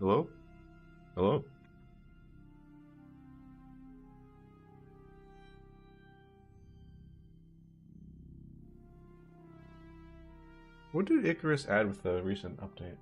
Hello? Hello? What did Icarus add with the recent update?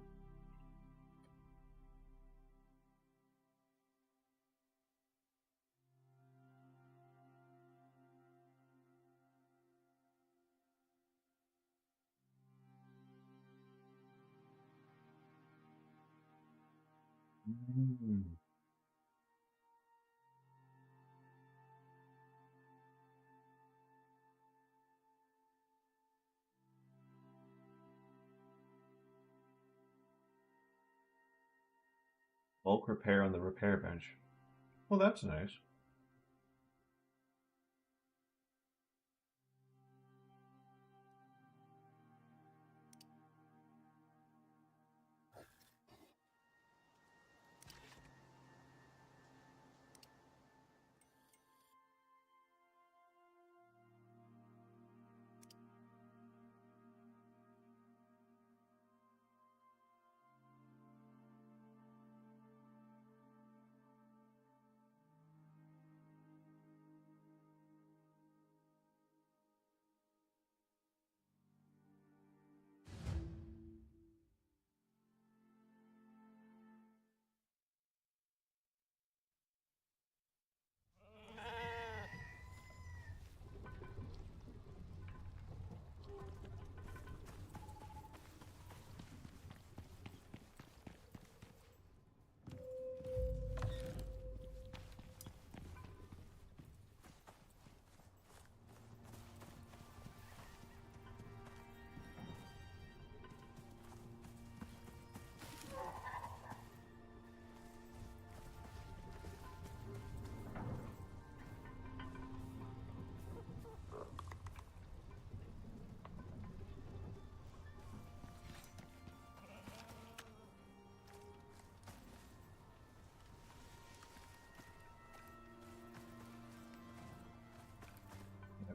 Bulk repair on the repair bench. Well, that's nice.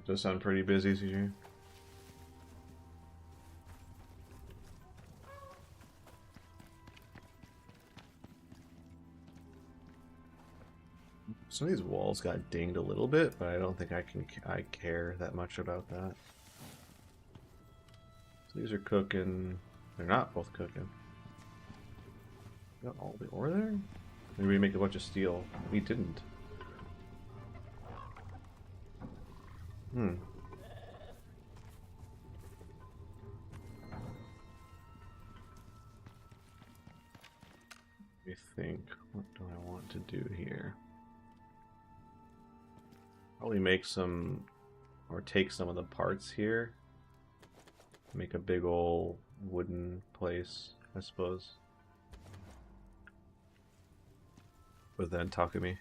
That does sound pretty busy, CJ. Some of these walls got dinged a little bit, but I don't think I care that much about that. So these are cooking. They're not both cooking. Got all the ore there? Maybe we make a bunch of steel. We didn't. Hmm. Let me think. What do I want to do here? Probably make some, or take some of the parts here. Make a big old wooden place, I suppose. But then Takumi.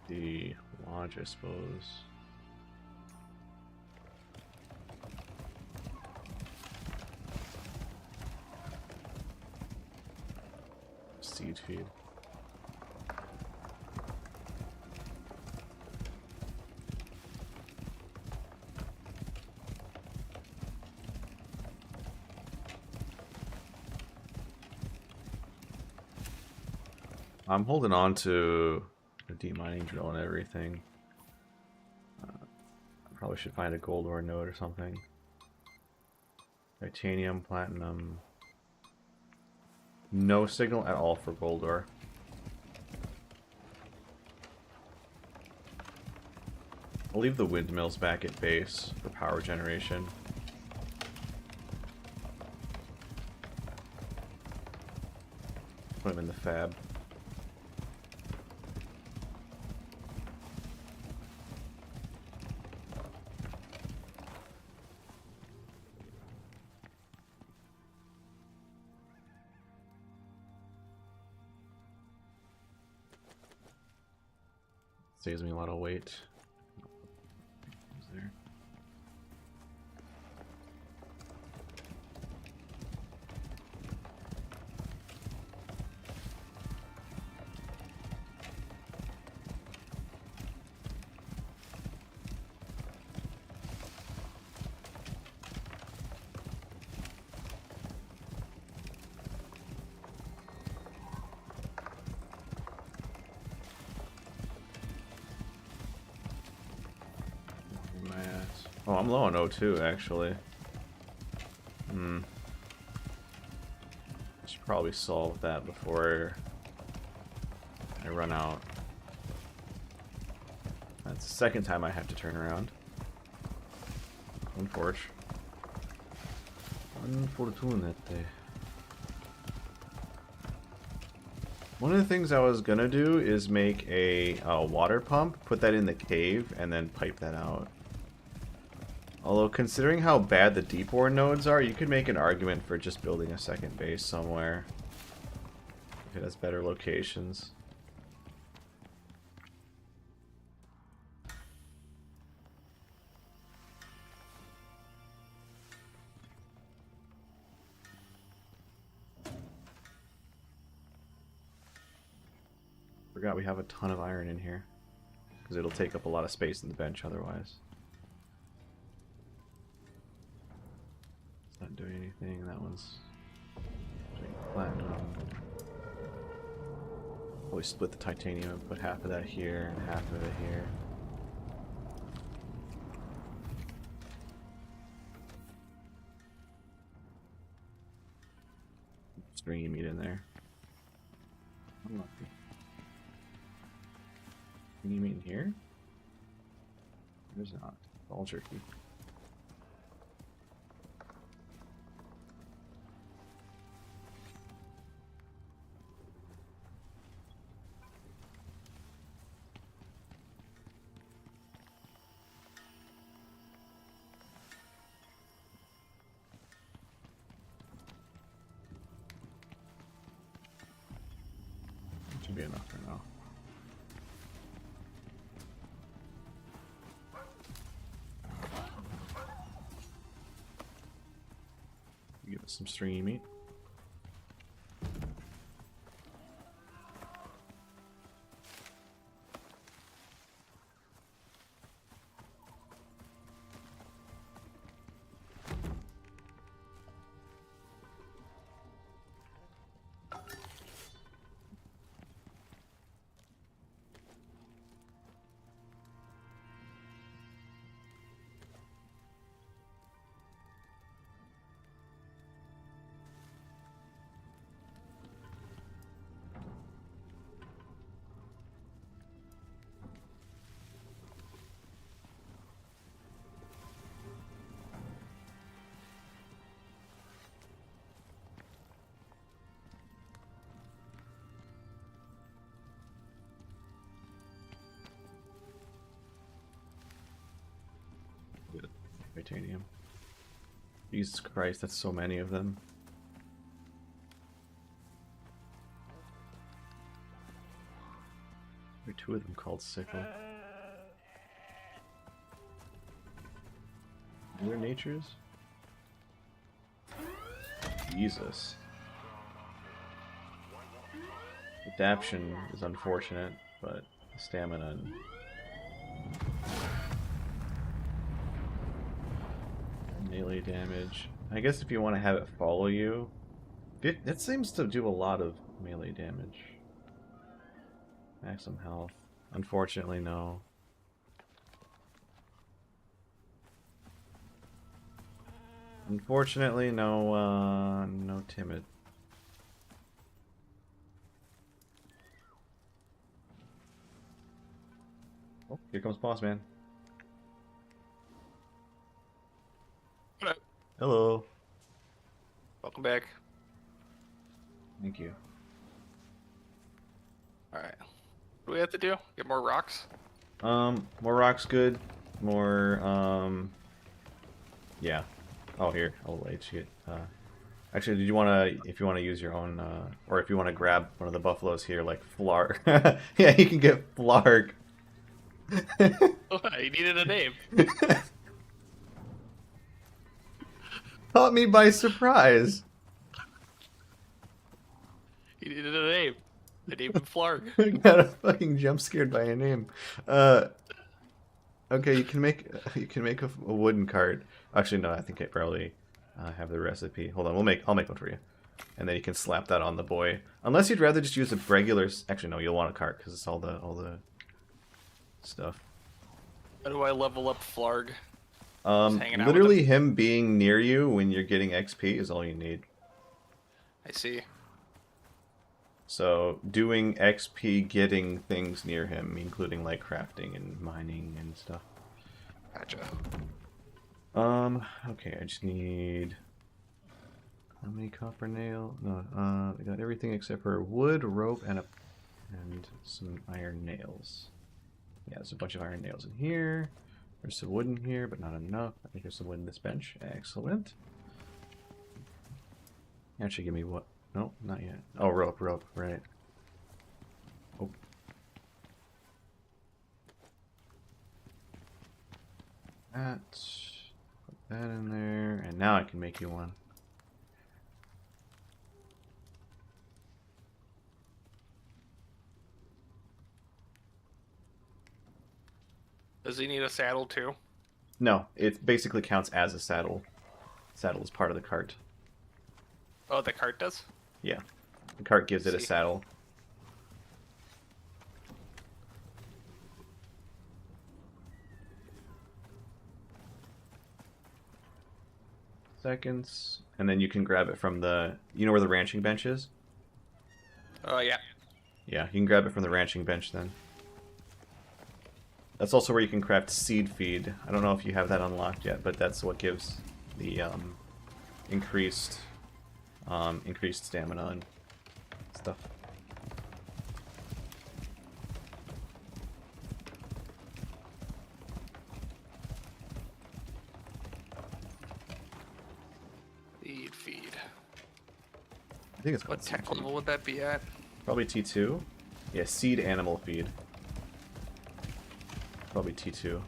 The lodge, I suppose. Seed feed. I'm holding on to the demining drill and everything. I probably should find a gold ore node or something. Titanium, platinum. No signal at all for gold ore. I'll leave the windmills back at base for power generation. Put them in the fab. Saves me a lot of weight. There. Oh, I'm low on O2 actually. Should probably solve that before I run out. That's the second time I have to turn around. Unfortunate. Unfortunate. One of the things I was gonna do is make a water pump, put that in the cave, and then pipe that out. Although, considering how bad the deep ore nodes are, you could make an argument for just building a second base somewhere. If it has better locations. Forgot we have a ton of iron in here. Because it'll take up a lot of space in the bench otherwise. It's not doing anything. That one's doing platinum. Always split the titanium and put half of that here and half of it here. Stringy meat in there. Unlucky. Stringy meat in here? There's not. It's all jerky. Should be enough for now. Give us some stringy meat. Titanium. Jesus Christ, that's so many of them. There are two of them called sickle. Are there natures? Jesus. Adaption is unfortunate, but stamina and melee damage. I guess if you want to have it follow you, that seems to do a lot of melee damage. Maximum health. Unfortunately, no. Unfortunately, no. No timid. Oh, here comes Boss Man. Hello. Welcome back. Thank you. Alright. What do we have to do? Get more rocks? More rocks good. More, yeah. Oh, here. I'll let you get, actually, did you want to, if you want to use your own, or if you want to grab one of the buffaloes here, like Flarg. Yeah, you can get Flarg. Oh, you needed a name. Caught me by surprise. You needed a name. The name of Flarg. I got fucking jump scared by a name. Okay, you can make a wooden cart. Actually, no, I think I probably have the recipe. Hold on, I'll make one for you, and then you can slap that on the boy. Unless you'd rather just use a regular. Actually, no, you'll want a cart because it's all the stuff. How do I level up Flarg? Just hanging out with Literally him. him being near you when you're getting XP is all you need. I see. So doing XP getting things near him, including like crafting and mining and stuff. Gotcha. Okay, I just need how many copper nail? No, I got everything except for wood, rope, and some iron nails. Yeah, there's a bunch of iron nails in here. There's some wood in here, but not enough. I think there's some wood in this bench. Excellent. Actually, give me what? No, not yet. Oh, rope, right. Oh. That. Put that in there, and now I can make you one. Does he need a saddle too? No, it basically counts as a saddle. Saddle is part of the cart. Oh, the cart does? Yeah. The cart gives it a See. saddle. Seconds. And then you can grab it from the... You know where the ranching bench is? Oh, yeah. Yeah, you can grab it from the ranching bench then. That's also where you can craft seed feed. I don't know if you have that unlocked yet, but that's what gives the increased stamina and stuff. Feed. I think it's called What seed tech feed. level would that be at? Probably T2. Yeah, seed animal feed. Probably T2.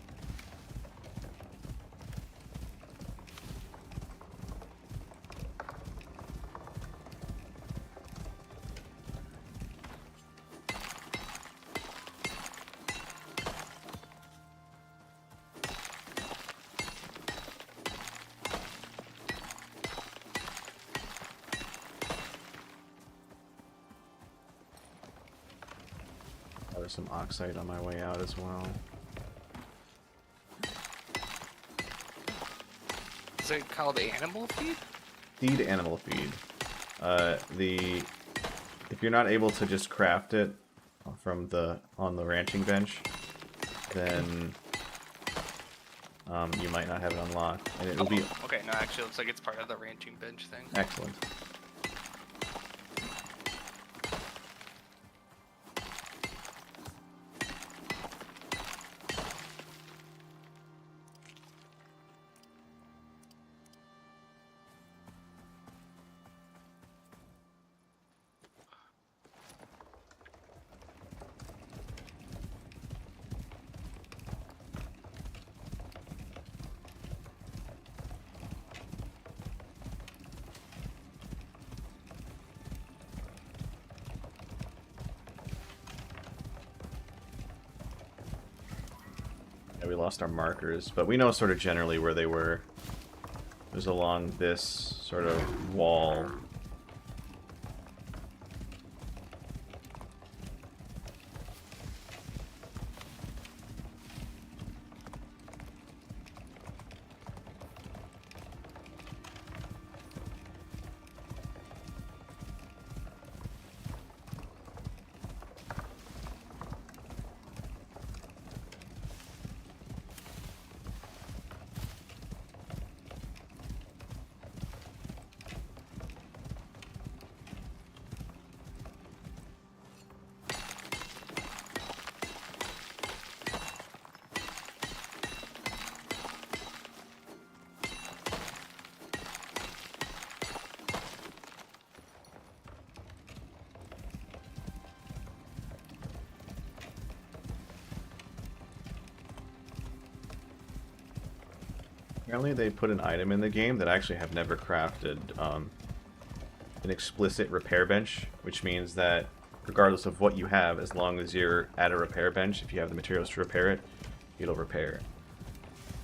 There's some oxide on my way out as well. Is it called animal feed? Seed animal feed. If you're not able to just craft it from on the ranching bench, then you might not have it unlocked, and it'll be Okay, no, actually, it looks like it's part of the ranching bench thing. excellent. Yeah, we lost our markers, but we know sort of generally where they were. It was along this sort of wall. Apparently they put an item in the game that I actually have never crafted, an explicit repair bench, which means that regardless of what you have, as long as you're at a repair bench, if you have the materials to repair it, it'll repair it.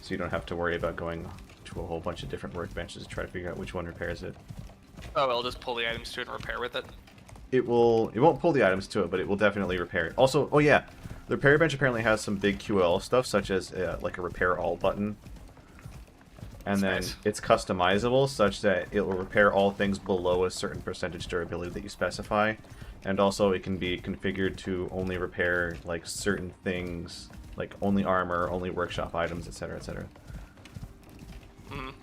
So you don't have to worry about going to a whole bunch of different workbenches to try to figure out which one repairs it. Oh, I'll just pull the items to it and repair with it. It won't pull the items to it, but it will definitely repair it. Also, oh yeah, the repair bench apparently has some big QL stuff, such as like a repair all button. and That's then nice. it's customizable such that it will repair all things below a certain percentage durability that you specify, and also it can be configured to only repair like certain things, like only armor, only workshop items, etc., etc. Mm.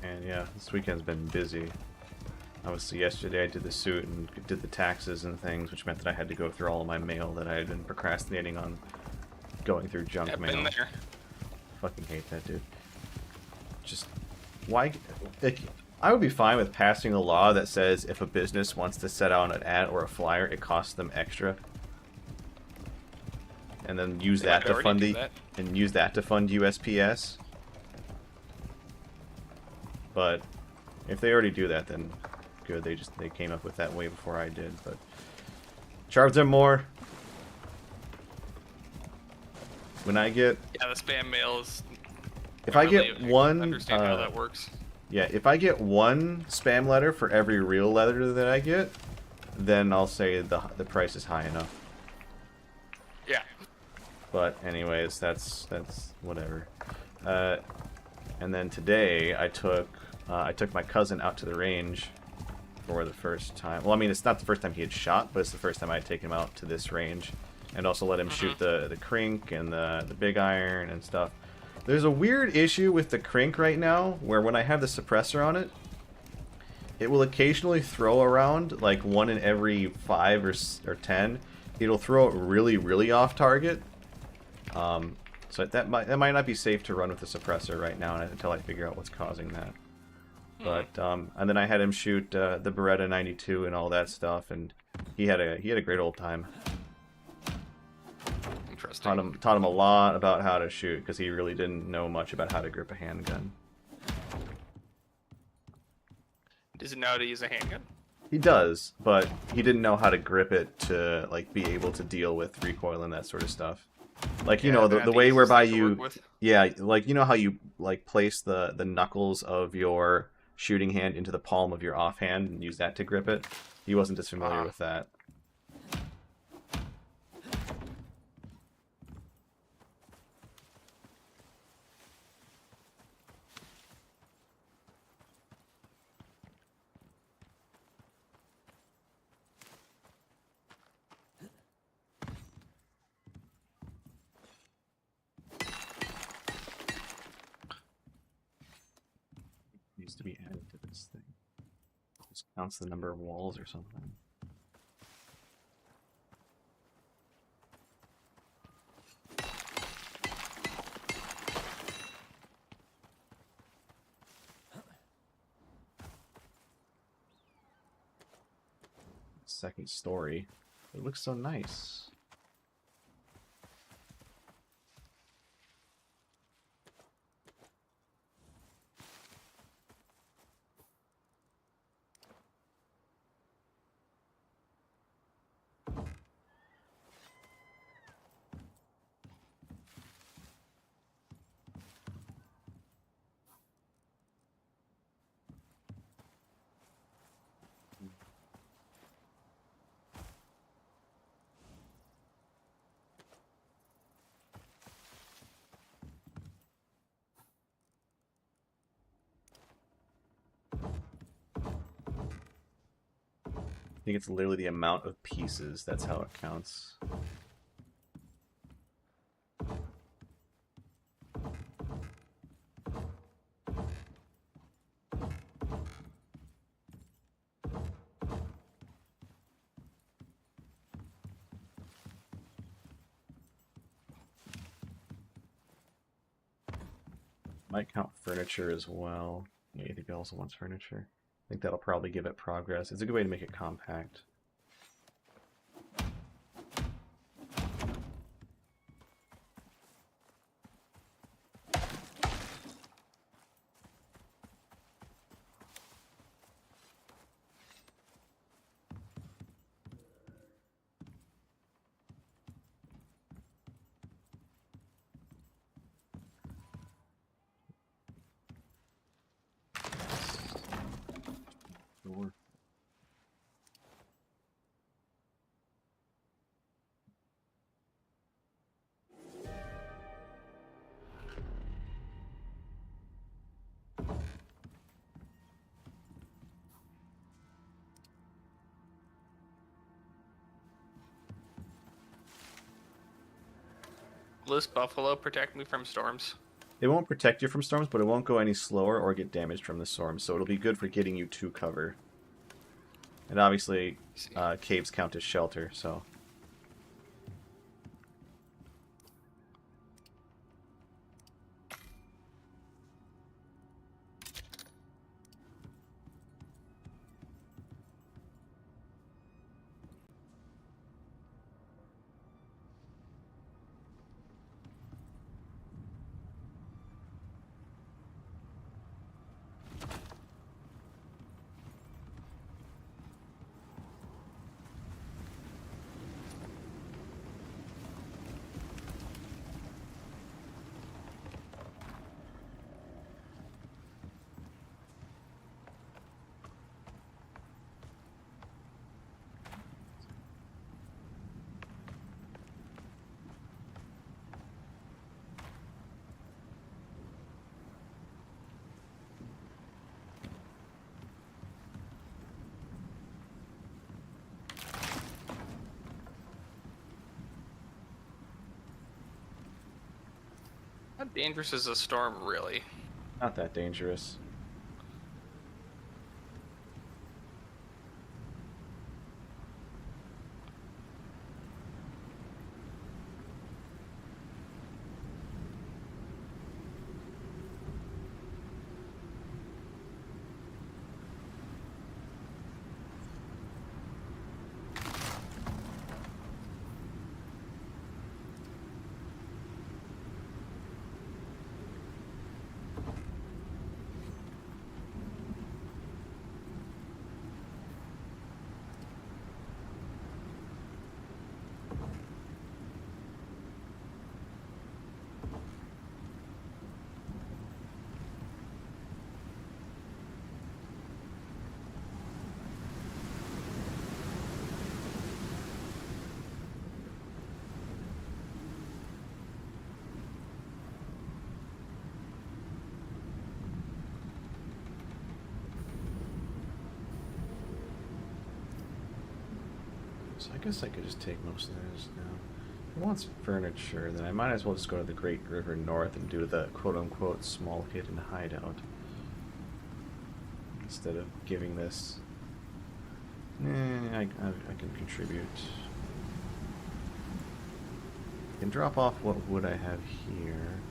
And yeah, this weekend's been busy. Obviously, yesterday I did the suit and did the taxes and things, which meant that I had to go through all of my mail that I had been procrastinating on going through junk I've mail. been there. Fucking hate that, dude. Just, why? Like, I would be fine with passing a law that says if a business wants to set out an ad or a flyer, it costs them extra. And then use They that might to already fund do the, that. and use that to fund USPS. But if they already do that, then good. They came up with that way before I did. But charge them more. When I get, Yeah, the spam mail is. if I I really get one, understand how that works. yeah, if I get one spam letter for every real letter that I get, then I'll say the price is high enough. Yeah. But anyways, that's whatever. And then today I took my cousin out to the range for the first time. Well, I mean, it's not the first time he had shot, but it's the first time I had taken him out to this range, and also let him shoot the crink and the big iron and stuff. There's a weird issue with the crink right now, where when I have the suppressor on it, it will occasionally throw around like one in every 5 or 10. It'll throw it really, really off target. So that might not be safe to run with the suppressor right now until I figure out what's causing that. But and then I had him shoot the Beretta 92 and all that stuff, and he had a great old time. Interesting. Taught him a lot about how to shoot because he really didn't know much about how to grip a handgun. Does he know how to use a handgun? He does, but he didn't know how to grip it to like be able to deal with recoil and that sort of stuff. Like, you know, the way whereby you, yeah, like, you know how you like place the knuckles of your shooting hand into the palm of your offhand and use that to grip it. He wasn't as familiar with that. Needs to be added to this thing. Just counts the number of walls or something. Second story. It looks so nice. I think it's literally the amount of pieces. That's how it counts. Might count furniture as well. Yeah, I think it also wants furniture. I think that'll probably give it progress. It's a good way to make it compact. Will this buffalo protect me from storms? It won't protect you from storms, but it won't go any slower or get damaged from the storm, so it'll be good for getting you to cover. And obviously, Let's see. caves count as shelter, so... How dangerous is a storm, really? Not that dangerous. So I guess I could just take most of this now. If it wants furniture, then I might as well just go to the Great River North and do the quote-unquote small hidden hideout. Instead of giving this... I can contribute. I can drop off what wood I have here.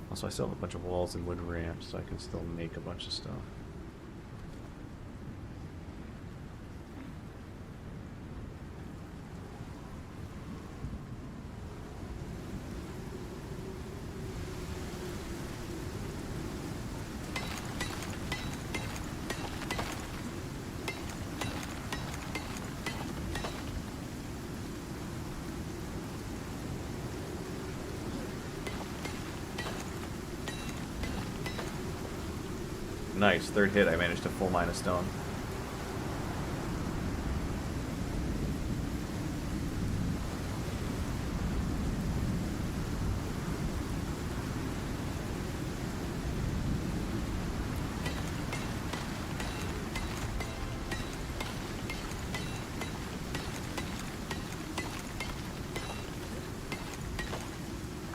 Also, I still have a bunch of walls and wood ramps, so I can still make a bunch of stuff. Nice, third hit I managed to full mine a stone.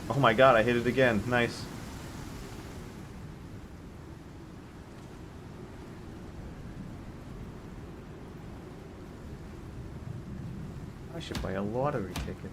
Oh my god, I hit it again. Nice. I should buy a lottery ticket.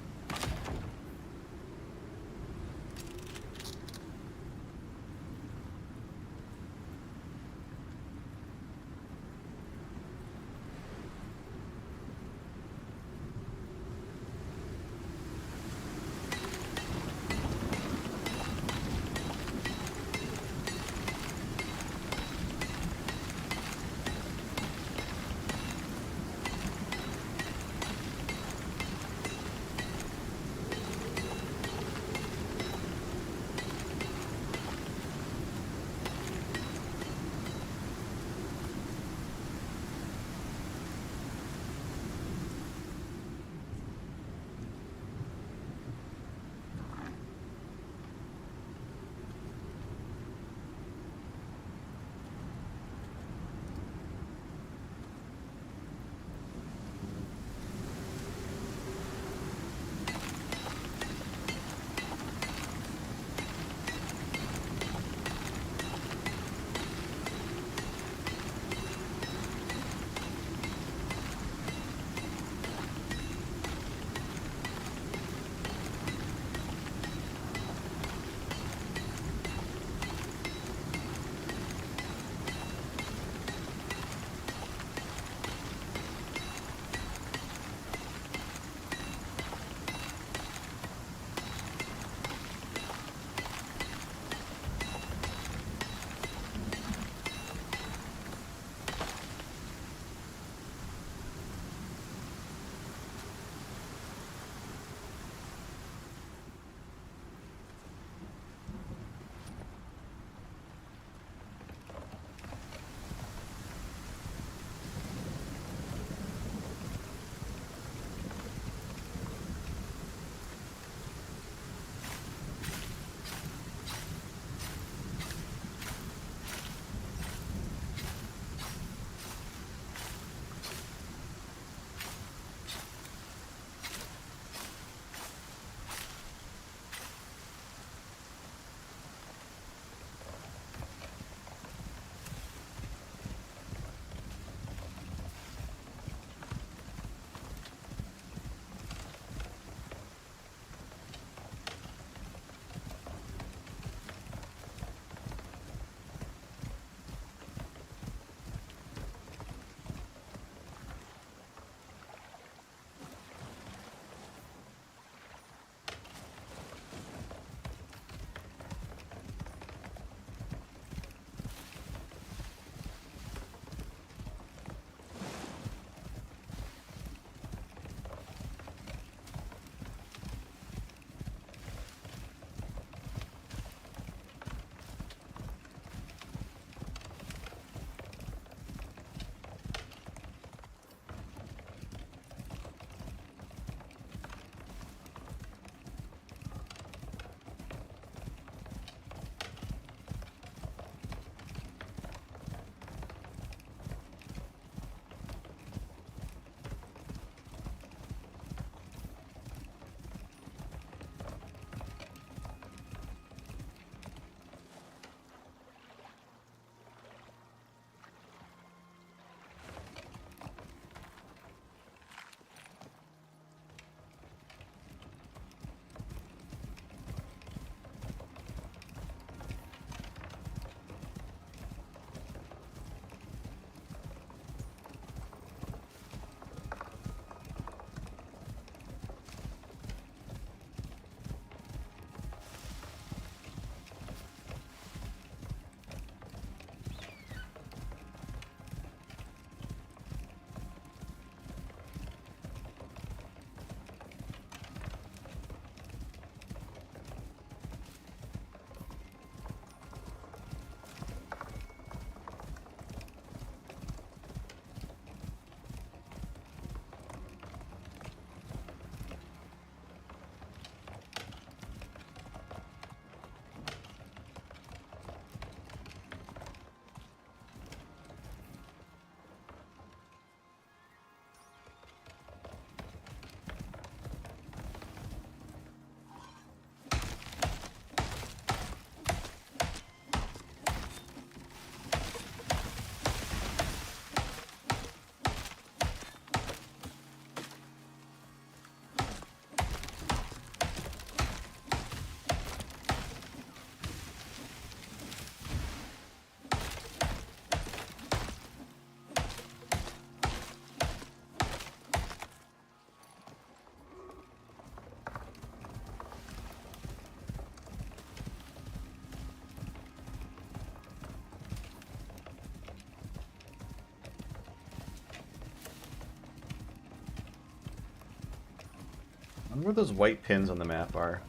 wonder where those white pins on the map are.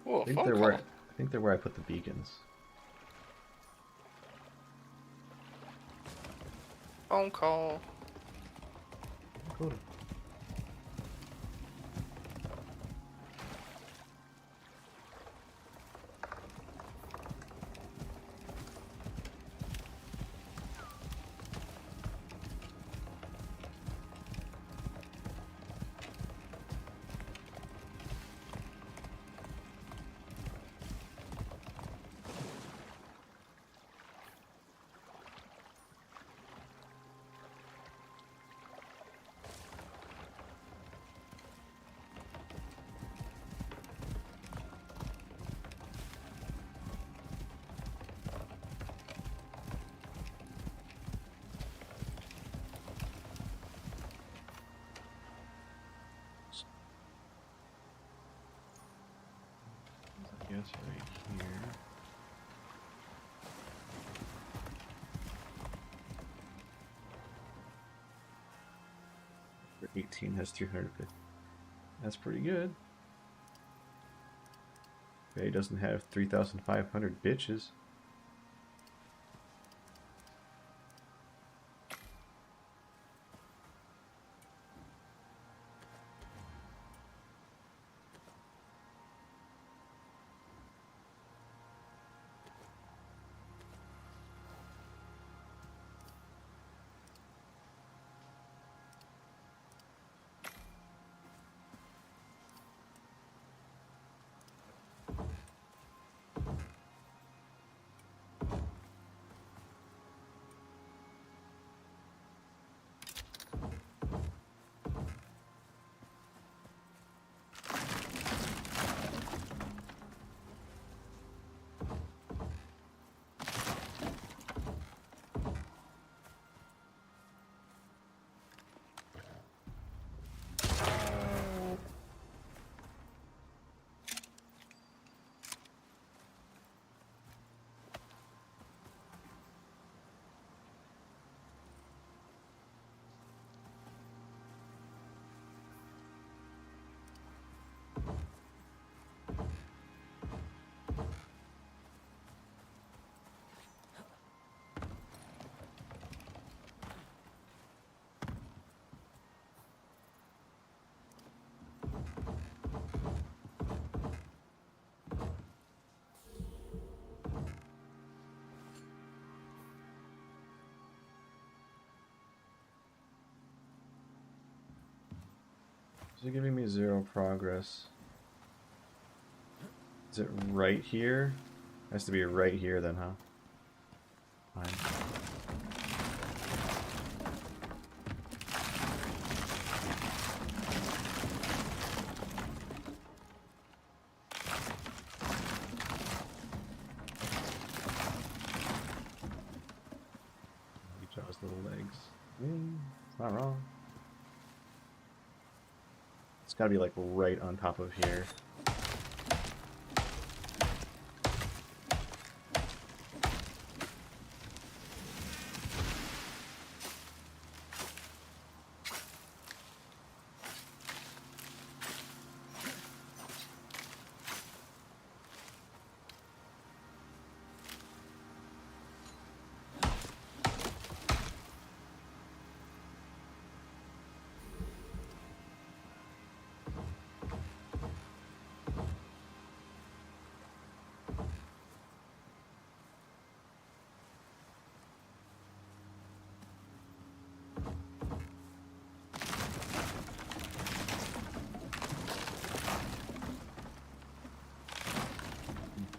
Whoa, I think phone they're call. where I put the beacons. Phone call. Cool. I guess right here. For 18 has 350. That's pretty good. Okay, he doesn't have 3,500 bitches. Is it giving me 0 progress? Is it right here? It has to be right here then, huh? Fine. Each of his little legs. It's not wrong. It's gotta be like right on top of here.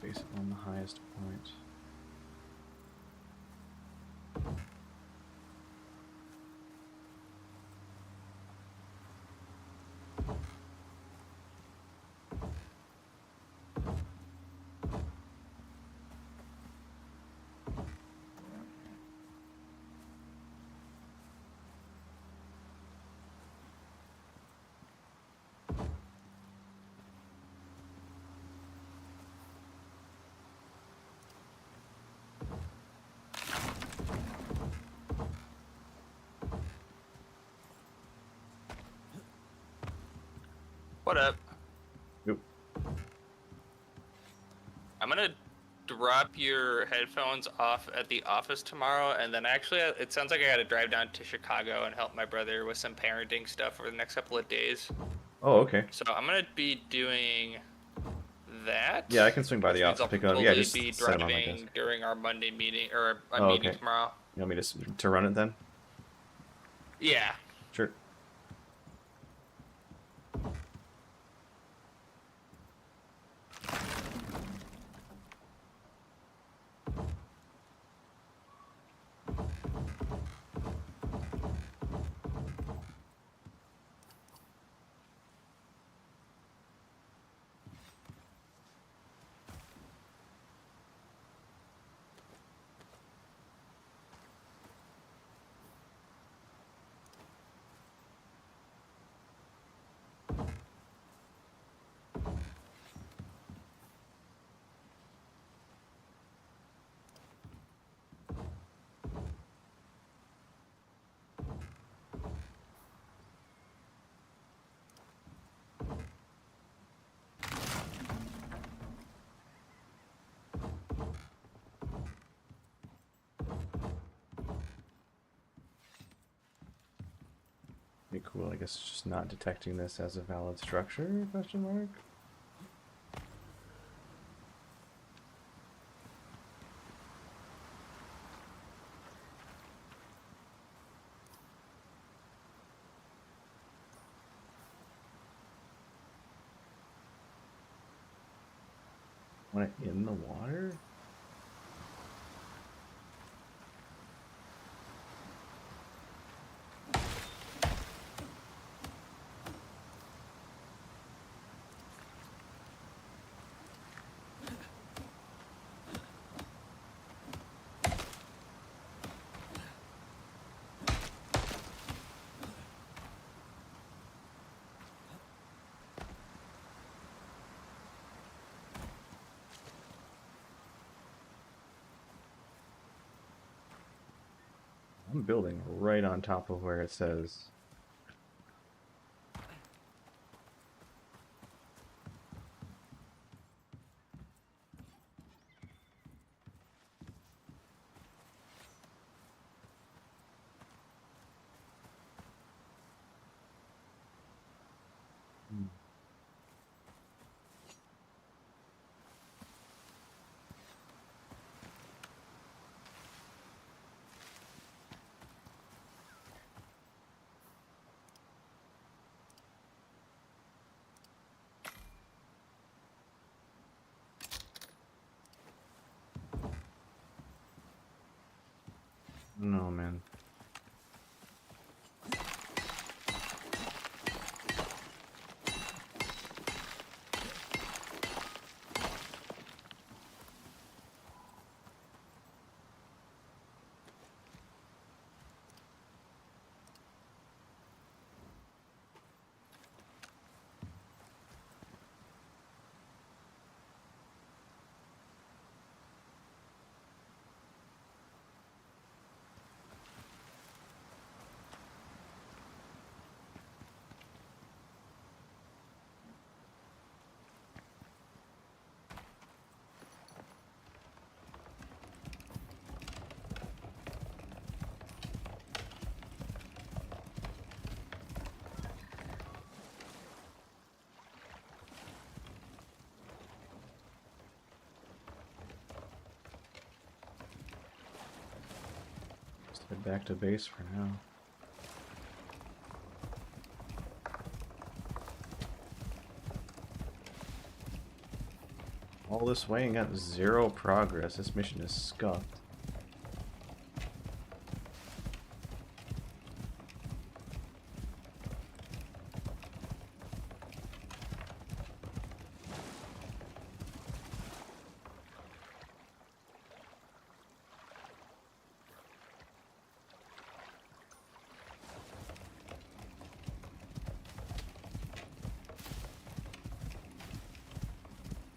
Base it on the highest point. What up? Oop. I'm gonna drop your headphones off at the office tomorrow, and then actually, it sounds like I gotta drive down to Chicago and help my brother with some parenting stuff for the next couple of days. Oh, okay. So I'm gonna be doing that, Yeah, I can swing by which the means office I'll and pick it up. Yeah, probably be just set them on my desk. driving during our Monday meeting or a Oh, meeting okay. tomorrow. You want me to run it then? Yeah. Sure. Be cool. I guess it's just not detecting this as a valid structure? Question mark. Want it in the water? I'm building right on top of where it says. Hmm. No, man. Just head back to base for now. All this way and got 0 progress. This mission is scuffed.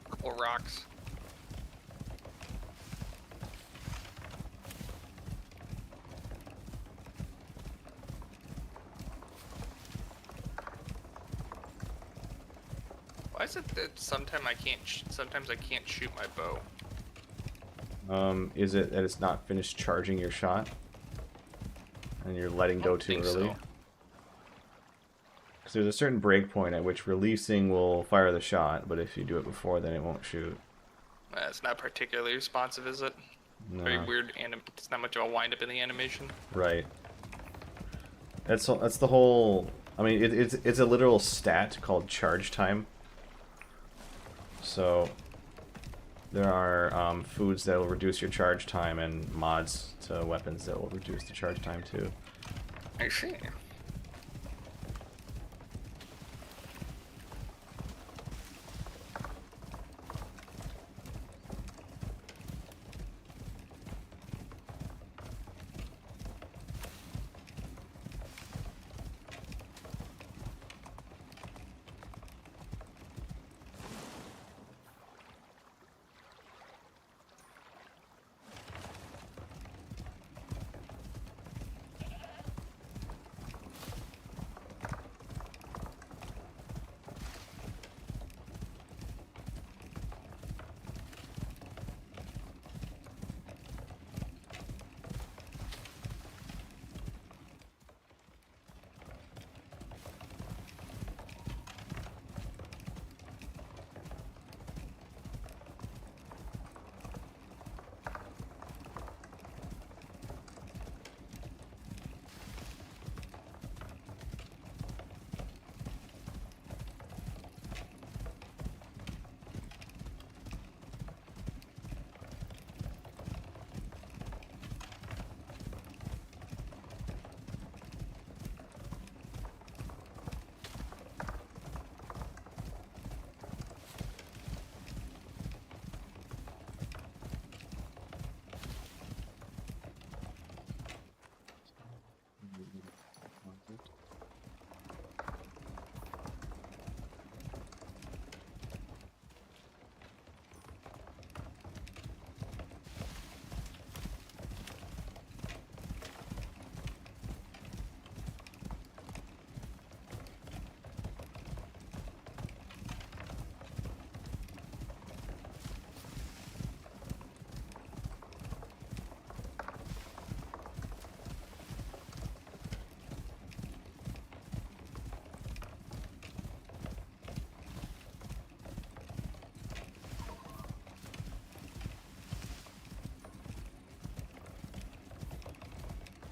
Couple rocks. is it that sometimes I can't shoot my bow? Is it that it's not finished charging your shot? And you're letting I go don't too think early? so. Because there's a certain breakpoint at which releasing will fire the shot, but if you do it before, then it won't shoot. It's not particularly responsive, is it? Very No. weird. It's not much of a wind up in the animation. Right. That's the whole... I mean, it's a literal stat called charge time. So, there are foods that will reduce your charge time and mods to weapons that will reduce the charge time too. I see.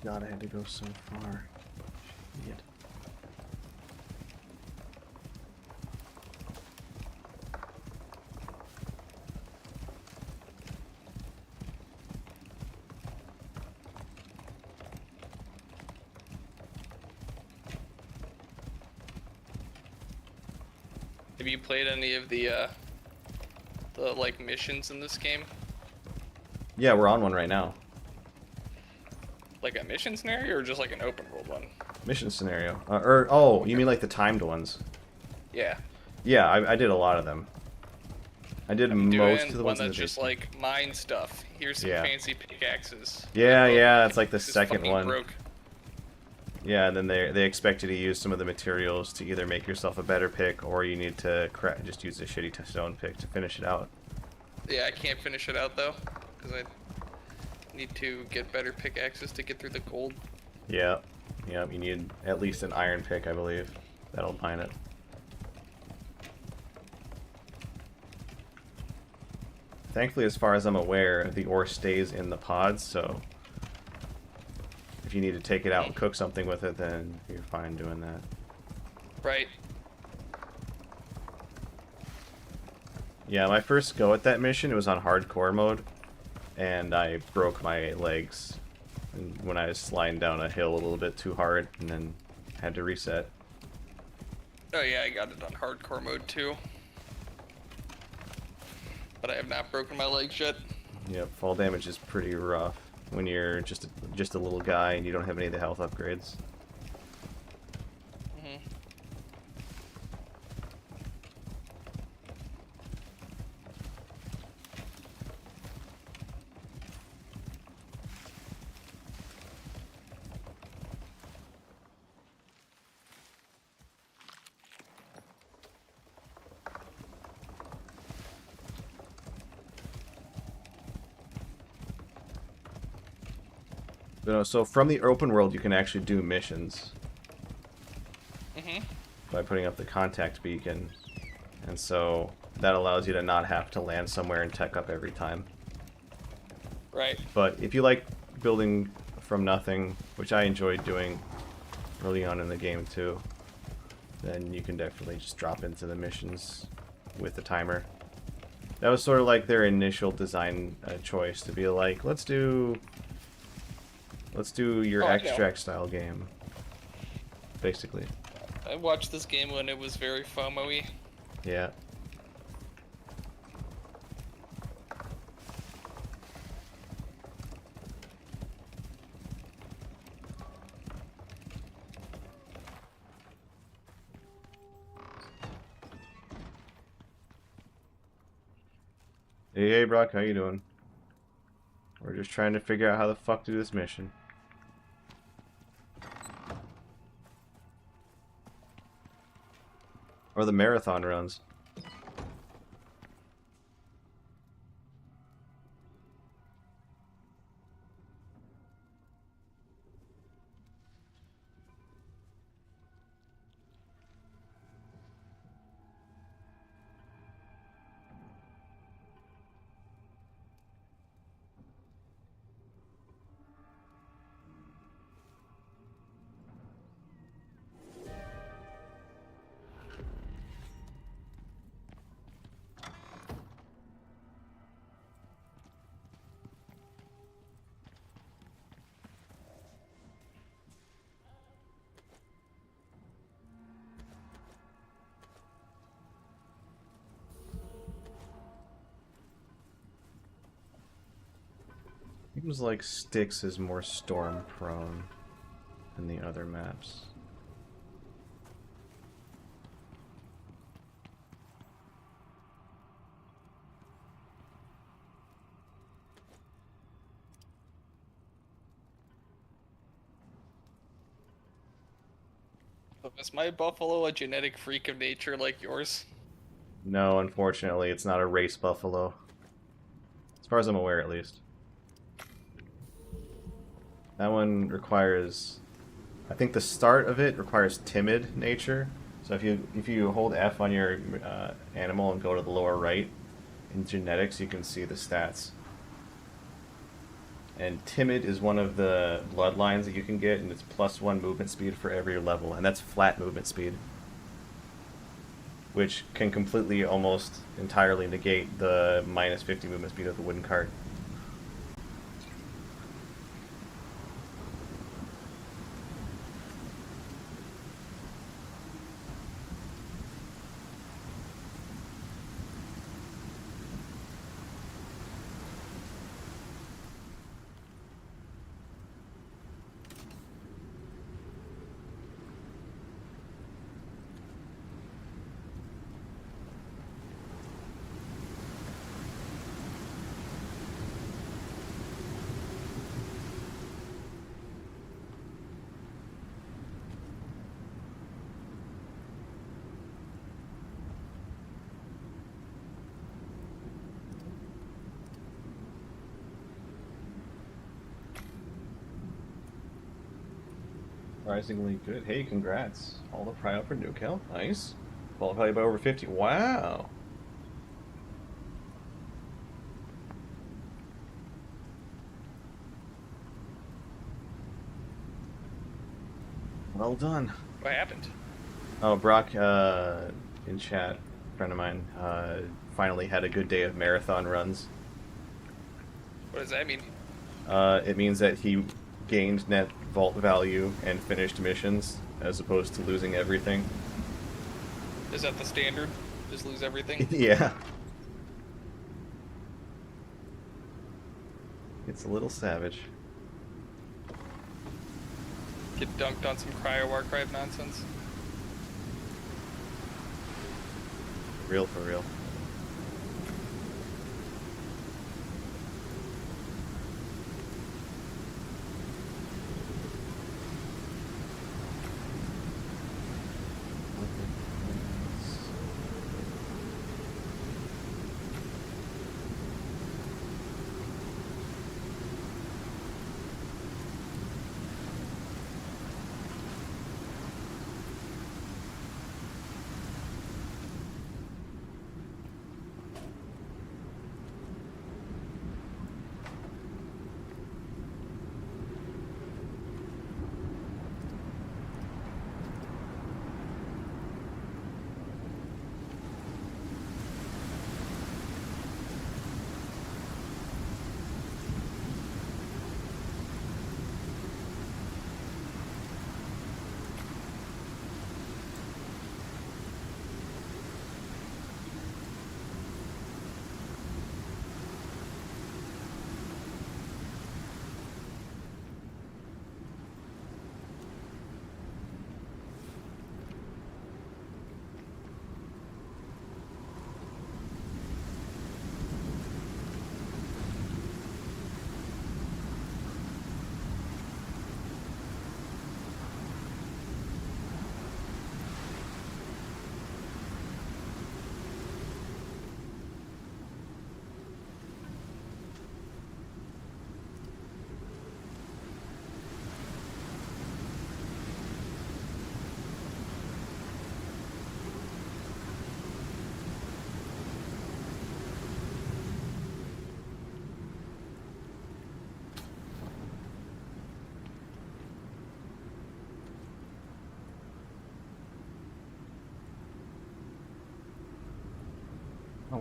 God, I had to go so far. Idiot. Have you played any of the like missions in this game? Yeah, we're on one right now. Like a mission scenario or just like an open world one? Mission scenario. Oh, you mean like the timed ones? Yeah. Yeah, I did a lot of them. I did most of the one ones in the that's just basement. like mine stuff. Here's some Yeah. fancy pickaxes. Yeah, Oh, yeah, it's like the this is second fucking one. broke. Yeah, and then they expect you to use some of the materials to either make yourself a better pick, or you need to just use a shitty stone pick to finish it out. Yeah, I can't finish it out though, because I need to get better pickaxes to get through the gold. Yeah, yeah, you need at least an iron pick, I believe. That'll mine it. Thankfully, as far as I'm aware, the ore stays in the pods, so if you need to take it out and cook something with it, then you're fine doing that. Right. Yeah, my first go at that mission, it was on hardcore mode, and I broke my legs when I was sliding down a hill a little bit too hard, and then had to reset. Oh yeah, I got it on hardcore mode too. But I have not broken my legs yet. Yep, fall damage is pretty rough when you're just a little guy and you don't have any of the health upgrades. Mhm. So from the open world, you can actually do missions by putting up the contact beacon, and so that allows you to not have to land somewhere and tech up every time. Right. But if you like building from nothing, which I enjoyed doing early on in the game too, then you can definitely just drop into the missions with the timer. That was sort of like their initial design choice, to be like, let's do your extract style game, basically. I watched this game when it was very FOMO-y. Yeah. Hey, Brock, how you doing? We're just trying to figure out how the fuck to do this mission. Or the marathon runs. Seems like Styx is more storm prone than the other maps. Is my buffalo a genetic freak of nature like yours? No, unfortunately, it's not a race buffalo. As far as I'm aware, at least. That one requires... I think the start of it requires timid nature. So if you hold F on your animal and go to the lower right, in genetics you can see the stats. And timid is one of the bloodlines that you can get, and it's +1 movement speed for every level, and that's flat movement speed, which can completely, almost entirely negate the -50 movement speed of the wooden cart. Surprisingly good. Hey, congrats. All the pry up for Nukel. Nice. Qualified by over 50. Wow. Well done. What happened? Oh, Brock, in chat, friend of mine, finally had a good day of marathon runs. What does that mean? It means that he gained net vault value and finished missions, as opposed to losing everything. Is that the standard? Just lose everything? Yeah. It's a little savage. Get dunked on some cryo archive nonsense? Real for real.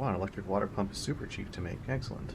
wow, an electric water pump is super cheap to make. Excellent.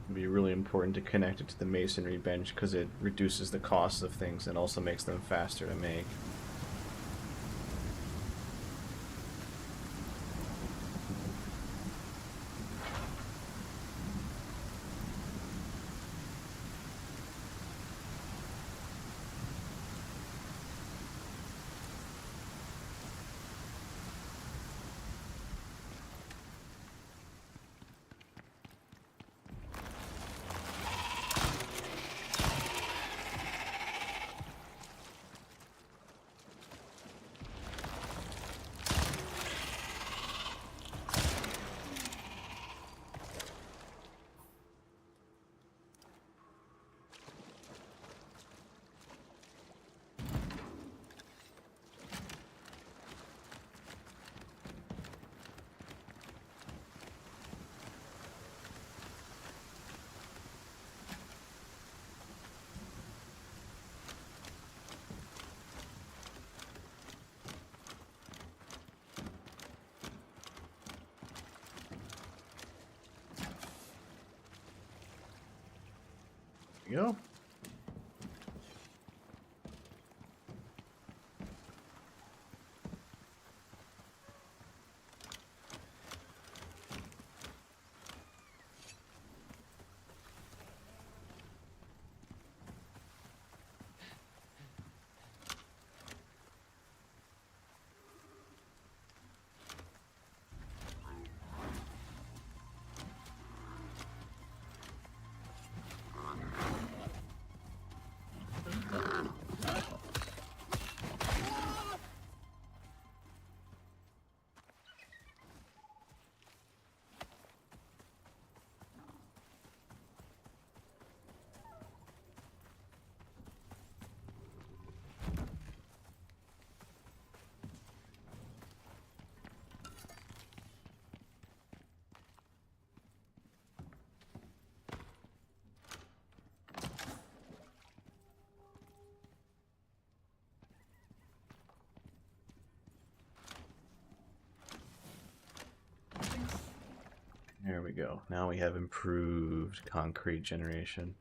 It'd be really important to connect it to the masonry bench because it reduces the cost of things and also makes them faster to make. There you go. There we go. Now we have improved concrete generation.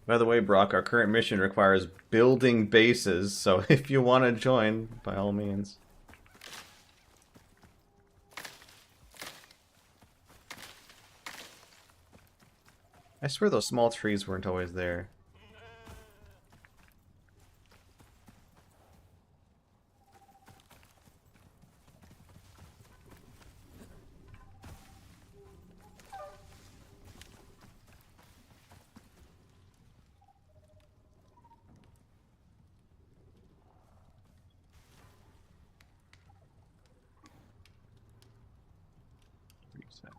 By the way, Brock, our current mission requires building bases, so if you want to join, by all means. I swear those small trees weren't always there. Reset.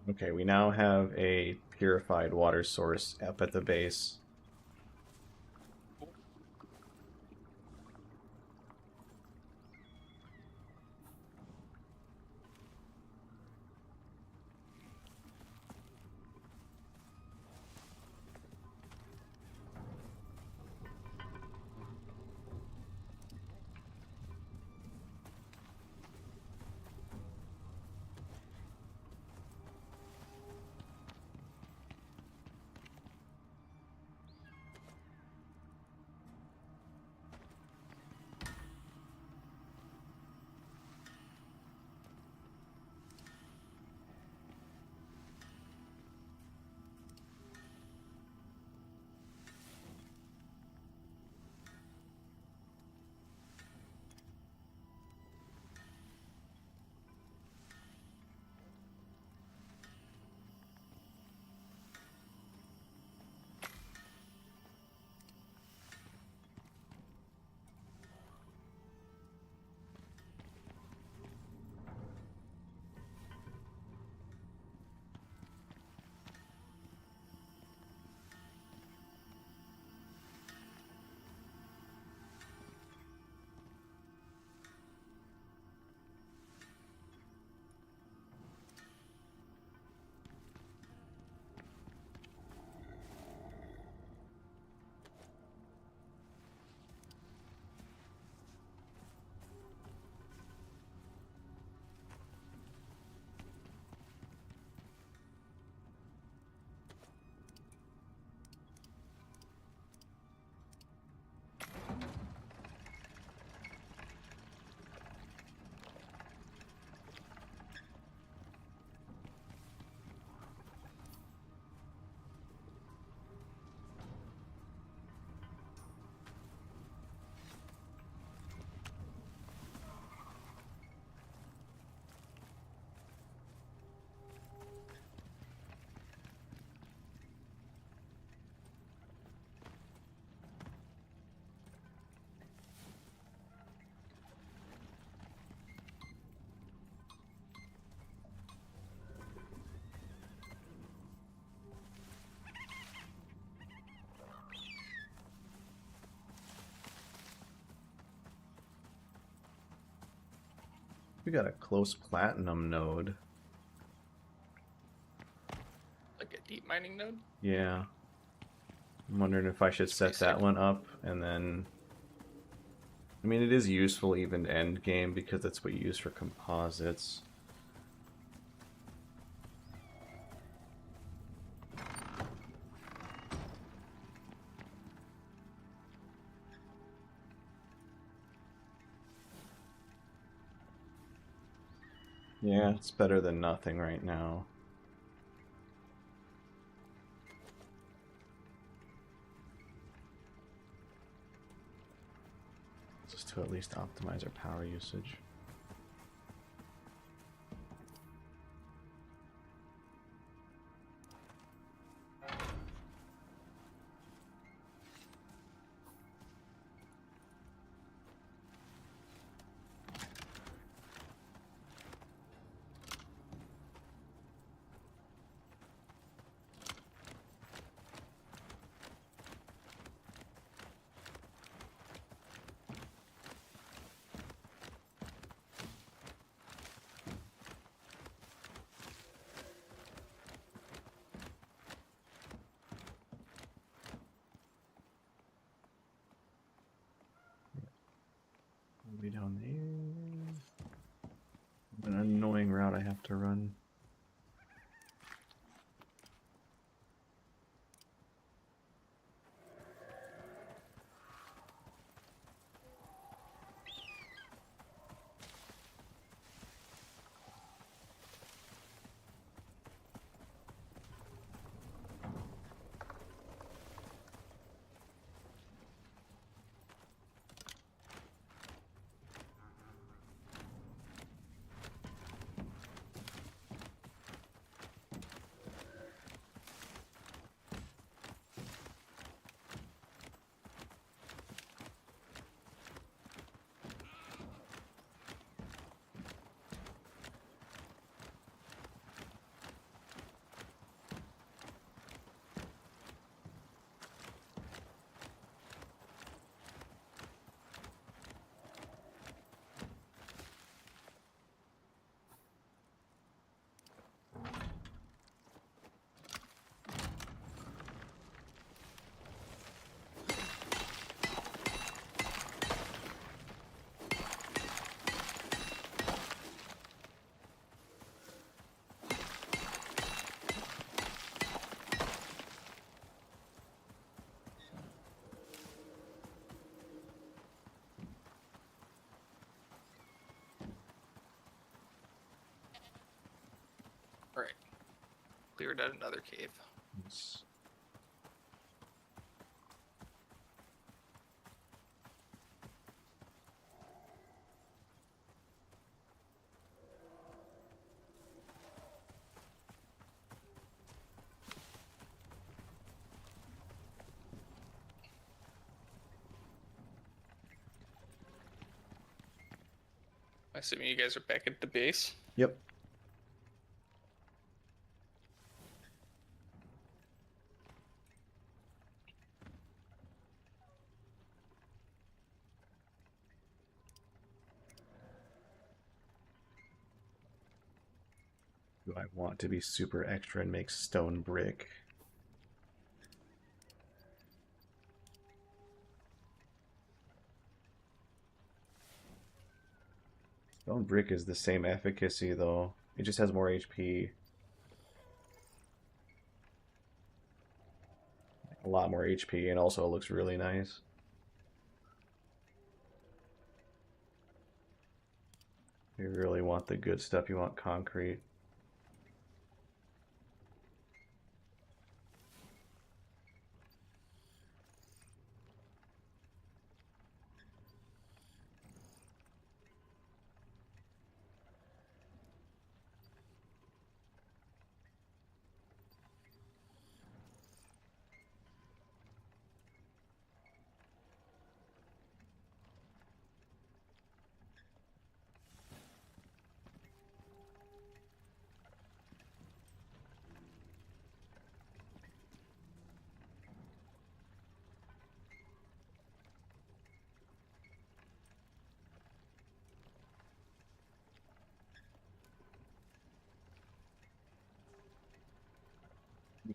Okay, we now have a purified water source up at the base. We got a close platinum node. Like a deep mining node? Yeah. I'm wondering if I should set that one up and then... I mean, it is useful even to end game because that's what you use for composites. Yeah, it's better than nothing right now. Just to at least optimize our power usage. Way down there. An annoying route I have to run. Right. Cleared out another cave. Yes. Assuming you guys are back at the base. Yep. Do I want to be super extra and make stone brick? Stone brick is the same efficacy though. It just has more HP. A lot more HP, and also it looks really nice. If you really want the good stuff, you want concrete.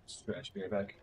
Scratch, be right back.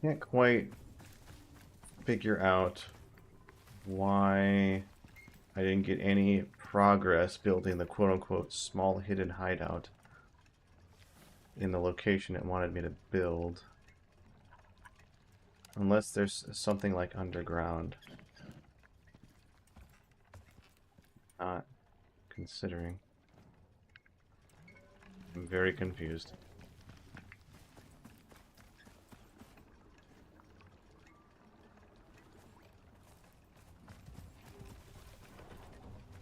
can't quite figure out why I didn't get any progress building the quote-unquote small hidden hideout in the location it wanted me to build. Unless there's something like underground. Not considering. I'm very confused.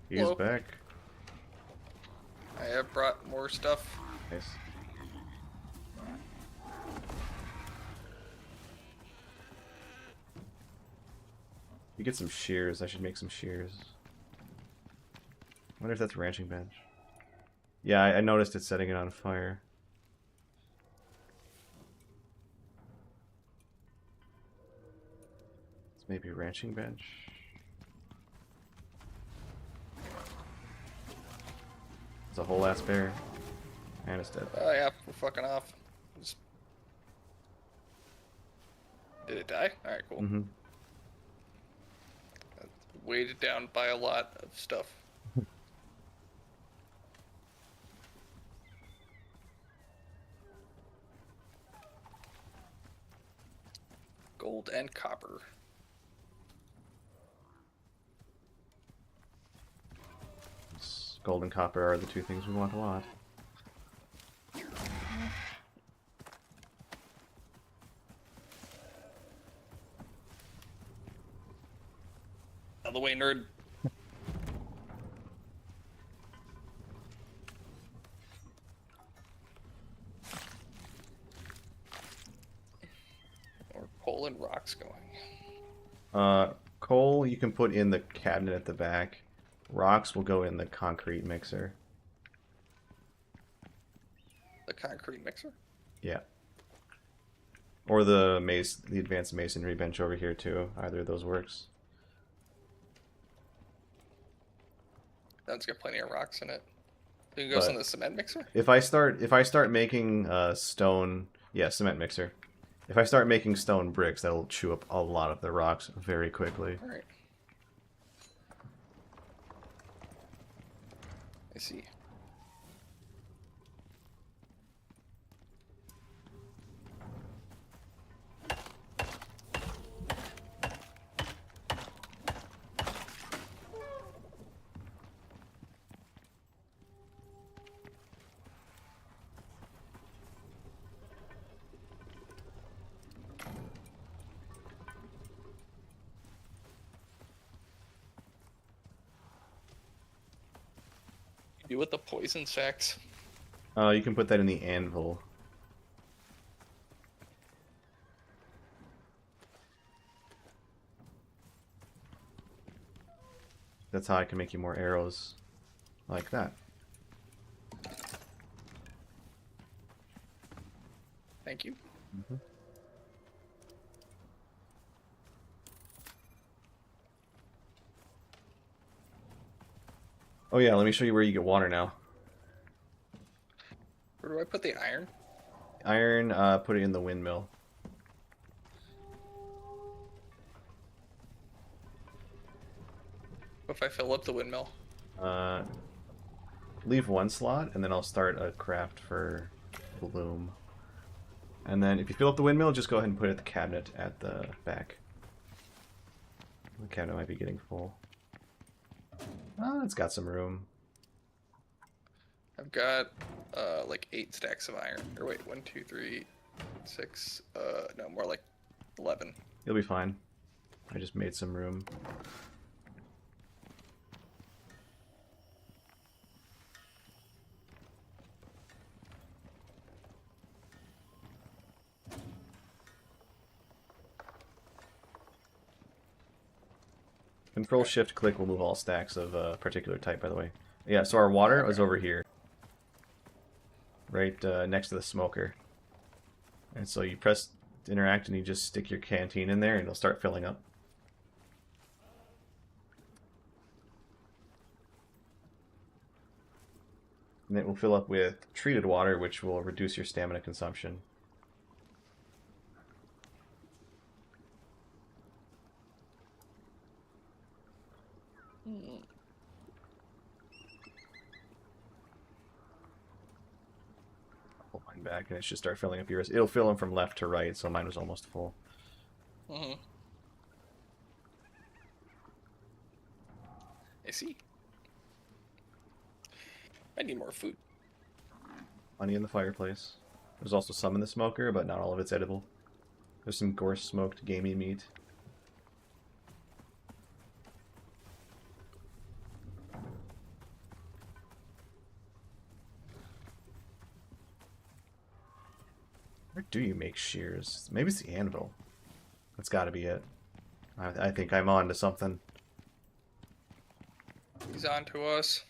He's Hello. back. I have brought more stuff. Nice. You get some shears. I should make some shears. Wonder if that's a ranching bench. Yeah, I noticed it setting it on fire. It's maybe a ranching bench. It's a whole ass bear. And it's dead. Oh yeah, we're fucking off. Just... Did it die? Alright, cool. Mm-hmm. Weighted down by a lot of stuff. Gold and copper. Gold and copper are the two things we want a lot. Out of the way, nerd. Or coal and rocks going. Coal you can put in the cabinet at the back. Rocks will go in the concrete mixer. The concrete mixer? Yeah. Or the advanced masonry bench over here too. Either of those works. That's got plenty of rocks in it. You can go in the cement mixer? If I start making stone, yeah, cement mixer. If I start making stone bricks, that'll chew up a lot of the rocks very quickly. Alright. I see. Do with the poison sacks. You can put that in the anvil. That's how I can make you more arrows. Like that. Thank you. Mm-hmm. Oh yeah, let me show you where you get water now. Where do I put the iron? Iron, put it in the windmill. If I fill up the windmill? Leave one slot, and then I'll start a craft for bloom. And then if you fill up the windmill, just go ahead and put it at the cabinet at the back. The cabinet might be getting full. Oh, it's got some room. I've got like 8 stacks of iron. Or wait, 1, 2, 3, 6. No, more like 11. You'll be fine. I just made some room. Control-Shift-Click will move all stacks of a particular type, by the way. Yeah, so our water is over here. Right next to the smoker. And so you press interact and you just stick your canteen in there and it'll start filling up. And it will fill up with treated water, which will reduce your stamina consumption. Pull mine back, and it should start filling up yours. It'll fill them from left to right, so mine was almost full. I see. I need more food. Plenty in the fireplace. There's also some in the smoker, but not all of it's edible. There's some gorse smoked gamey meat. Where do you make shears? Maybe it's the anvil. That's gotta be it. I think I'm on to something. He's on to us.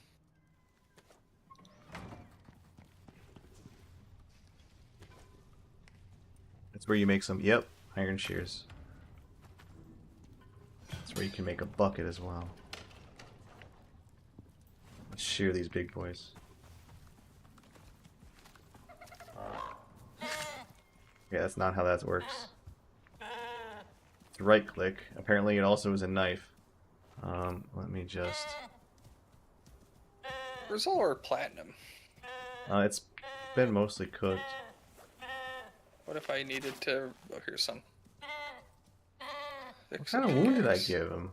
That's where you make some, yep, iron shears. That's where you can make a bucket as well. Let's shear these big boys. Yeah, that's not how that works. It's right click. Apparently it also is a knife. Let me just... Where's all our platinum? It's been mostly cooked. What if I needed to... Oh, here's some. What kind of wound did I give him?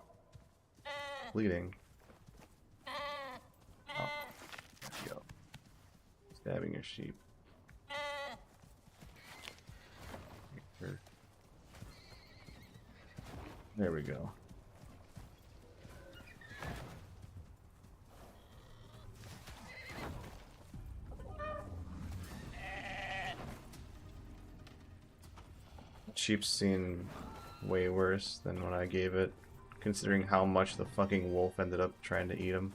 Bleeding. Oh, there you go. Stabbing a sheep. There we go. Sheep's seen way worse than when I gave it, considering how much the fucking wolf ended up trying to eat him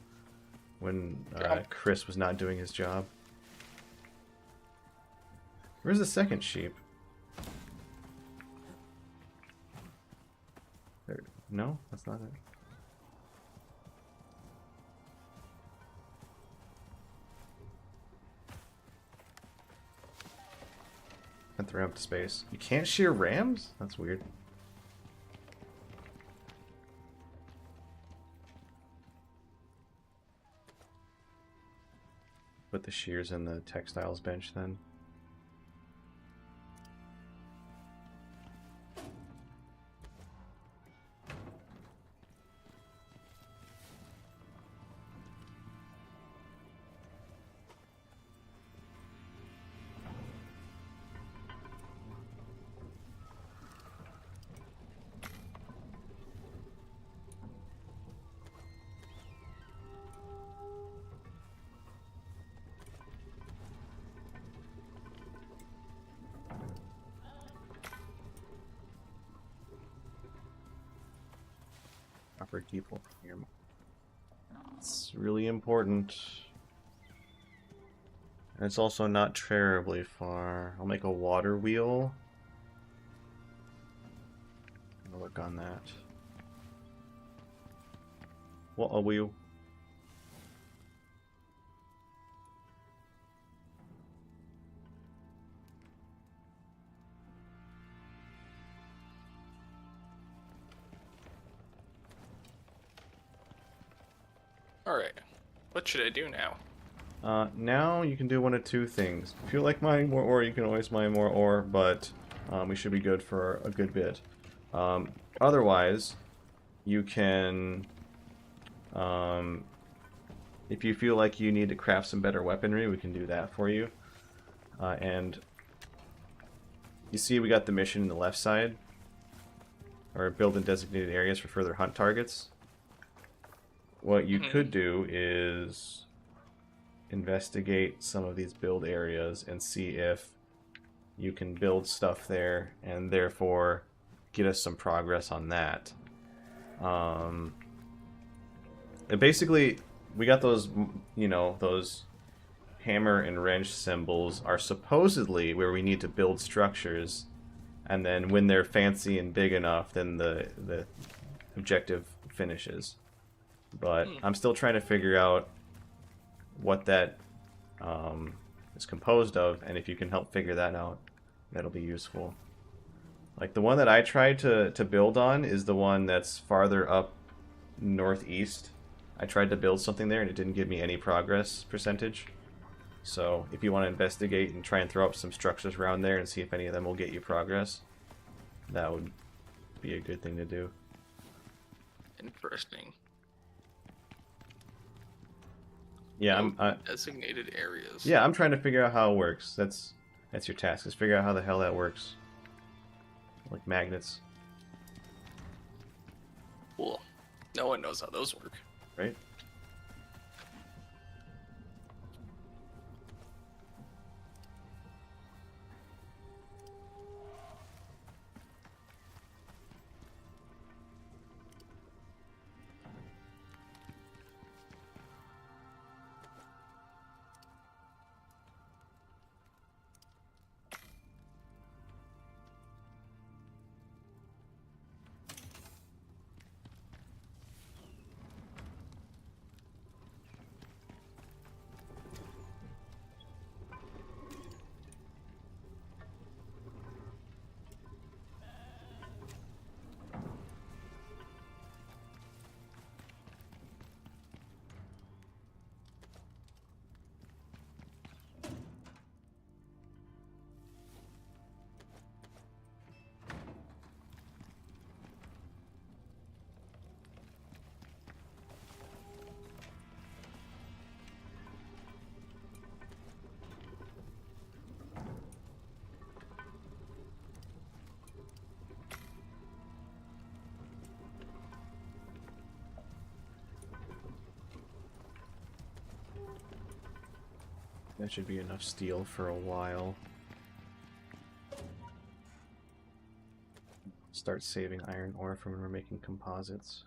when Chris was not doing his job. Where's the second sheep? There. No, that's not it. And throw up to space. You can't shear rams? That's weird. Put the shears in the textiles bench then. Proper people here. It's really important. And it's also not terribly far. I'll make a water wheel. I'll look on that. What a wheel. Alright. What should I do now? Now you can do one of two things. If you like mining more ore, you can always mine more ore, but we should be good for a good bit. Otherwise, you can... if you feel like you need to craft some better weaponry, we can do that for you. And you see we got the mission in the left side, or build in designated areas for further hunt targets. What you could do is investigate some of these build areas and see if you can build stuff there and therefore get us some progress on that. And basically, we got those, you know, those hammer and wrench symbols are supposedly where we need to build structures, and then when they're fancy and big enough, then the objective finishes. But I'm still trying to figure out what that is composed of, and if you can help figure that out, that'll be useful. Like the one that I tried to build on is the one that's farther up northeast, I tried to build something there and it didn't give me any progress percentage. So if you want to investigate and try and throw up some structures around there and see if any of them will get you progress, that would be a good thing to do. Interesting. Yeah, Designated areas. Yeah, I'm trying to figure out how it works. That's your task, is figure out how the hell that works. Like magnets. Cool. No one knows how those work. Right? That should be enough steel for a while. Start saving iron ore from when we're making composites.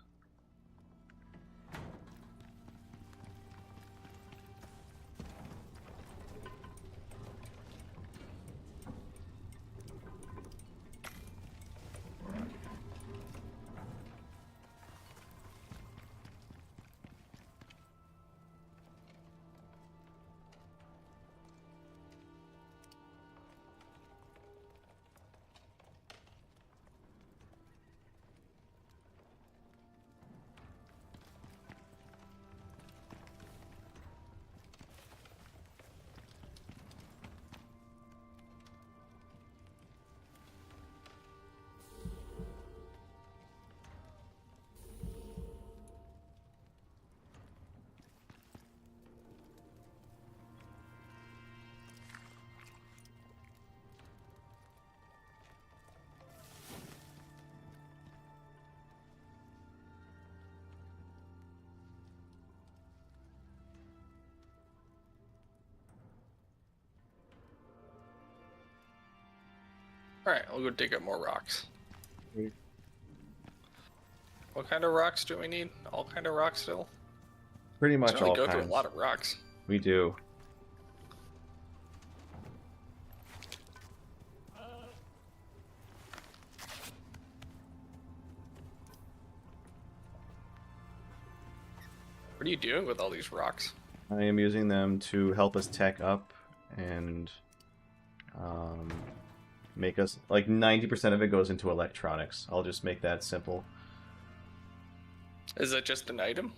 Alright, I'll go dig up more rocks. Mm. What kind of rocks do we need? All kind of rocks still? Pretty much Certainly all go kinds. through a lot of rocks. We do. What are you doing with all these rocks? I am using them to help us tech up and make us, like 90% of it goes into electronics. I'll just make that simple. Is that just an item?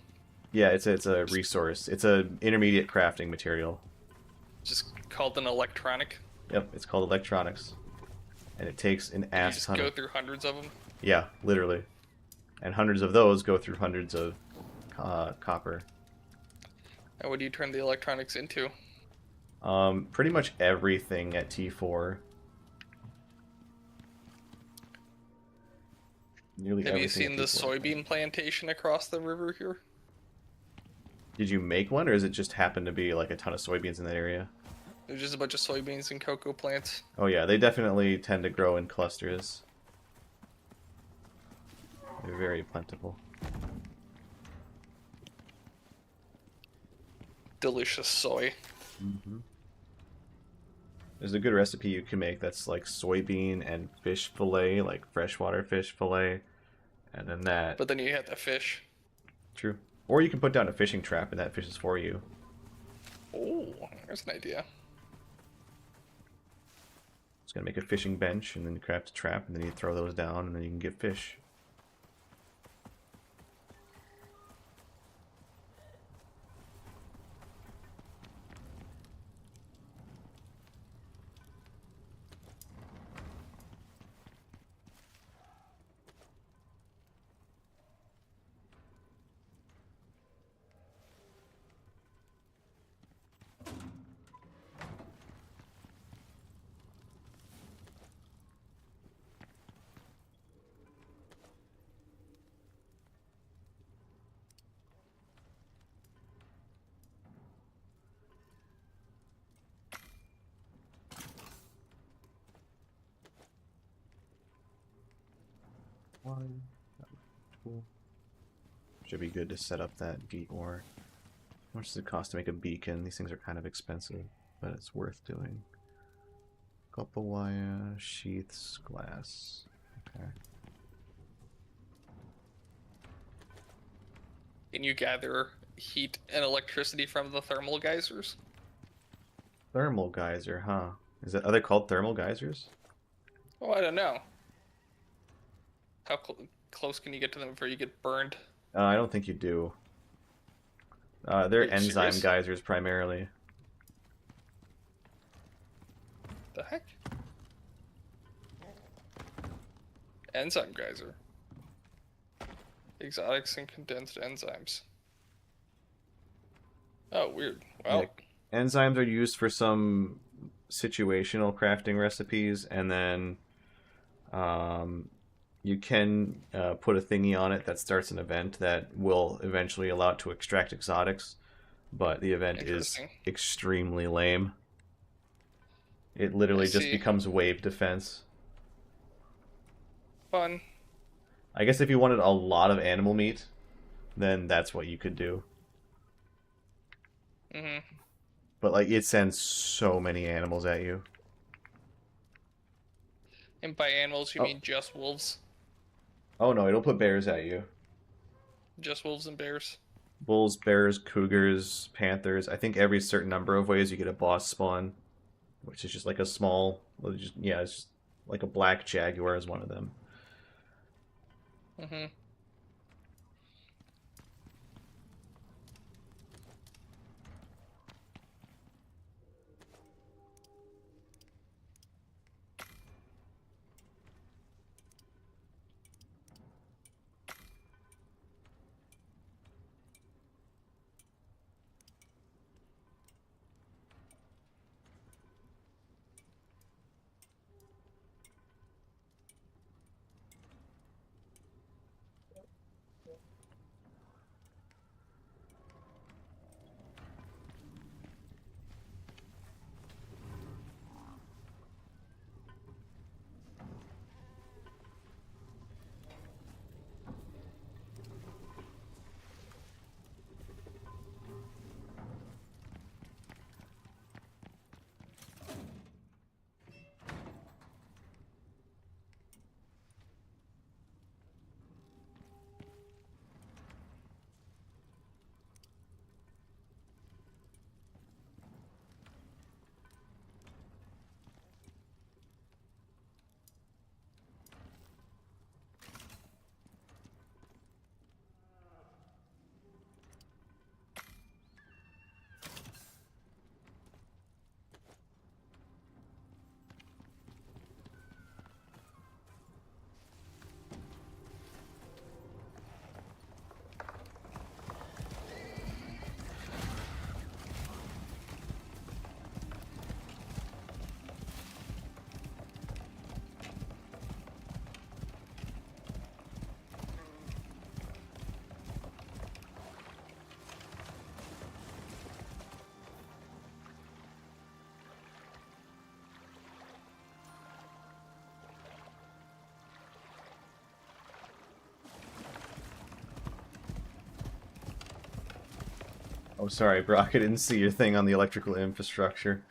Yeah, it's a resource. It's a intermediate crafting material. Just called an electronic? Yep, it's called electronics. And it takes an You ass just ton go of... through hundreds of them? Yeah, literally. And hundreds of those go through hundreds of copper. And what do you turn the electronics into? Pretty much everything at T4. Nearly Have you everything seen at the T4. soybean plantation across the river here? Did you make one, or does it just happen to be like a ton of soybeans in that area? There's just a bunch of soybeans and cocoa plants. Oh yeah, they definitely tend to grow in clusters. They're very plentiful. Delicious soy. Mm-hmm. There's a good recipe you can make that's like soybean and fish fillet, like freshwater fish fillet, and then that. But then you have the fish. True. Or you can put down a fishing trap and that fishes for you. Oh, there's an idea. It's gonna make a fishing bench, and then you craft a trap, and then you throw those down, and then you can get fish. One. Cool. Should be good to set up that geek ore. How much does it cost to make a beacon? These things are kind of expensive, but it's worth doing. Copper wire, sheaths, glass. Okay. Can you gather heat and electricity from the thermal geysers? Thermal geyser, huh? Are they called thermal geysers? Oh, I don't know. How close can you get to them before you get burned? I don't think you do. Are They're you enzyme serious? geysers primarily. The heck? Enzyme geyser. Exotics and condensed enzymes. Oh, weird. Yeah, Well, enzymes are used for some situational crafting recipes, and then um, you can put a thingy on it that starts an event that will eventually allow it to extract exotics, but the event is interesting. extremely lame. It I literally just see. becomes wave defense. Fun. I guess if you wanted a lot of animal meat, then that's what you could do. Mm-hmm. But like it sends so many animals at you. And by animals, you Oh, mean just wolves? oh no, it'll put bears at you. Just wolves and bears? Bulls, bears, cougars, panthers. I think every certain number of ways you get a boss spawn, which is just like a small, well, just yeah, it's just like a black jaguar is one of them. Mm-hmm. Oh, sorry, Brock, I didn't see your thing on the electrical infrastructure.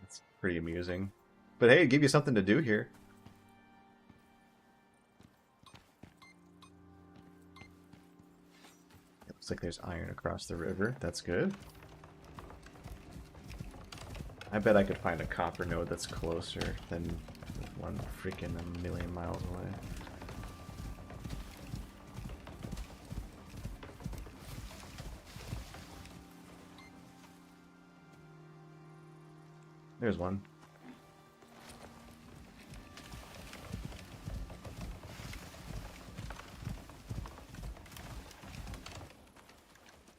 That's pretty amusing. But hey, it gave you something to do here. It looks like there's iron across the river. That's good. I bet I could find a copper node that's closer than one freaking a million miles away. There's one.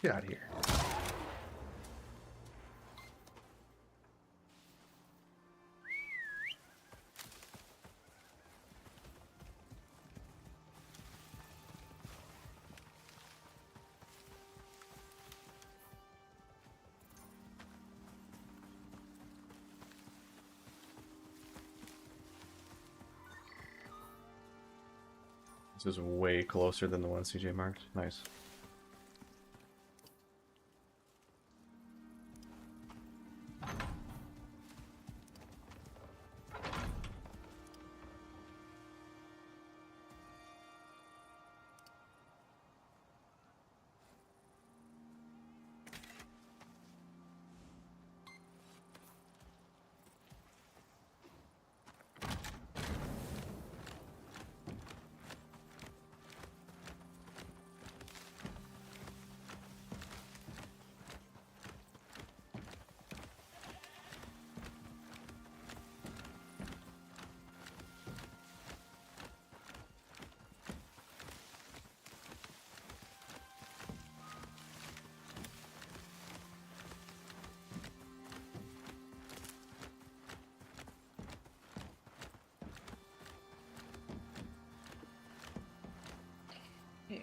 Get out of here. This is way closer than the one CJ marked. Nice.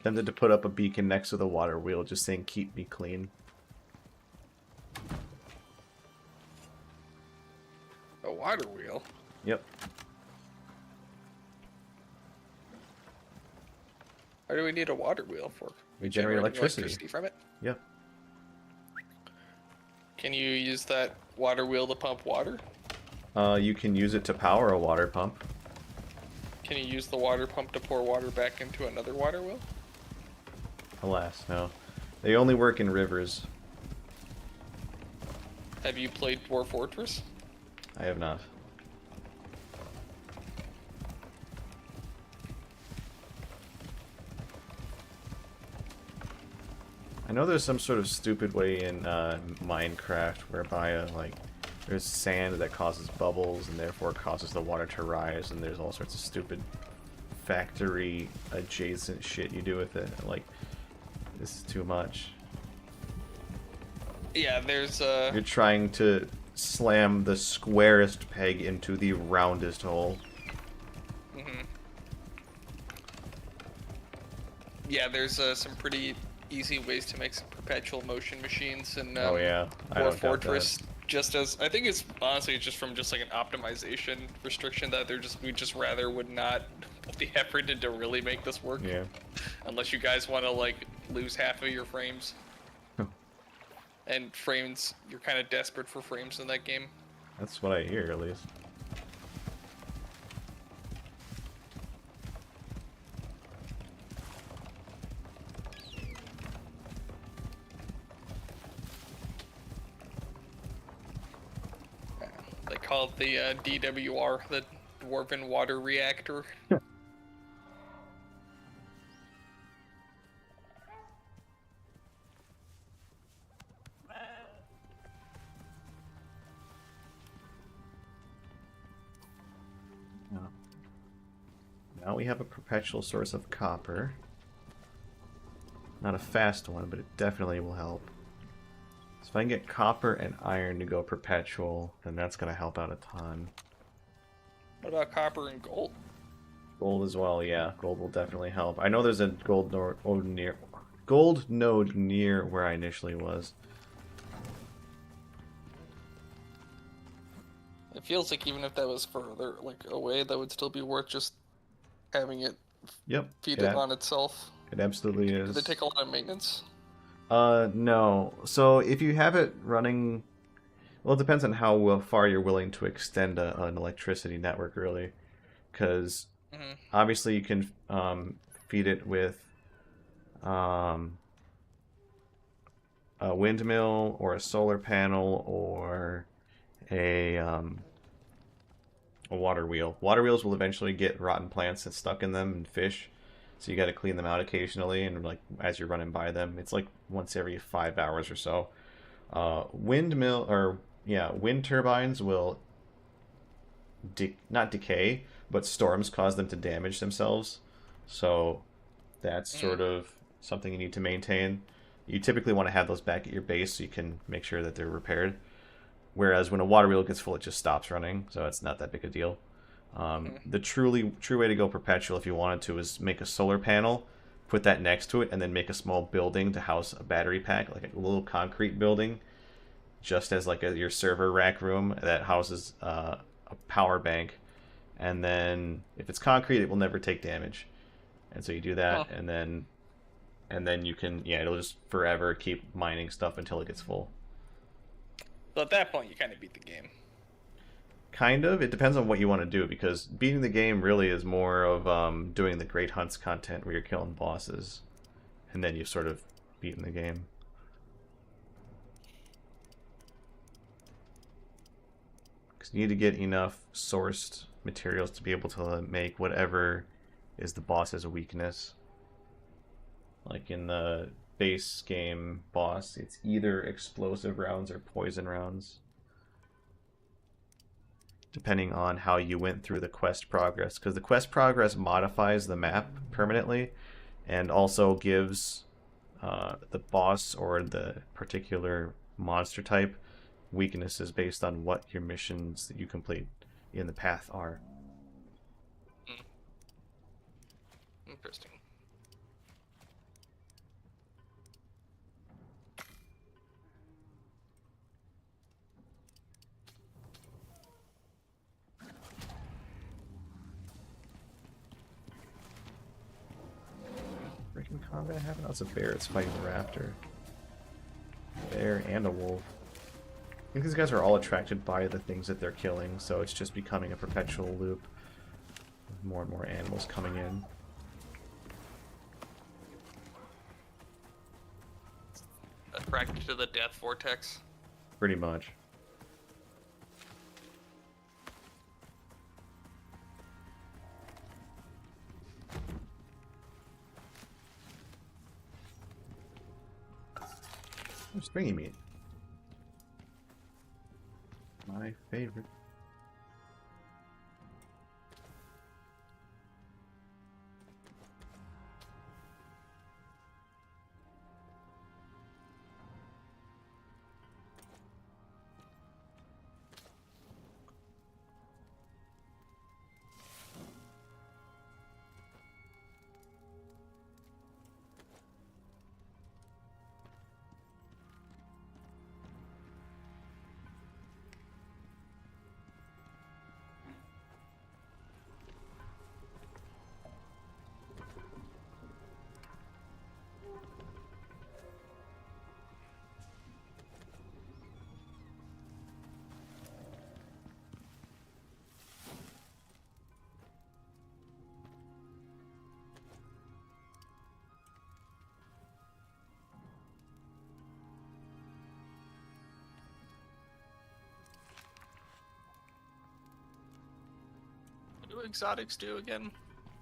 Tempted to put up a beacon next to the water wheel just saying keep me clean. A water wheel? Yep. Why do we need a water wheel for? We generate Generating electricity from it? Yep. Can you use that water wheel to pump water? You can use it to power a water pump. Can you use the water pump to pour water back into another water wheel? Alas, no. They only work in rivers. Have you played Dwarf Fortress? I have not. I know there's some sort of stupid way in Minecraft whereby like there's sand that causes bubbles and therefore causes the water to rise, and there's all sorts of stupid factory adjacent shit you do with it. Like, this is too much. Yeah, there's You're trying to slam the squarest peg into the roundest hole. Yeah, there's some pretty easy ways to make some perpetual motion machines in Oh yeah, I Dwarf don't doubt Fortress. that. Just as I think it's honestly just from just like an optimization restriction that we just rather would not put the effort into really make this work. Yeah. Unless you guys want to like lose half of your frames. And frames, you're kind of desperate for frames in that game. That's what I hear, at least. They call it the DWR, the Dwarven Water Reactor. Now we have a perpetual source of copper. Not a fast one, but it definitely will help. So if I can get copper and iron to go perpetual, then that's going to help out a ton. What about copper and gold? Gold as well, yeah. Gold will definitely help. I know there's a gold node near where I initially was. It feels like even if that was further like away, that would still be worth just having it feed it on itself. It absolutely is. Does it take a lot of maintenance? No. So if you have it running, well, it depends on how far you're willing to extend an electricity network, really. Because obviously you can feed it with a windmill or a solar panel or a water wheel. Water wheels will eventually get rotten plants that's stuck in them and fish. So you got to clean them out occasionally, and like as you're running by them, it's like once every 5 hours or so. Wind turbines will not decay, but storms cause them to damage themselves. So that's sort of something you need to maintain. You typically want to have those back at your base so you can make sure that they're repaired. Whereas when a water wheel gets full, it just stops running, so it's not that big a deal. The true way to go perpetual, if you wanted to, is make a solar panel, put that next to it, and then make a small building to house a battery pack, like a little concrete building, just as like your server rack room that houses a power bank. And then if it's concrete, it will never take damage. And so you do Huh. that, and then you can, yeah, it'll just forever keep mining stuff until it gets full. So at that point, you kind of beat the game. Kind of. It depends on what you want to do, because beating the game really is more of doing the Great Hunts content where you're killing bosses, and then you've sort of beaten the game. Because you need to get enough sourced materials to be able to make whatever is the boss's weakness. Like in the base game boss, it's either explosive rounds or poison rounds, depending on how you went through the quest progress. Because the quest progress modifies the map permanently and also gives the boss or the particular monster type weaknesses based on what your missions that you complete in the path are. Mm. Interesting. Freaking combat happen? That's a bear. It's fighting the raptor. Bear and a wolf. I think these guys are all attracted by the things that they're killing, so it's just becoming a perpetual loop with more and more animals coming in. Attracted to the death vortex. Pretty much. Springy meat. My favorite. What do exotics do again?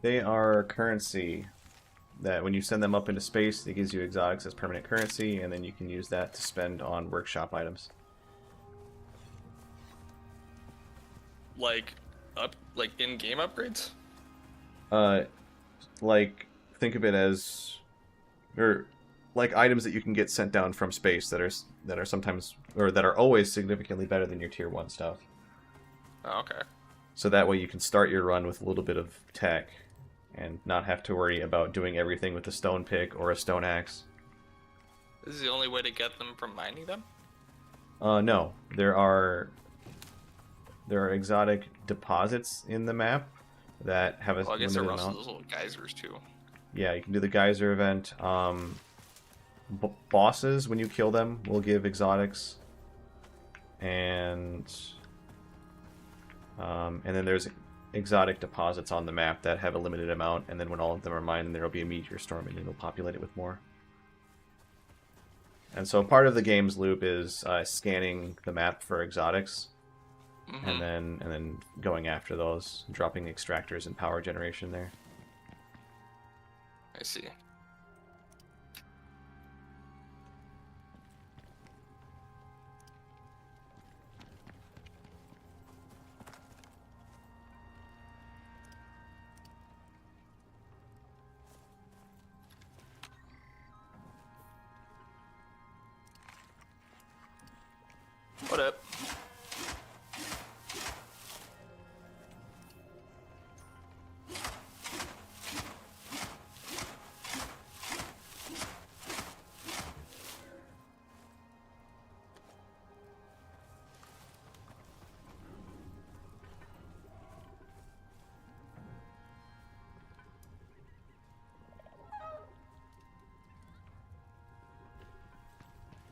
They are currency that when you send them up into space, it gives you exotics as permanent currency, and then you can use that to spend on workshop items. Like like in-game upgrades? Uh, like, think of it as, or like items that you can get sent down from space that are sometimes, or that are always significantly better than your tier 1 stuff. Oh, okay. So that way you can start your run with a little bit of tech and not have to worry about doing everything with a stone pick or a stone axe. This is the only way to get them from mining them? No, there are exotic deposits in the map that have a Well, I guess limited there are also amount. those little geysers too. Yeah, you can do the geyser event. Bosses, when you kill them, will give exotics, and then there's exotic deposits on the map that have a limited amount, and then when all of them are mined, then there will be a meteor storm, and it'll populate it with more. And so part of the game's loop is scanning the map for exotics, Mm-hmm. and then going after those, dropping extractors and power generation there. I see. What up?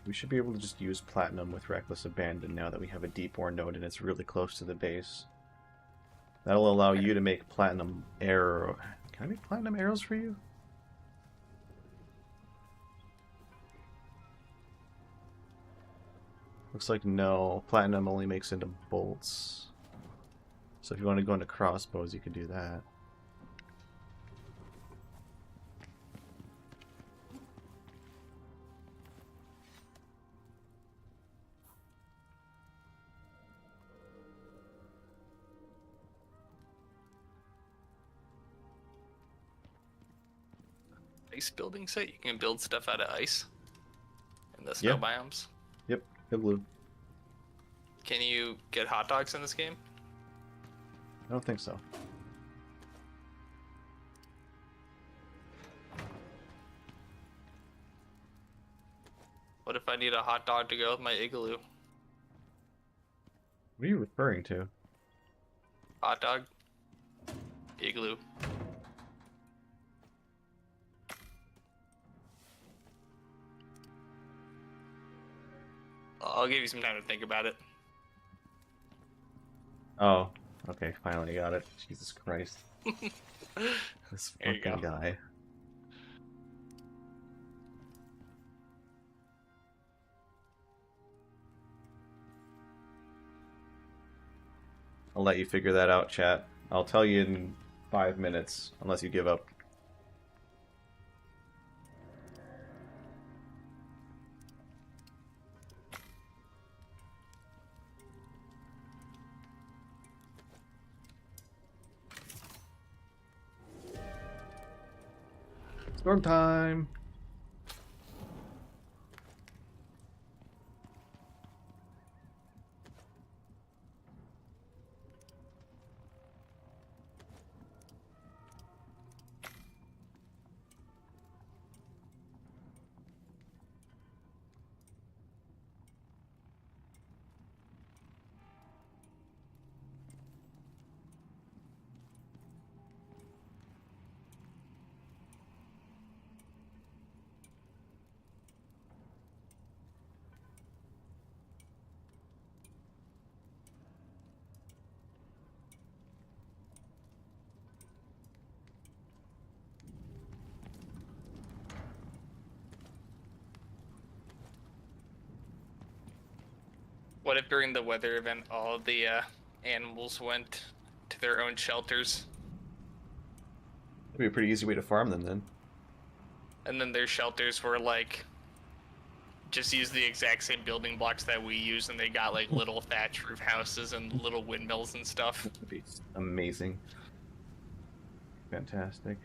We should be able to just use platinum with Reckless Abandon now that we have a deep ore node and it's really close to the base. That'll allow you to make platinum arrow. Can I make platinum arrows for you? Looks like no. Platinum only makes into bolts. So if you want to go into crossbows, you can do that. Ice building set? You can build stuff out of ice in the snow biomes. Yep, glue. Can you get hot dogs in this game? I don't think so. What if I need a hot dog to go with my igloo? What are you referring to? Hot dog? Igloo. I'll give you some time to think about it. Oh, okay, finally got it. Jesus Christ. This There you fucking go. guy. I'll let you figure that out, chat. I'll tell you in 5 minutes, unless you give up. Storm time! What if during the weather event all the animals went to their own shelters, That'd be a pretty easy way to farm them then. and then their shelters were like just use the exact same building blocks that we use, and they got like little thatch roof houses and little windmills and stuff? That'd be amazing. Fantastic.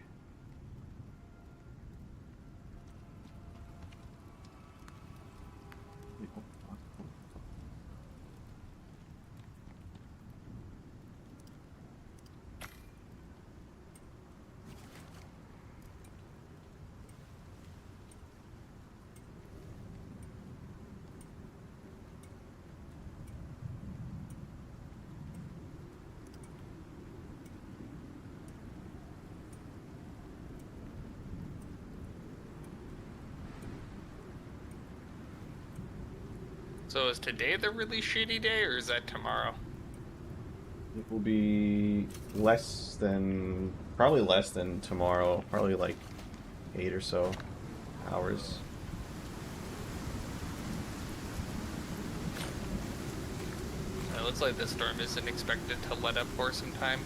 So is today the really shitty day, or is that tomorrow? It will be probably less than tomorrow. Probably like 8 or so hours. It looks like the storm isn't expected to let up for some time.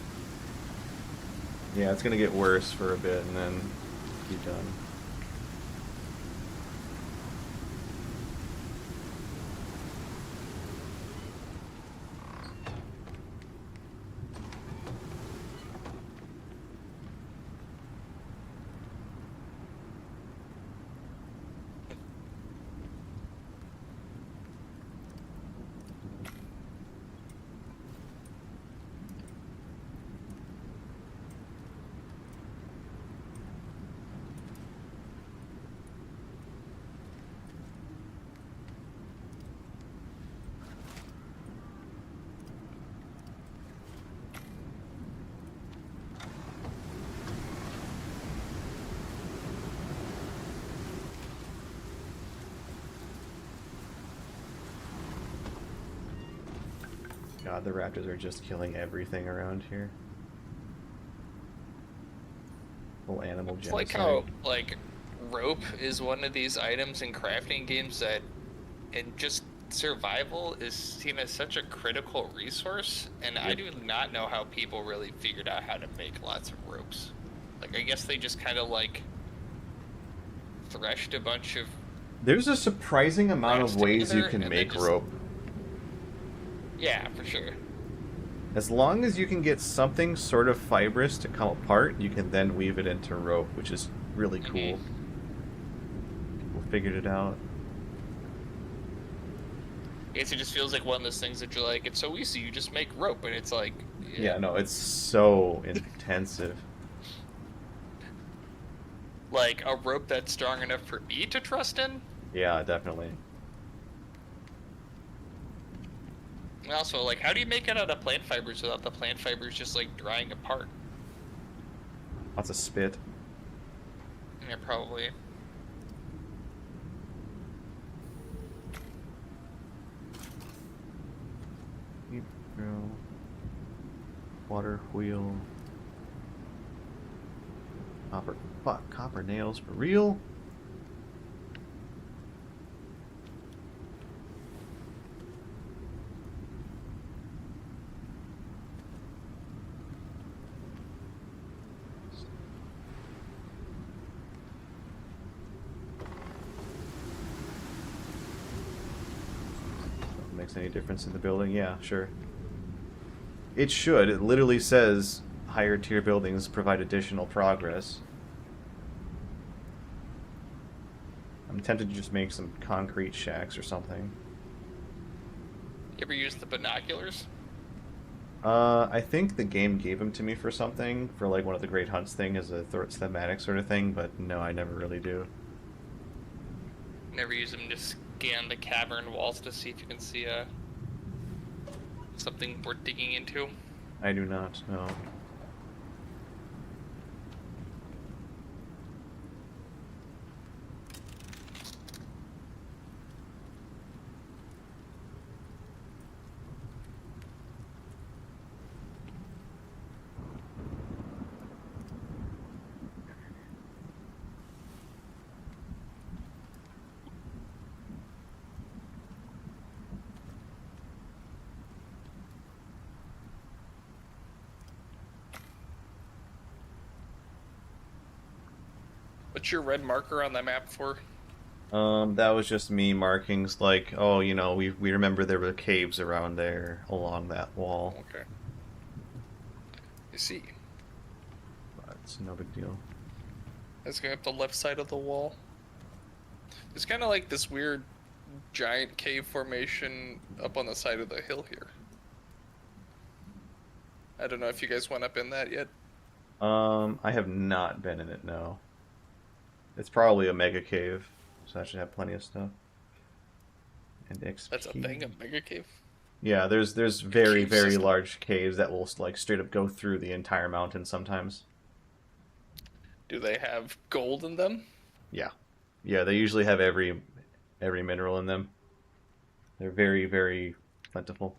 Yeah, it's gonna get worse for a bit and then be done. God, the raptors are just killing everything around here. Full animal It's like genocide. how, like, rope is one of these items in crafting games that, in just survival, is seen as such a critical resource, and I Yep. do not know how people really figured out how to make lots of ropes. Like, I guess they just kind of, like, threshed a bunch of There's a surprising amount of grass ways you together, can and then make just, rope. yeah, for sure. As long as you can get something sort of fibrous to come apart, you can then weave it into rope, which is really cool. Hmm. People figured it out. I guess it just feels like one of those things that you're like, it's so easy, you just make rope, and it's like, yeah. Yeah, no, it's so intensive. Like, a rope that's strong enough for me to trust in? Yeah, definitely. And also, like, how do you make it out of plant fibers without the plant fibers just, like, drying apart? Lots of spit. Yeah, probably. Deep drill. Water wheel. Copper. Fuck, copper nails for real? Makes any difference in the building? Yeah, sure. It should. It literally says higher tier buildings provide additional progress. I'm tempted to just make some concrete shacks or something. You ever use the binoculars? I think the game gave them to me for something, for like one of the Great Hunts thing as a thematic sort of thing, but no, I never really do. Never use them to scan the cavern walls to see if you can see something worth digging into. I do not, no. What's your red marker on the map for? That was just me markings like, oh, you know, we remember there were caves around there along that wall. Okay. You see. But it's no big deal. That's going up the left side of the wall. It's kind of like this weird giant cave formation up on the side of the hill here. I don't know if you guys went up in that yet. I have not been in it, no. It's probably a mega cave, so I should have plenty of stuff. And XP. That's a thing, a mega cave. Yeah, there's very, Cave very system. large caves that will like straight up go through the entire mountain sometimes. Do they have gold in them? Yeah. Yeah, they usually have every mineral in them. They're very, very plentiful.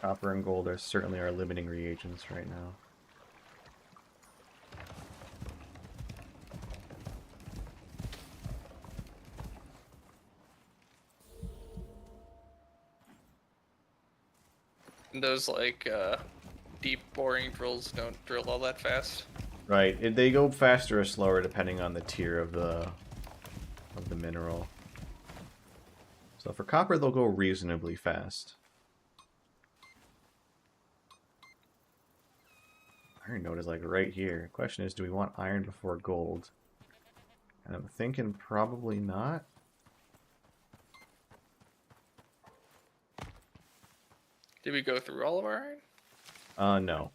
Copper and gold are certainly our limiting reagents right now. And those like deep boring drills don't drill all that fast. Right. They go faster or slower depending on the tier of the mineral. So for copper, they'll go reasonably fast. Iron node is like right here. Question is, do we want iron before gold? And I'm thinking probably not. Did we go through all of our iron? No.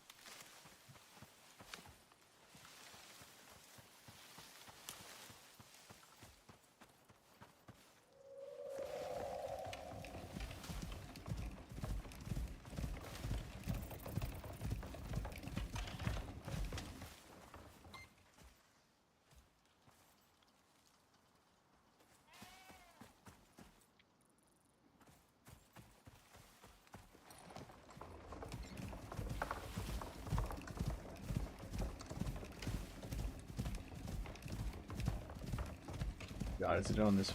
God, is it on this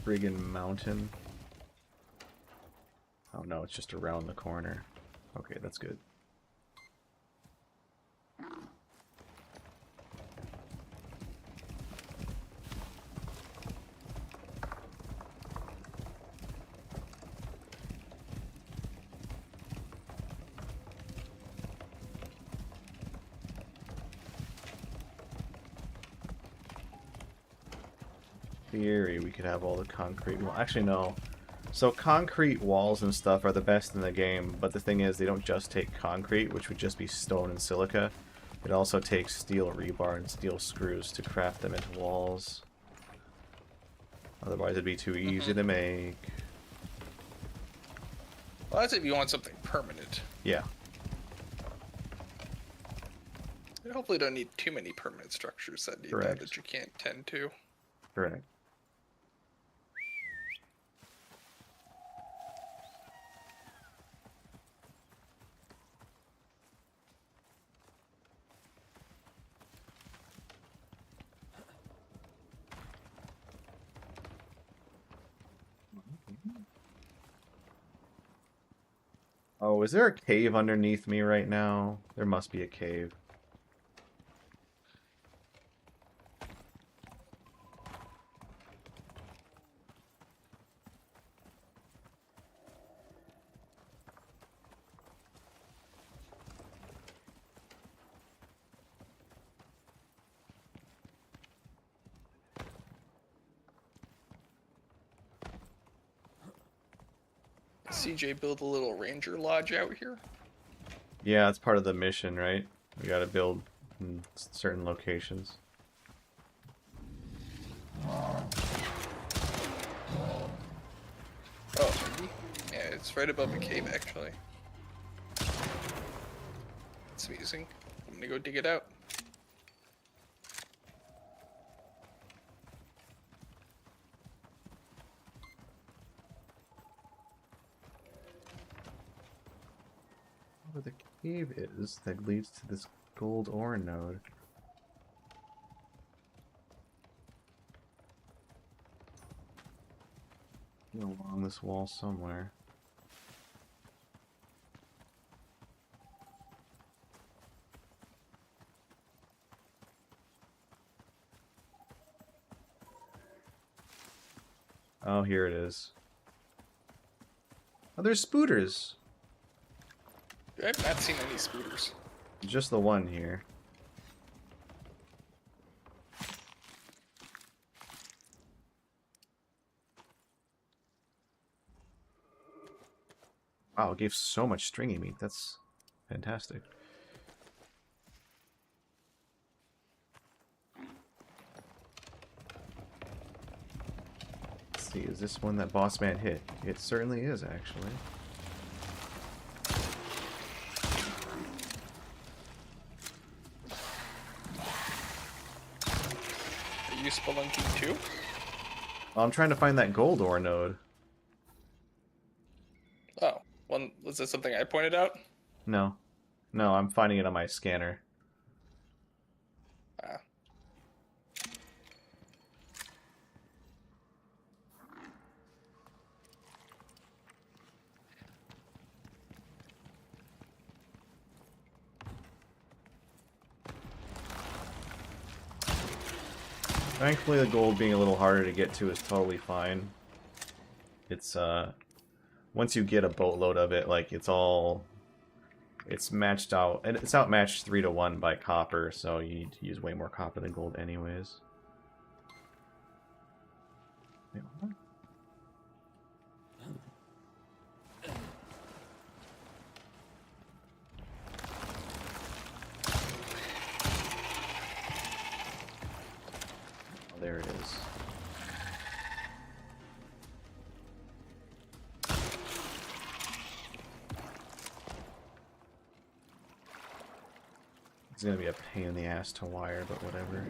friggin' mountain? Oh no, it's just around the corner. Okay, that's good. Theory, we could have all the concrete. Well, actually, no. So concrete walls and stuff are the best in the game, but the thing is, they don't just take concrete, which would just be stone and silica. It also takes steel rebar and steel screws to craft them into walls. Otherwise, it'd be too easy to make. Well, that's if you want something permanent. Yeah. You hopefully don't need too many permanent structures that need that you can't tend to. Correct. Oh, is there a cave underneath me right now? There must be a cave. CJ build a little ranger lodge out here. Yeah, that's part of the mission, right? We gotta build in certain locations. Oh, maybe? Yeah, it's right above the cave, actually. It's amusing. I'm gonna go dig it out. Where the cave is that leads to this gold ore node. Along this wall somewhere. Oh, here it is. Oh, there's spooters. I've not seen any spooters. Just the one here. Wow, it gave so much stringy meat. That's fantastic. Let's see, is this one that Boss Man hit? It certainly is, actually. Are you spelunking too? Well, I'm trying to find that gold ore node. Oh, was this something I pointed out? No. No, I'm finding it on my scanner. Ah. Thankfully, the gold being a little harder to get to is totally fine. It's, once you get a boatload of it, like, it's matched out, and it's outmatched 3-to-1 by copper, so you need to use way more copper than gold anyways. Wait, what? It's gonna be a pain in the ass to wire, but whatever.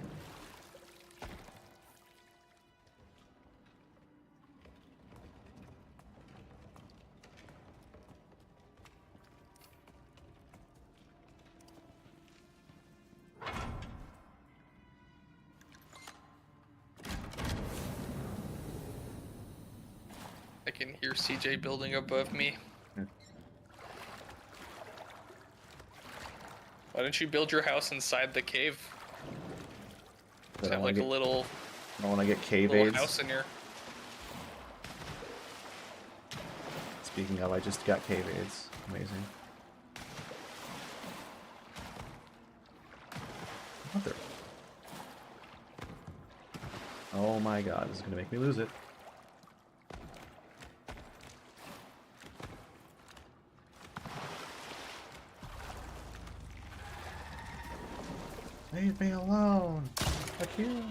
I can hear CJ building above me. Yeah. Why don't you build your house inside the cave? Just have like a little I don't want to get cave little aids. house in here. Speaking of, I just got cave aids. Amazing. Mother. Oh my god, this is gonna make me lose it. Leave me alone! Fuck you!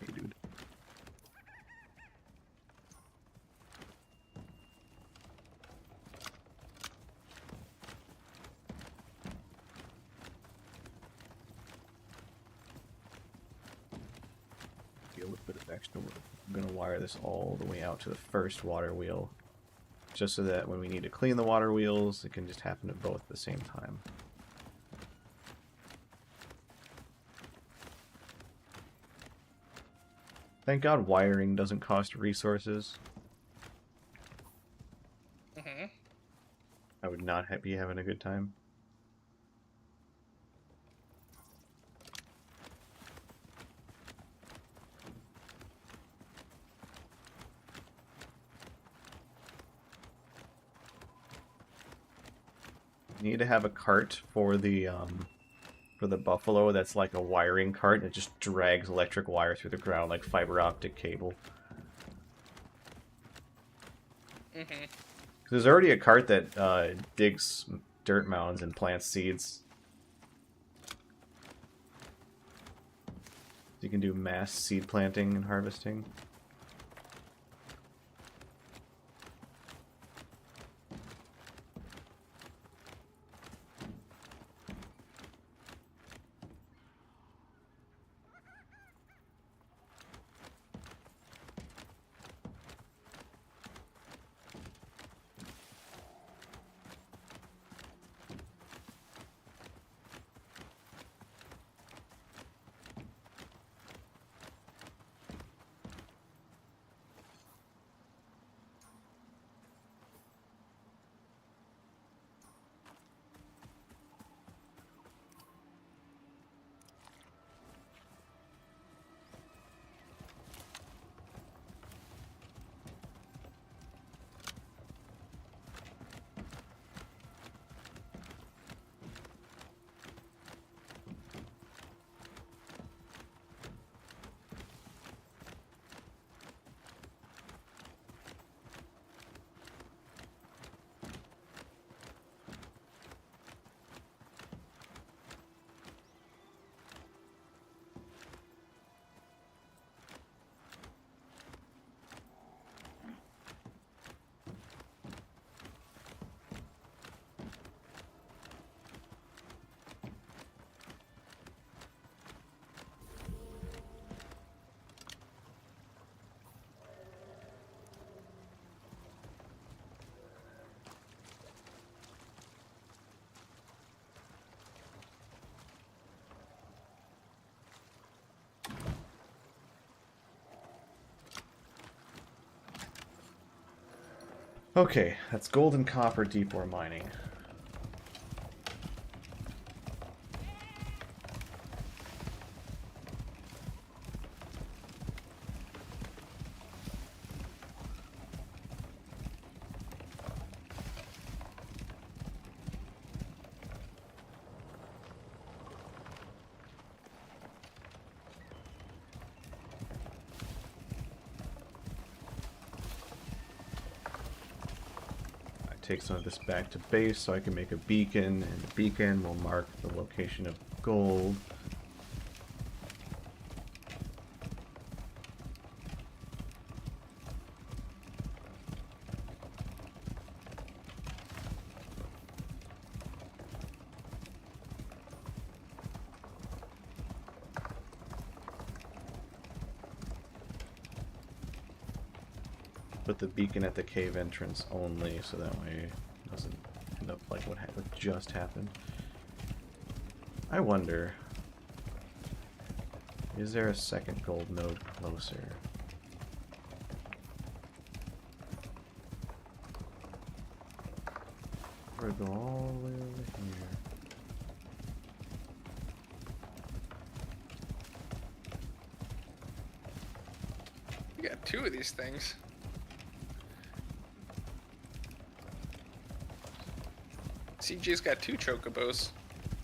Hey, dude. Deal with a bit of extra work. I'm gonna wire this all the way out to the first water wheel, just so that when we need to clean the water wheels, it can just happen to both at the same time. Thank God wiring doesn't cost resources. Mm-hmm. I would not be having a good time. You need to have a cart for the buffalo that's like a wiring cart and it just drags electric wire through the ground like fiber optic cable. Mm-hmm. There's already a cart that digs dirt mounds and plants seeds. You can do mass seed planting and harvesting. Okay, that's gold and copper deep ore mining. take some of this back to base so I can make a beacon, and the beacon will mark the location of gold. Put the beacon at the cave entrance only, so that way it doesn't end up like what just happened. I wonder, is there a second gold node closer? We're go all the way over here. We got 2 of these things. CJ's got 2 chocobos.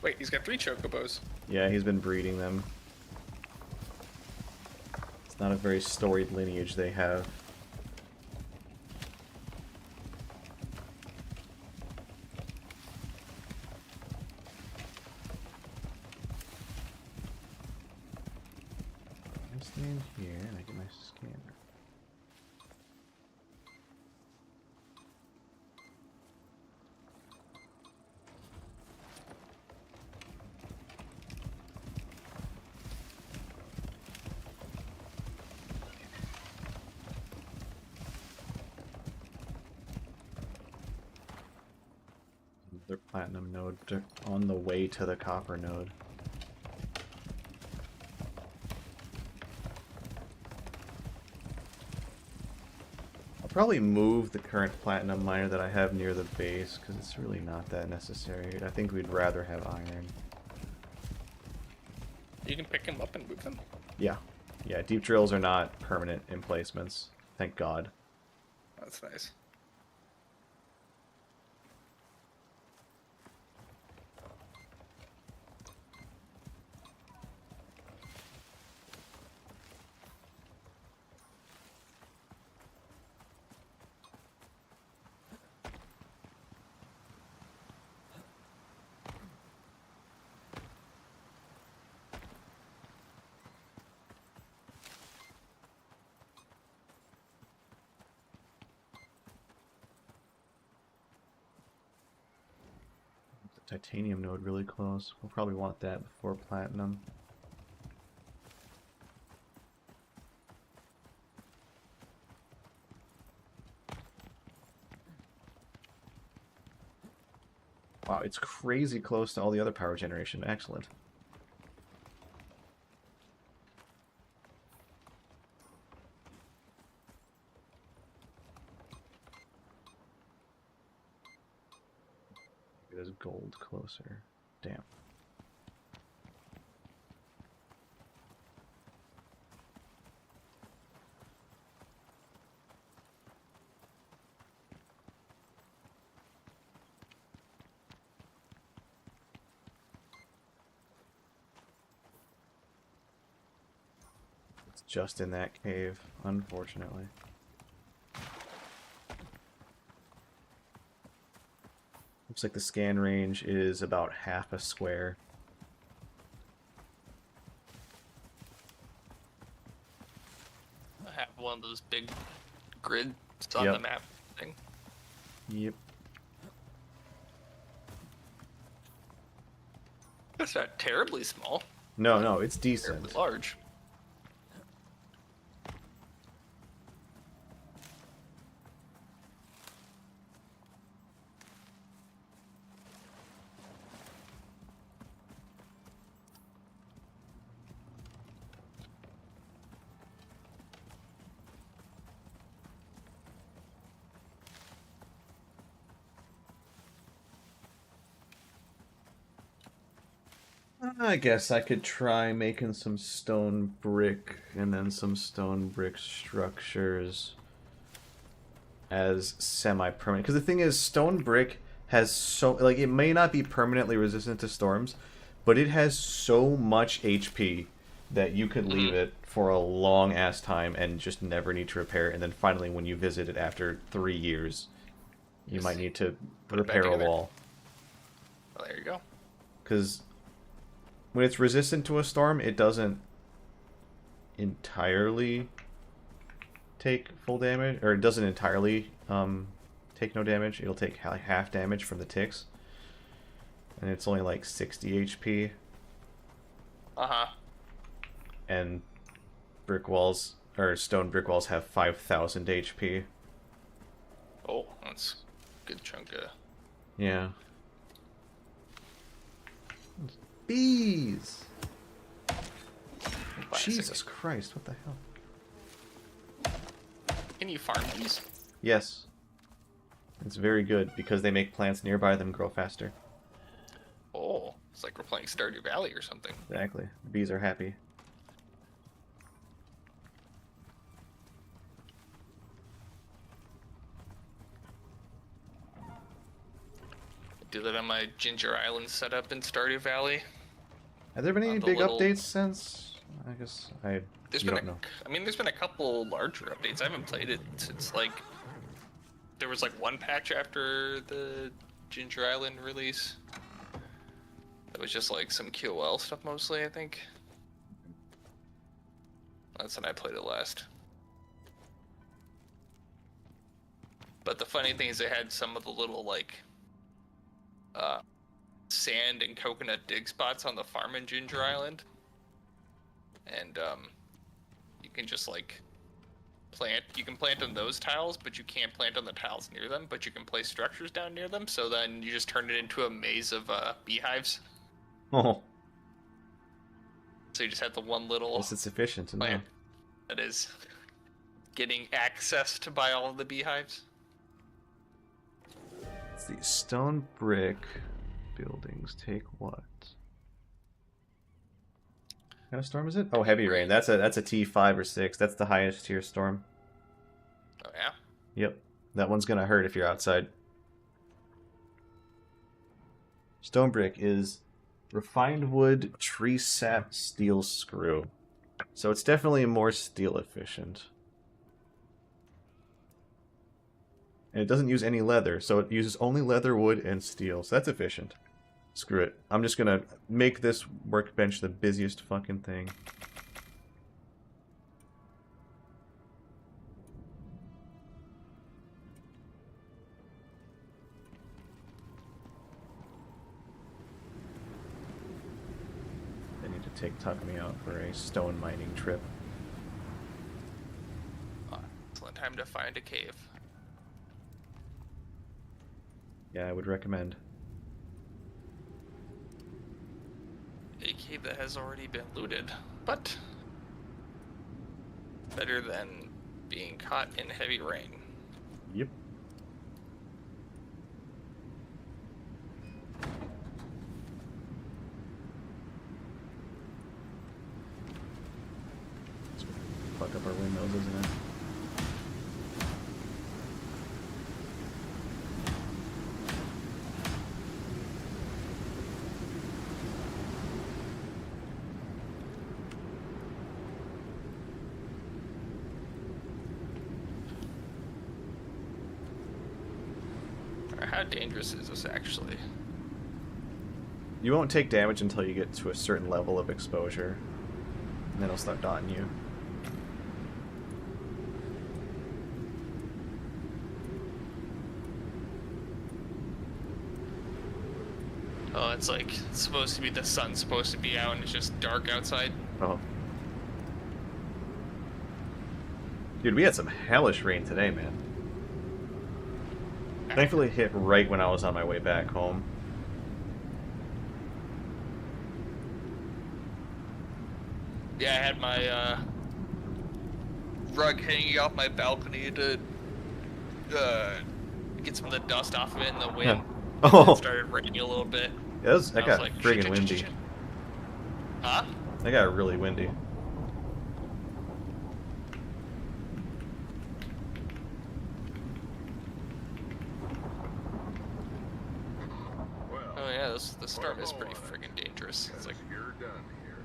Wait, he's got 3 chocobos. Yeah, he's been breeding them. It's not a very storied lineage they have. I stand here and I get my scanner. Their platinum node. They're on the way to the copper node. I'll probably move the current platinum miner that I have near the base because it's really not that necessary. I think we'd rather have iron. You can pick him up and move them? Yeah. Yeah, deep drills are not permanent emplacements. Thank God. That's nice. Titanium node really close. We'll probably want that before platinum. Wow, it's crazy close to all the other power generation. Excellent. It is gold closer. Damn. It's just in that cave, unfortunately. Looks like the scan range is about half a square. I have one of those big grids on Yep. the map thing. Yep. That's not terribly small. No, it's Terribly decent. large. I guess I could try making some stone brick and then some stone brick structures as semi-permanent. Because the thing is, stone brick has so... Like, it may not be permanently resistant to storms, but it has so much HP that you could leave it for a long-ass time and just never need to repair it. And then finally, when you visit it after 3 years, you might need to put it back repair a together. wall. Well, there you go. Because when it's resistant to a storm, it doesn't entirely take full damage, or it doesn't entirely take no damage. It'll take like half damage from the ticks, and it's only like 60 HP. And brick walls, or stone brick walls, have 5,000 HP. Oh, that's a good chunk of... Yeah. Bees! Classic. Jesus Christ, what the hell? Can you farm these? Yes. It's very good, because they make plants nearby them grow faster. Oh, it's like we're playing Stardew Valley or something. Exactly. The bees are happy. I do that on my Ginger Island setup in Stardew Valley. Have there been any The big little- updates since? I guess There's you been don't know. I mean, there's been a couple larger updates. I haven't played it since like there was like one patch after the Ginger Island release. It was just like some QOL stuff mostly, I think. That's when I played it last. But the funny thing is they had some of the little like sand and coconut dig spots on the farm in Ginger Island. And you can just like you can plant on those tiles, but you can't plant on the tiles near them, but you can place structures down near them, so then you just turn it into a maze of beehives. Oh, So you just have the one little yes, it's efficient to know. plant that is getting access to buy all of the beehives. Let's see, stone brick buildings take what? What kind of storm is it? Oh, heavy rain. That's a T5 or 6. That's the highest tier storm. Oh yeah? Yep. That one's gonna hurt if you're outside. Stone brick is refined wood, tree sap, steel screw. So it's definitely more steel efficient. And it doesn't use any leather, so it uses only leather, wood, and steel. So that's efficient. Screw it. I'm just gonna make this workbench the busiest fucking thing. I need to take Takumi out for a stone mining trip. Excellent time to find a cave. Yeah, I would recommend. A cave that has already been looted, but better than being caught in heavy rain. Yep. It's gonna fuck up our windmills, isn't it? How dangerous is this actually? You won't take damage until you get to a certain level of exposure. And then it'll start dotting you. Oh, it's like it's supposed to be the sun's supposed to be out and it's just dark outside. Oh. Dude, we had some hellish rain today, man. Thankfully it hit right when I was on my way back home. Yeah, I had my rug hanging off my balcony to get some of the dust off of it in the wind. Yeah. Oh. It started raining a little bit. That I got was like, friggin' shit, windy. shit. Huh? That got really windy. Oh yeah, the storm is pretty friggin' dangerous. It's like You're done here.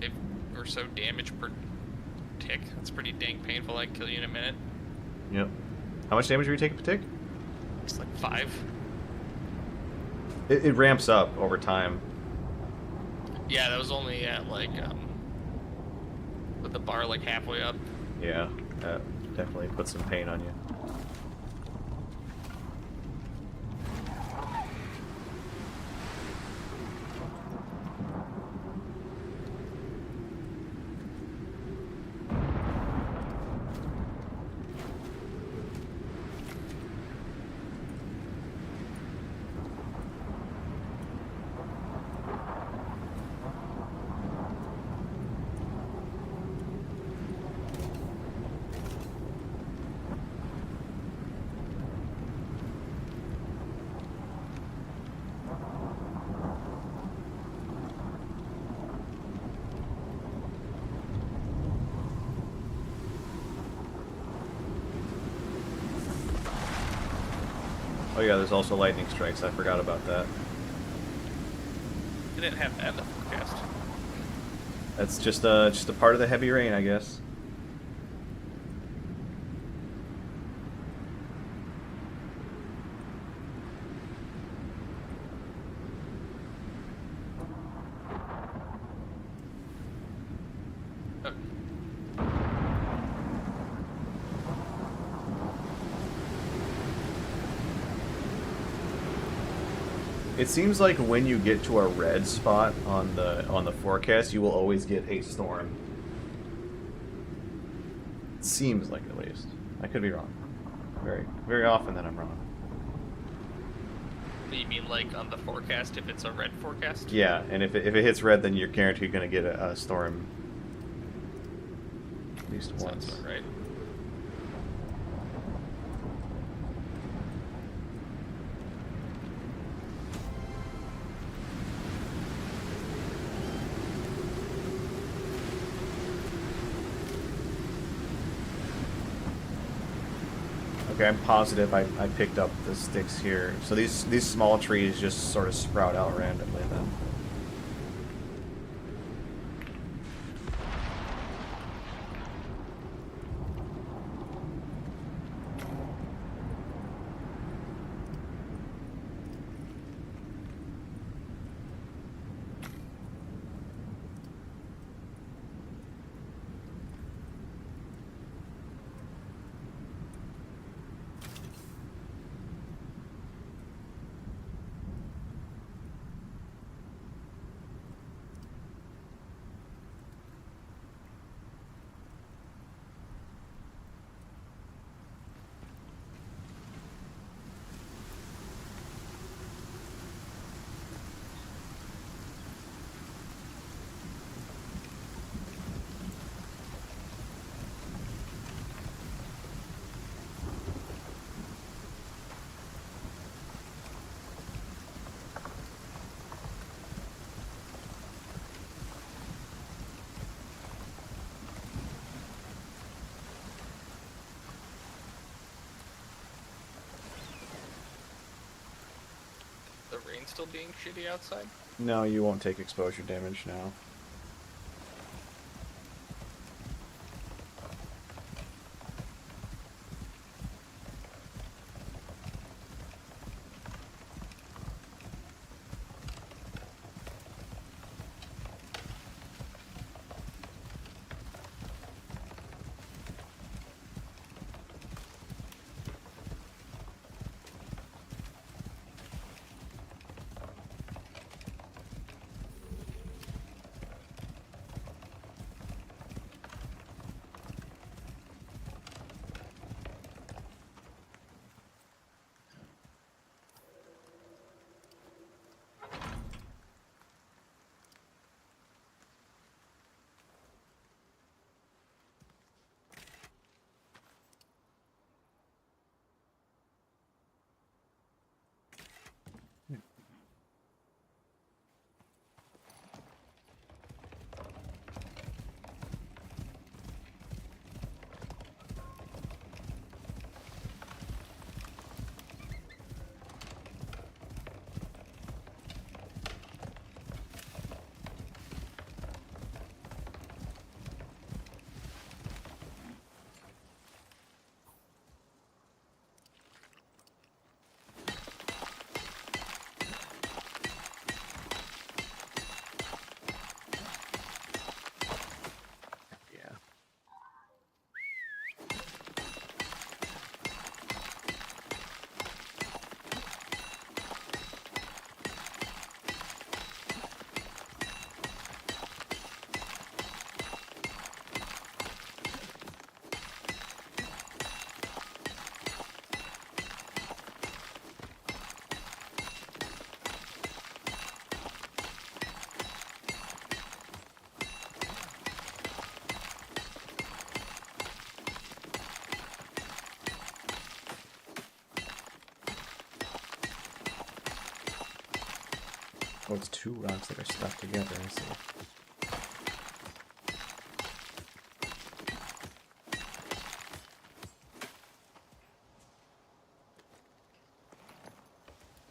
if we're so damaged per tick, it's pretty dang painful. I can kill you in a minute. Yep. How much damage were you taking per tick? It's like 5. It ramps up over time. Yeah, that was only at like with the bar like halfway up. Yeah, that definitely put some pain on you. Oh yeah, there's also lightning strikes. I forgot about that. They didn't have that in the forecast. That's just a part of the heavy rain, I guess. Oh, It seems like when you get to a red spot on the forecast, you will always get a storm. It seems like, at least. I could be wrong. Very often that I'm wrong. you mean like on the forecast if it's a red forecast? Yeah, and if it hits red, then you're guaranteed going to get a storm at least once. Sounds about right. Okay, I'm positive I picked up the sticks here. So these small trees just sort of sprout out randomly then. The rain still being shitty outside? No, you won't take exposure damage now. Oh, it's 2 rocks that are stuck together, I see.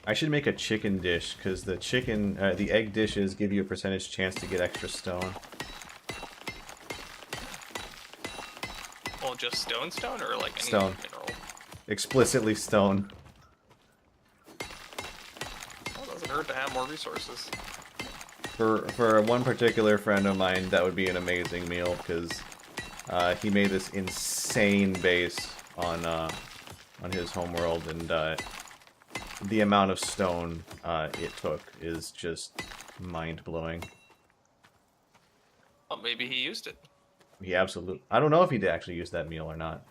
I should make a chicken dish, because the egg dishes give you a percentage chance to get extra stone. Well, just stone or like any Stone. mineral? Explicitly stone. Well, it doesn't hurt to have more resources. For one particular friend of mine, that would be an amazing meal, because he made this insane base on his homeworld, and the amount of stone it took is just mind-blowing. Well, maybe he used it. He absolutely... I don't know if he did actually use that meal or not.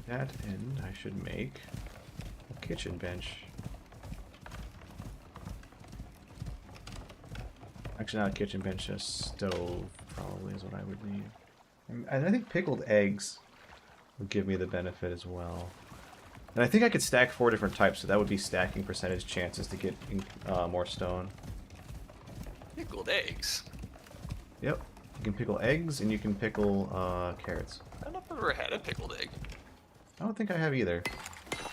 To that end, I should make a kitchen bench. Actually, not a kitchen bench, a stove probably is what I would need. And I think pickled eggs would give me the benefit as well. And I think I could stack 4 different types, so that would be stacking percentage chances to get more stone. Pickled eggs? Yep. You can pickle eggs, and you can pickle carrots. I don't know if I've ever had a pickled egg. I don't think I have either.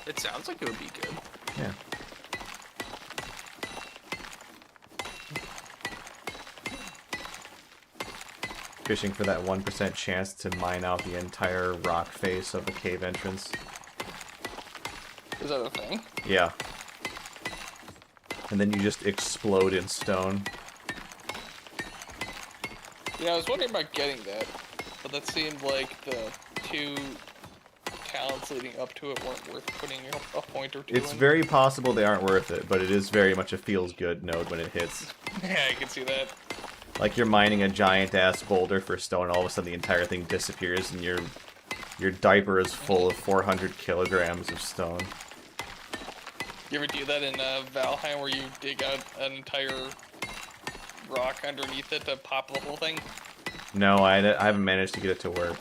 It sounds like it would be good. Yeah. Fishing for that 1% chance to mine out the entire rock face of a cave entrance. Is that a thing? Yeah. And then you just explode in stone. Yeah, I was wondering about getting that, but that seemed like the 2 talents leading up to it weren't worth putting a point or 2 It's in. very possible they aren't worth it, but it is very much a feels-good node when it hits. Yeah, I can see that. Like you're mining a giant-ass boulder for stone, and all of a sudden the entire thing disappears, and your diaper is full of 400 kilograms of stone. You ever do that in Valheim where you dig out an entire rock underneath it to pop the whole thing? No, I haven't managed to get it to work.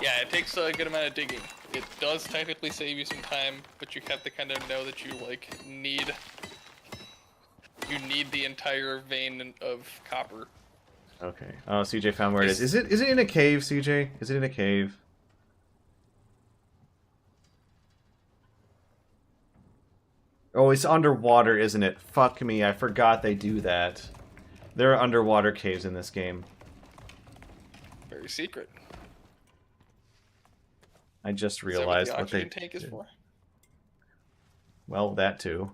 Yeah, it takes a good amount of digging. It does technically save you some time, but you have to kind of know that you need the entire vein of copper. Okay. Oh, CJ found where it is. Is it in a cave, CJ? Is it in a cave? Oh, it's underwater, isn't it? Fuck me, I forgot they do that. There are underwater caves in this game. Very secret. I just Is realized that what what the they oxygen tank is did. for? Well, that too.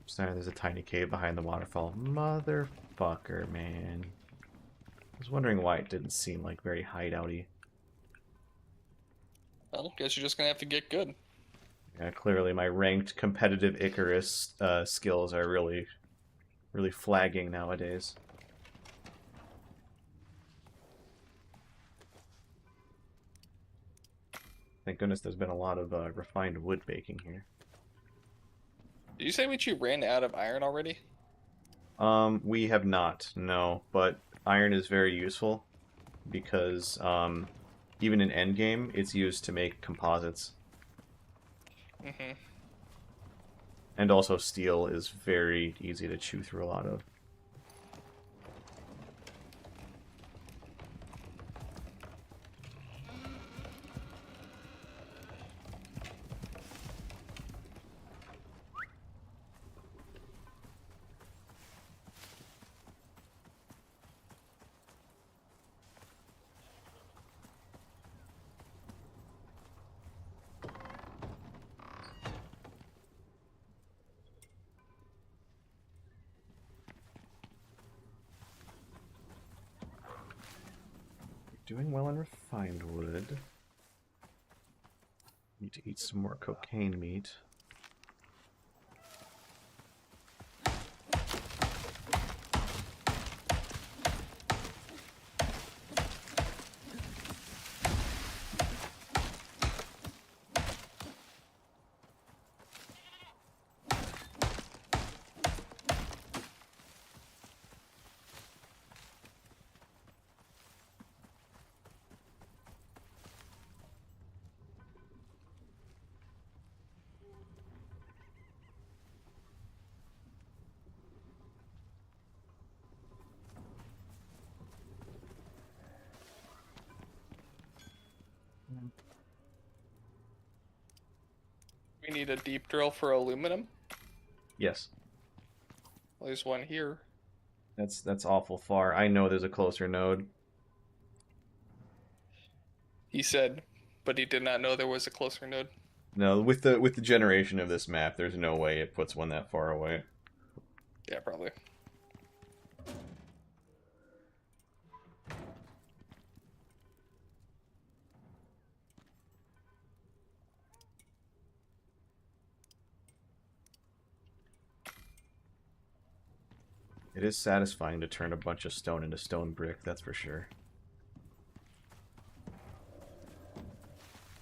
Sorry, there's a tiny cave behind the waterfall. Motherfucker, man. I was wondering why it didn't seem like very hideouty. Well, guess you're just gonna have to get good. Yeah, clearly my ranked competitive Icarus skills are really flagging nowadays. Thank goodness there's been a lot of refined wood baking here. Did you say you ran out of iron already? We have not, no, but iron is very useful because even in endgame, it's used to make composites. Mm-hmm. And also steel is very easy to chew through a lot of. Doing well on refined wood. Need to eat some more cocaine meat. We need a deep drill for aluminum. Yes. Well, there's one here. That's awful far. I know there's a closer node. He said, but he did not know there was a closer node. No, with the generation of this map, there's no way it puts one that far away. Yeah, probably. It is satisfying to turn a bunch of stone into stone brick, that's for sure.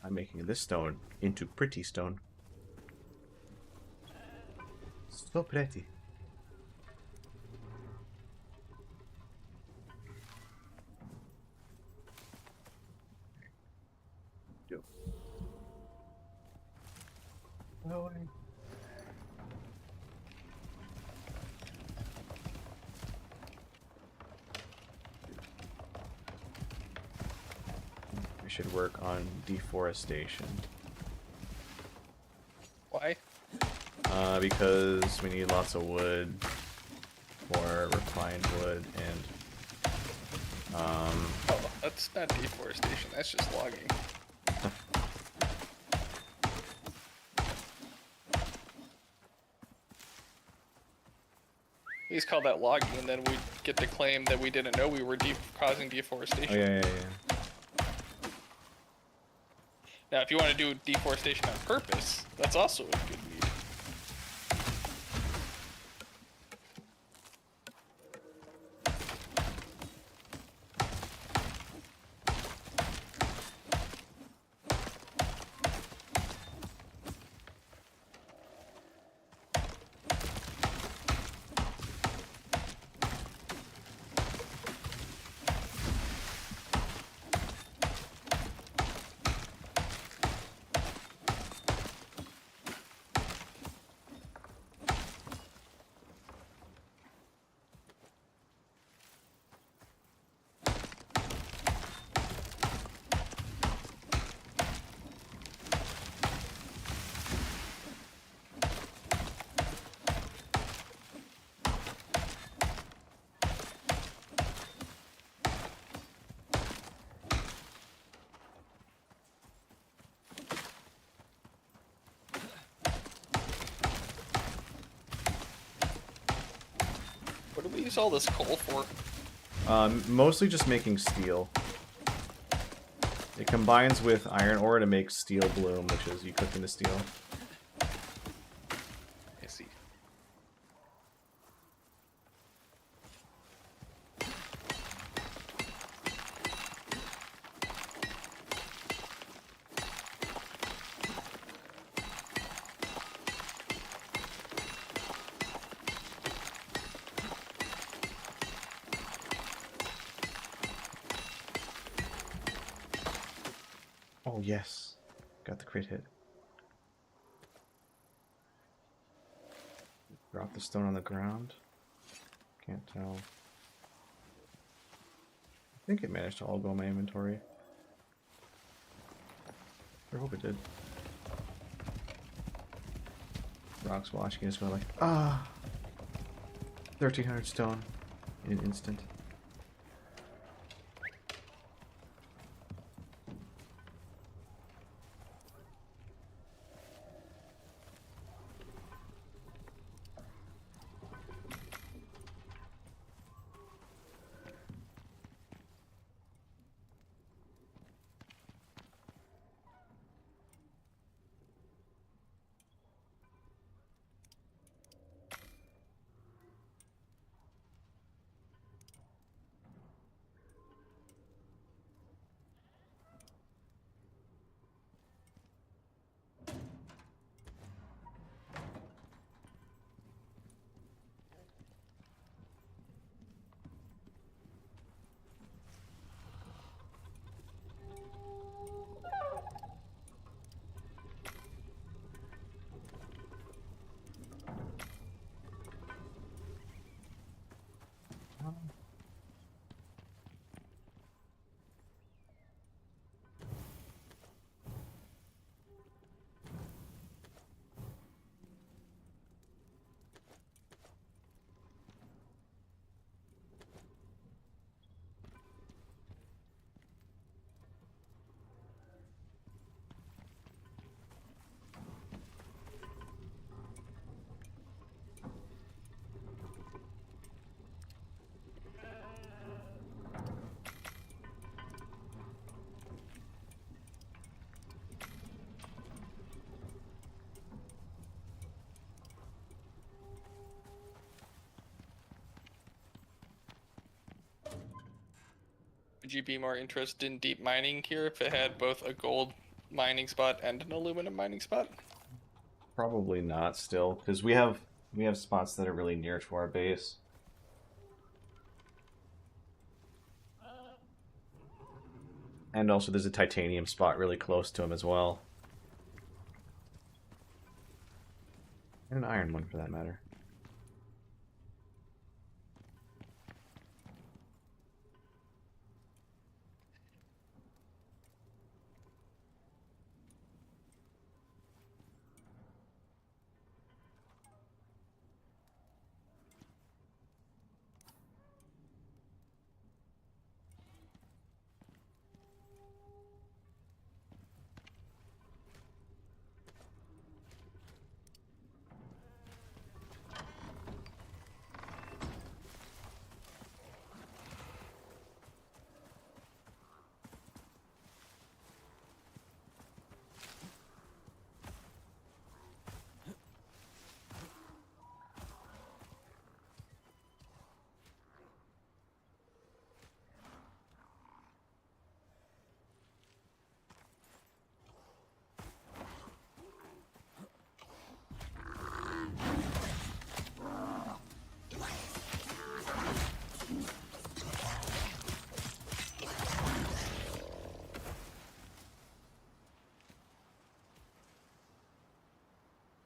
I'm making this stone into pretty stone. So pretty. Do. Oh, we should work on deforestation. Why? Because we need lots of wood for refined wood and Oh, that's not deforestation. That's just logging. Please call that logging, and then we get to claim that we didn't know we were causing deforestation. oh yeah. Now, if you want to do deforestation on purpose, that's also a good need. What do we use all this coal for? Mostly just making steel. It combines with iron ore to make steel bloom, which is you cook into steel. I see. Oh yes, got the crit hit. Drop the stone on the ground. Can't tell. I think it managed to all go in my inventory. I hope it did. Rocks washing as well, like 1300 stone in an instant. Would you be more interested in deep mining here if it had both a gold mining spot and an aluminum mining spot? Probably not still, because we have spots that are really near to our base. And also there's a titanium spot really close to him as well. And an iron one for that matter.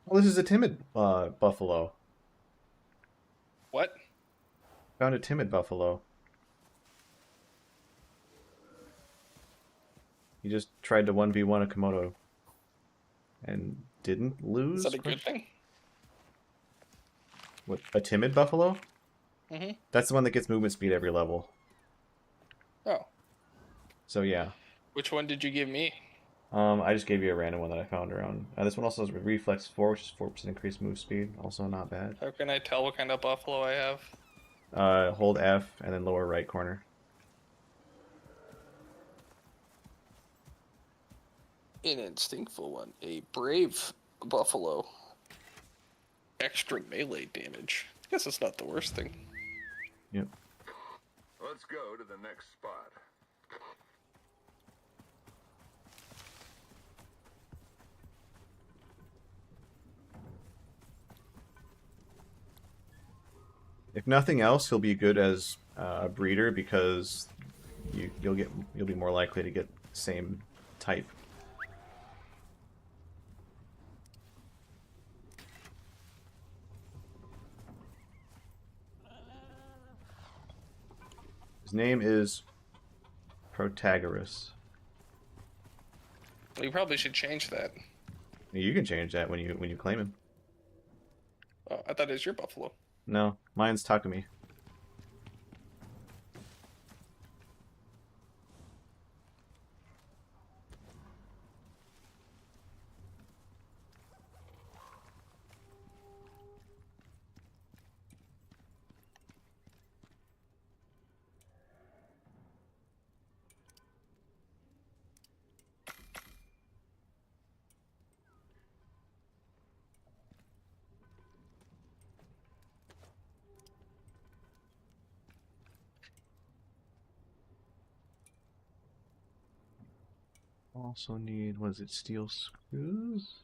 Well, this is a timid buffalo. What? Found a timid buffalo. He just tried to 1v1 a Komodo. And didn't lose? Is that a good thing? What, a timid buffalo? Mm-hmm. That's the one that gets movement speed every level. Oh. So yeah. Which one did you give me? I just gave you a random one that I found around. This one also has Reflex 4, which is 4% increased move speed. Also not bad. How can I tell what kind of buffalo I have? Hold F and then lower right corner. An instinctful one. A brave buffalo. Extra melee damage. I guess it's not the worst thing. Yep. Let's go to the next spot. If nothing else, he'll be good as a breeder because you'll be more likely to get the same type. His name is Protagoras. Well, you probably should change that. You can change that when you claim him. Oh, I thought it was your buffalo. No, mine's Takumi. Also need, what is it, steel screws?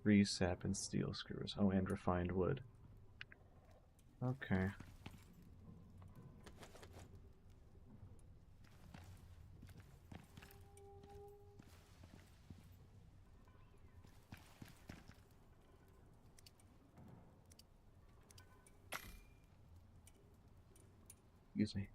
Free sap and steel screws. Oh, and refined wood. Okay. Excuse me.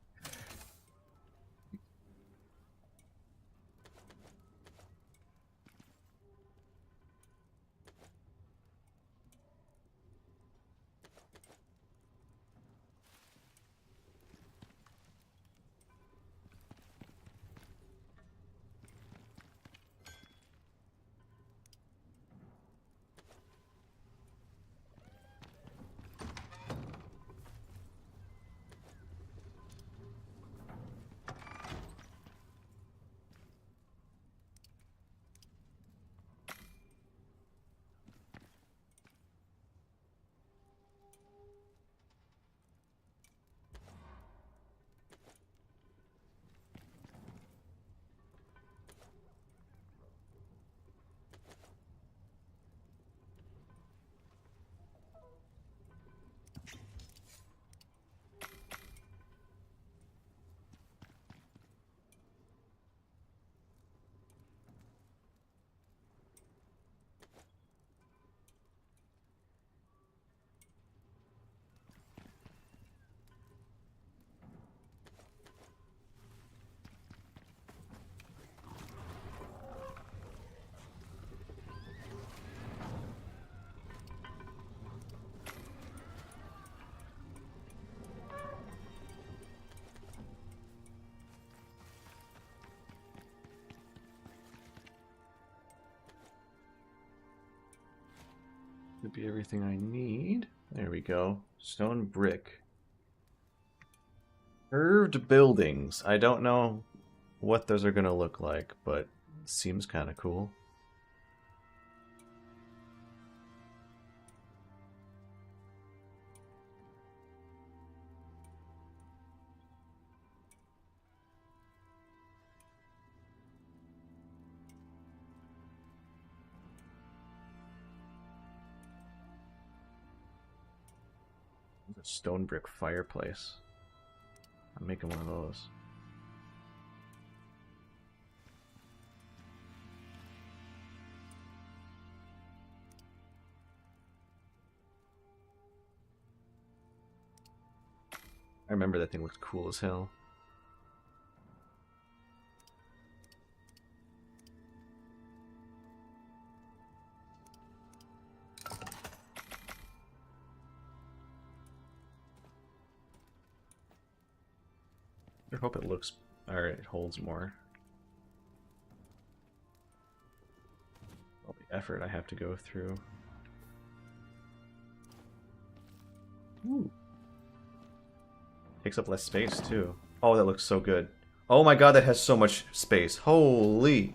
Should be everything I need. There we go. Stone brick. Curved buildings. I don't know what those are going to look like, but it seems kind of cool. A stone brick fireplace. I'm making one of those. I remember that thing looked cool as hell. I hope it looks... Alright, it holds more. All the effort I have to go through. Ooh. Takes up less space, too. Oh, that looks so good. Oh my god, that has so much space. Holy!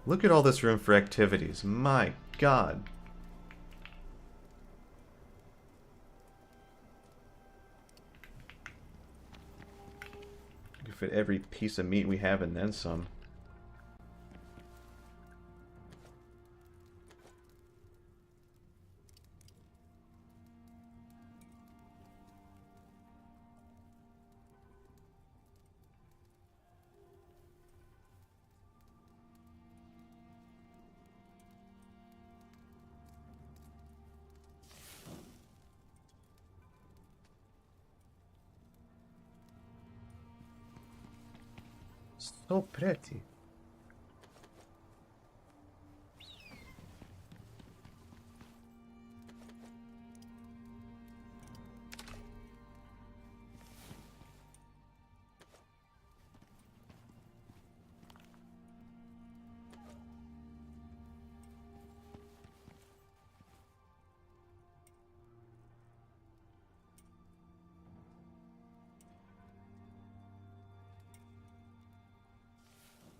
Look at all this room for activities. My god. You can fit every piece of meat we have and then some. So pretty.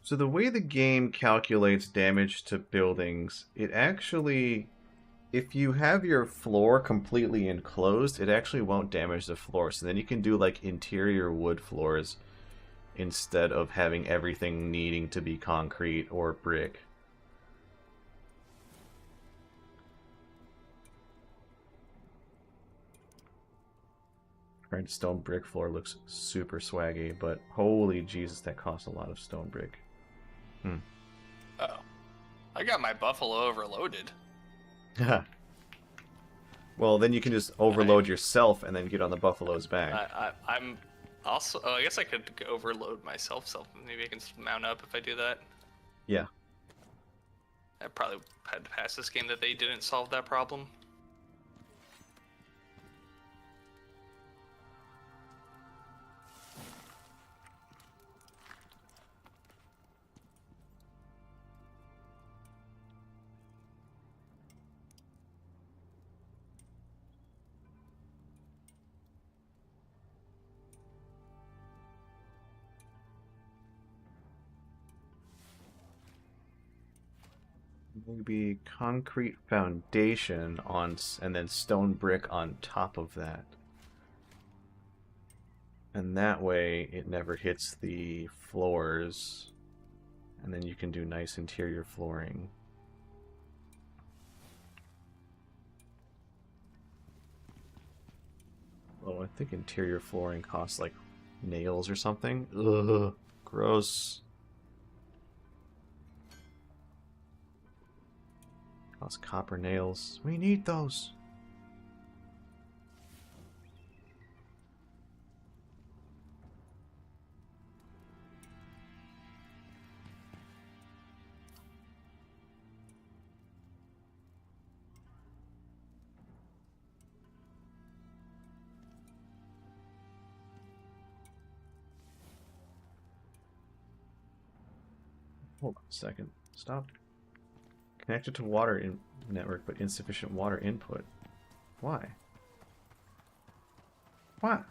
So the way the game calculates damage to buildings, it actually, if you have your floor completely enclosed, it actually won't damage the floor. So then you can do like interior wood floors instead of having everything needing to be concrete or brick. Right, stone brick floor looks super swaggy, but holy Jesus, that costs a lot of stone brick. Oh. I got my buffalo overloaded. Well, then you can just overload yourself and then get on the buffalo's back. I'm also... Oh, I guess I could overload myself, so maybe I can mount up if I do that. Yeah. I probably had to pass this game that they didn't solve that problem. Maybe concrete foundation on, and then stone brick on top of that. And that way it never hits the floors. And then you can do nice interior flooring. Oh, I think interior flooring costs like nails or something. Ugh, gross. Costs copper nails. We need those. Hold on a second. Stop. Connected to water in network, but insufficient water input. Why? What?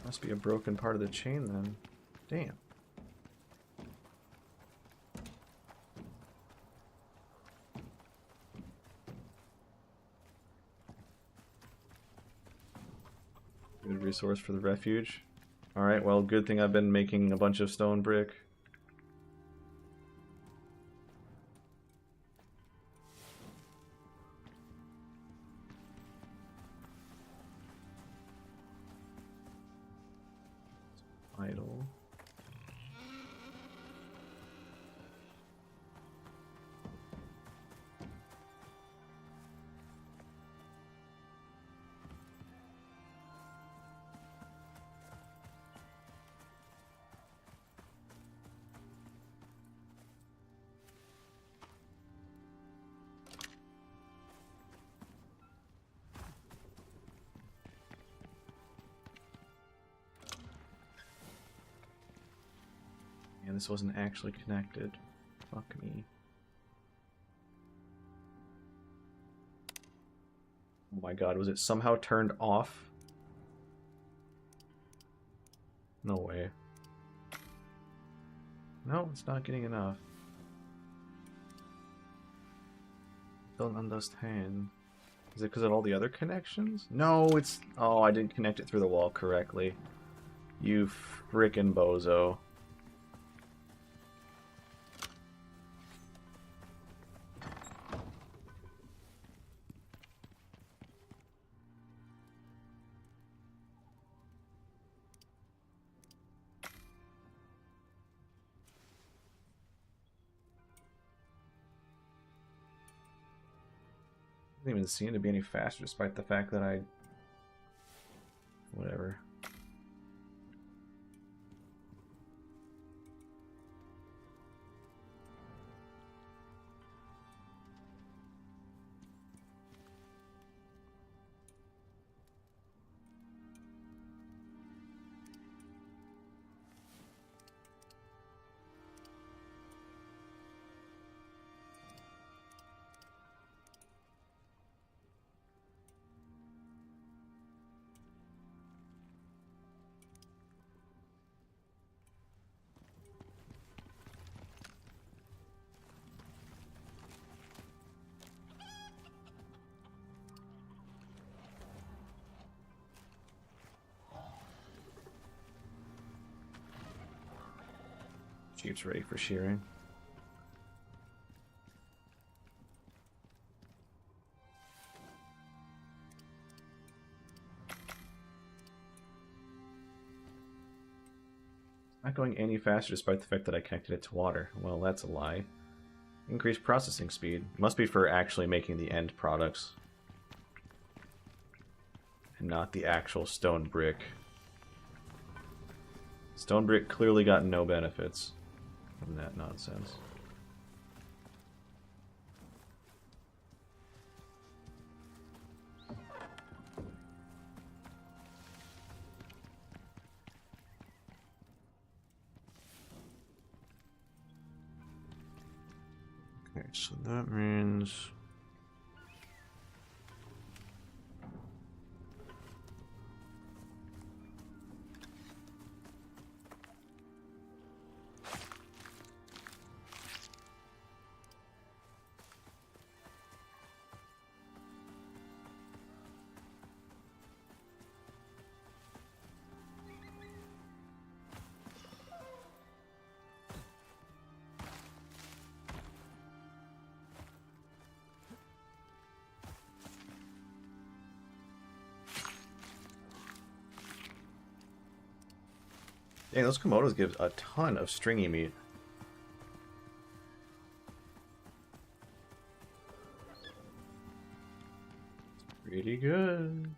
Must be a broken part of the chain then. Damn. Good resource for the refuge. Alright, well, good thing I've been making a bunch of stone brick. Idle. And this wasn't actually connected. Fuck me. Oh my god, was it somehow turned off? No way. No, it's not getting enough. Don't understand. Is it because of all the other connections? No, it's... Oh, I didn't connect it through the wall correctly. You frickin' bozo. Doesn't even seem to be any faster despite the fact that I... Whatever. Sheep's ready for shearing. Not going any faster despite the fact that I connected it to water. Well, that's a lie. Increased processing speed. Must be for actually making the end products. And not the actual stone brick. Stone brick clearly got no benefits from that nonsense. Okay, so that means... Dang, those Komodos give a ton of stringy meat. Pretty good.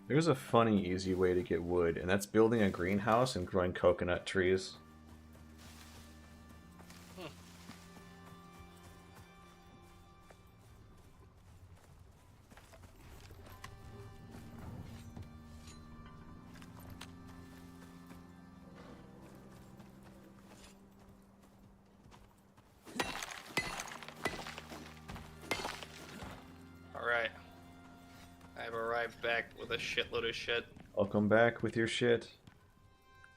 There's a funny, easy way to get wood, and that's building a greenhouse and growing coconut trees. Alright. I've arrived back with a shitload of shit. I'll come back with your shit.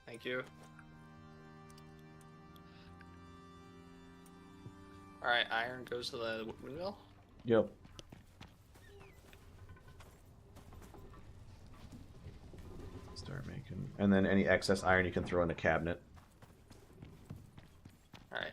Thank you. Alright, iron goes to the windmill. Yep. Start making... And then any excess iron you can throw in the cabinet. Alright.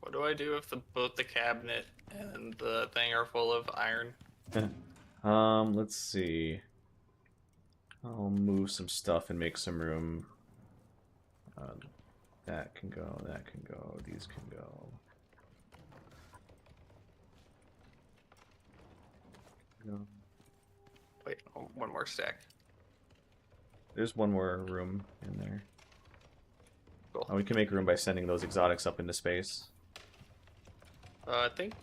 What do I do if both the cabinet and the thing are full of iron? Let's see. I'll move some stuff and make some room. That can go, these can go. No. Wait, oh, one more stack. There's one more room in there. Cool. Oh, we can make room by sending those exotics up into space. I think.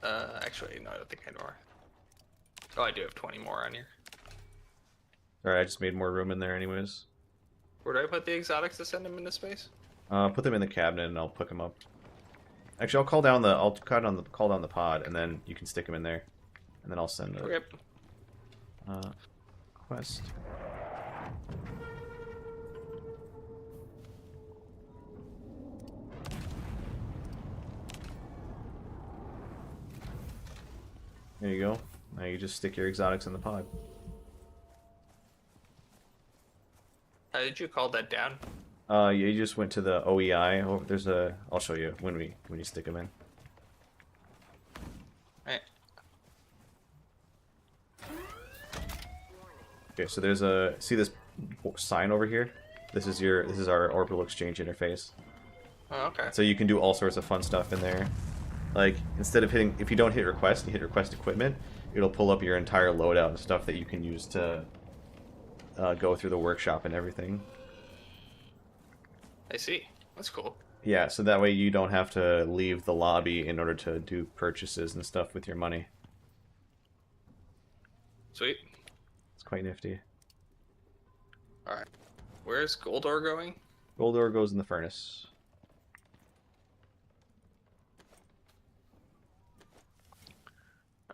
Actually, no, I don't think I know. Oh, I do have 20 more on here. Alright, I just made more room in there anyways. Where do I put the exotics to send them into space? Put them in the cabinet and I'll pick them up. Actually, I'll call down the pod and then you can stick them in there, and then I'll send the Okay. quest. There you go. Now you just stick your exotics in the pod. How did you call that down? Yeah, you just went to the OEI. Oh, there's a. I'll show you when you stick them in. Right. Okay, so there's a. See this sign over here? This is our orbital exchange interface. Oh, okay. So you can do all sorts of fun stuff in there. Like, instead of hitting, if you don't hit request, you hit request equipment, it'll pull up your entire loadout and stuff that you can use to go through the workshop and everything. I see. That's cool. Yeah, so that way you don't have to leave the lobby in order to do purchases and stuff with your money. Sweet. It's quite nifty. Alright. Where's gold ore going? Gold ore goes in the furnace.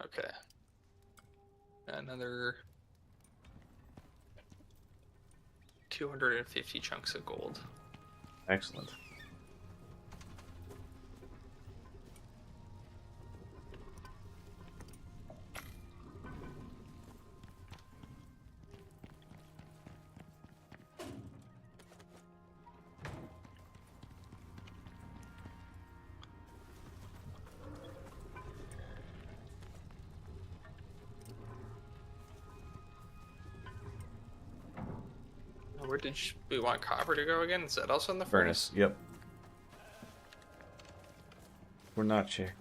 Okay. Another 250 chunks of gold. Excellent. Where did we want copper to go again? Is that also in the Furnace, yep. We're not sure.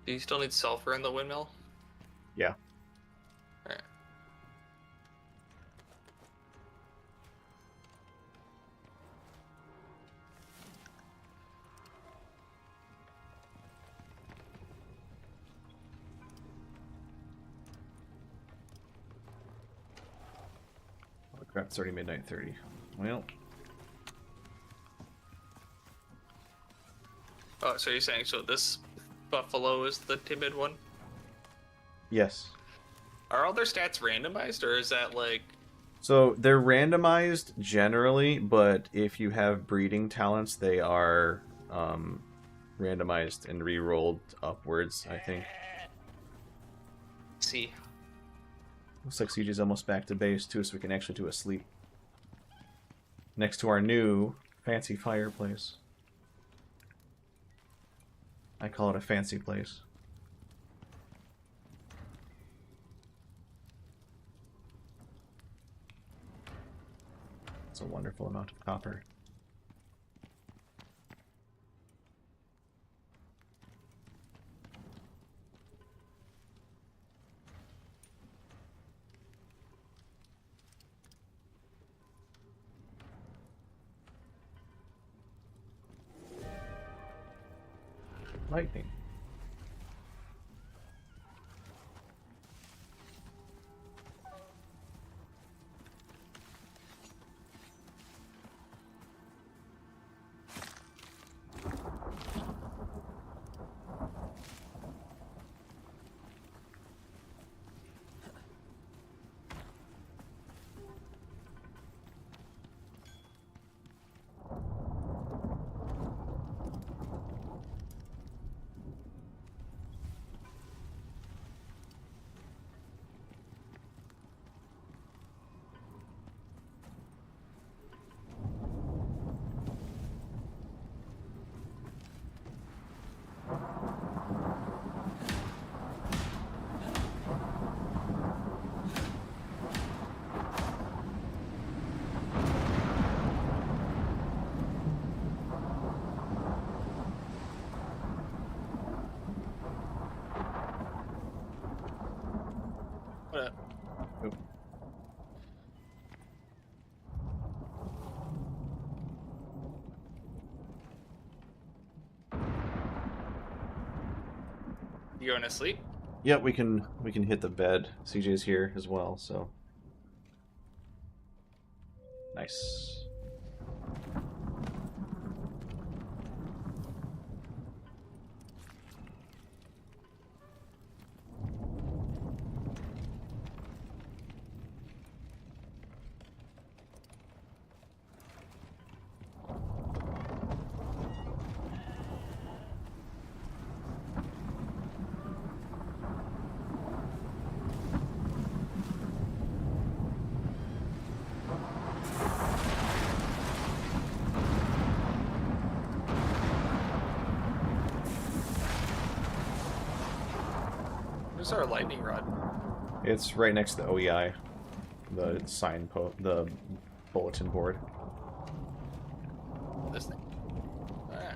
Do you still need sulfur in the windmill? Yeah. Crap, it's already midnight 30. Well, Oh, so you're saying so this buffalo is the timid one? yes. Are all their stats randomized, or is that like? So they're randomized generally, but if you have breeding talents, they are randomized and re-rolled upwards, I think. See. Looks like CJ's almost back to base, too, so we can actually do a sleep. Next to our new fancy fireplace. I call it a fancy place. It's a wonderful amount of copper. Lightning. What up? Oop. You going to sleep? Yep, we can hit the bed. CJ's here as well, so nice. Where's our lightning rod? It's right next to the OEI, the the bulletin board. This thing. Ah.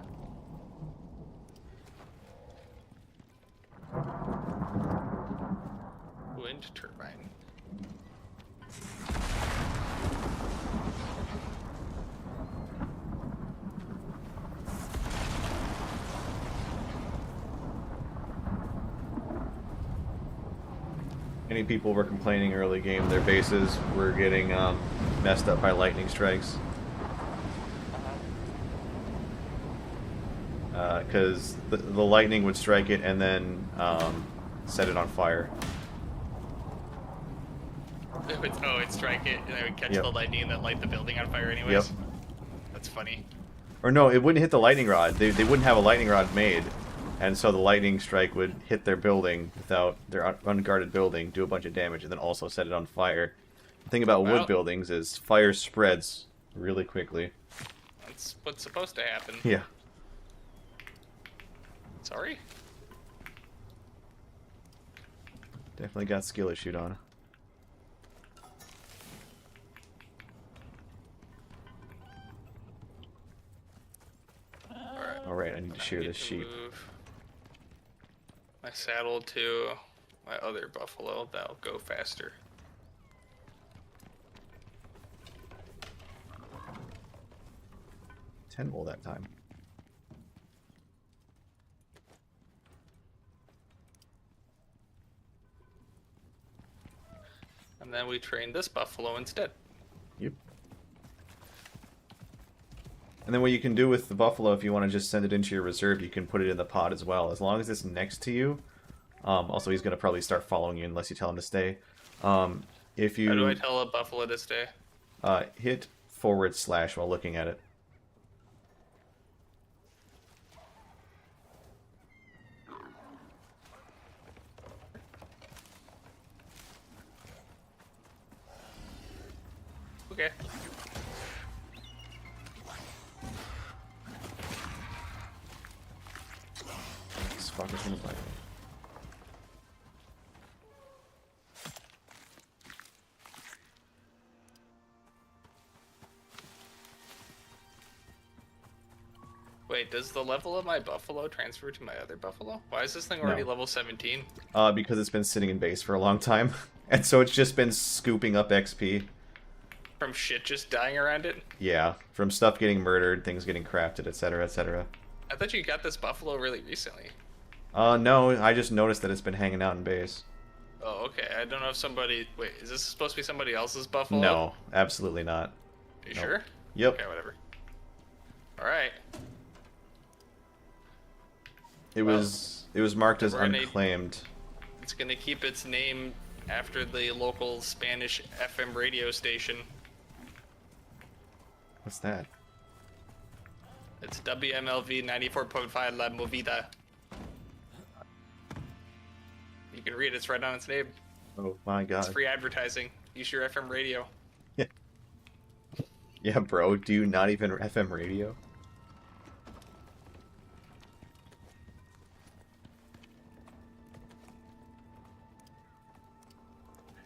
Wind turbine. Many people were complaining early game their bases were getting messed up by lightning strikes. Because the lightning would strike it and then set it on fire. It'd strike it, and then it would catch Yep. the lightning and then light the building on fire anyways. Yep. That's funny. Or no, it wouldn't hit the lightning rod. They wouldn't have a lightning rod made. And so the lightning strike would hit their building without their unguarded building, do a bunch of damage, and then also set it on fire. The thing about Well- wood buildings is fire spreads really quickly. That's what's supposed to happen. Yeah. Sorry? Definitely got skill issued on. Alright, I need to shear I need this to sheep. move my saddle to my other buffalo. That'll go faster. 10 wool that time. And then we train this buffalo instead. And then what you can do with the buffalo, if you want to just send it into your reserve, you can put it in the pod as well. As long as it's next to you. Also, he's going to probably start following you unless you tell him to stay. If How do I you tell a buffalo to stay? hit / while looking at it. Okay. This fucker's gonna bite me. Wait, does the level of my buffalo transfer to my other buffalo? Why is this thing already No. level 17? Because it's been sitting in base for a long time. And so it's just been scooping up XP. From shit just dying around it? Yeah, from stuff getting murdered, things getting crafted, etc., etc. I thought you got this buffalo really recently. No, I just noticed that it's been hanging out in base. Oh, okay. I don't know if somebody... Wait, is this supposed to be somebody else's buffalo? No, absolutely not. Are you Nope. sure? Yep. Okay, whatever. Alright. It was marked as we're gonna- unclaimed. It's gonna keep its name after the local Spanish FM radio station. What's that? It's WMLV 94.5 La Movida. You can read it, it's right on its name. Oh my god. It's free advertising. Use your FM radio. Yeah, bro, do you not even FM radio?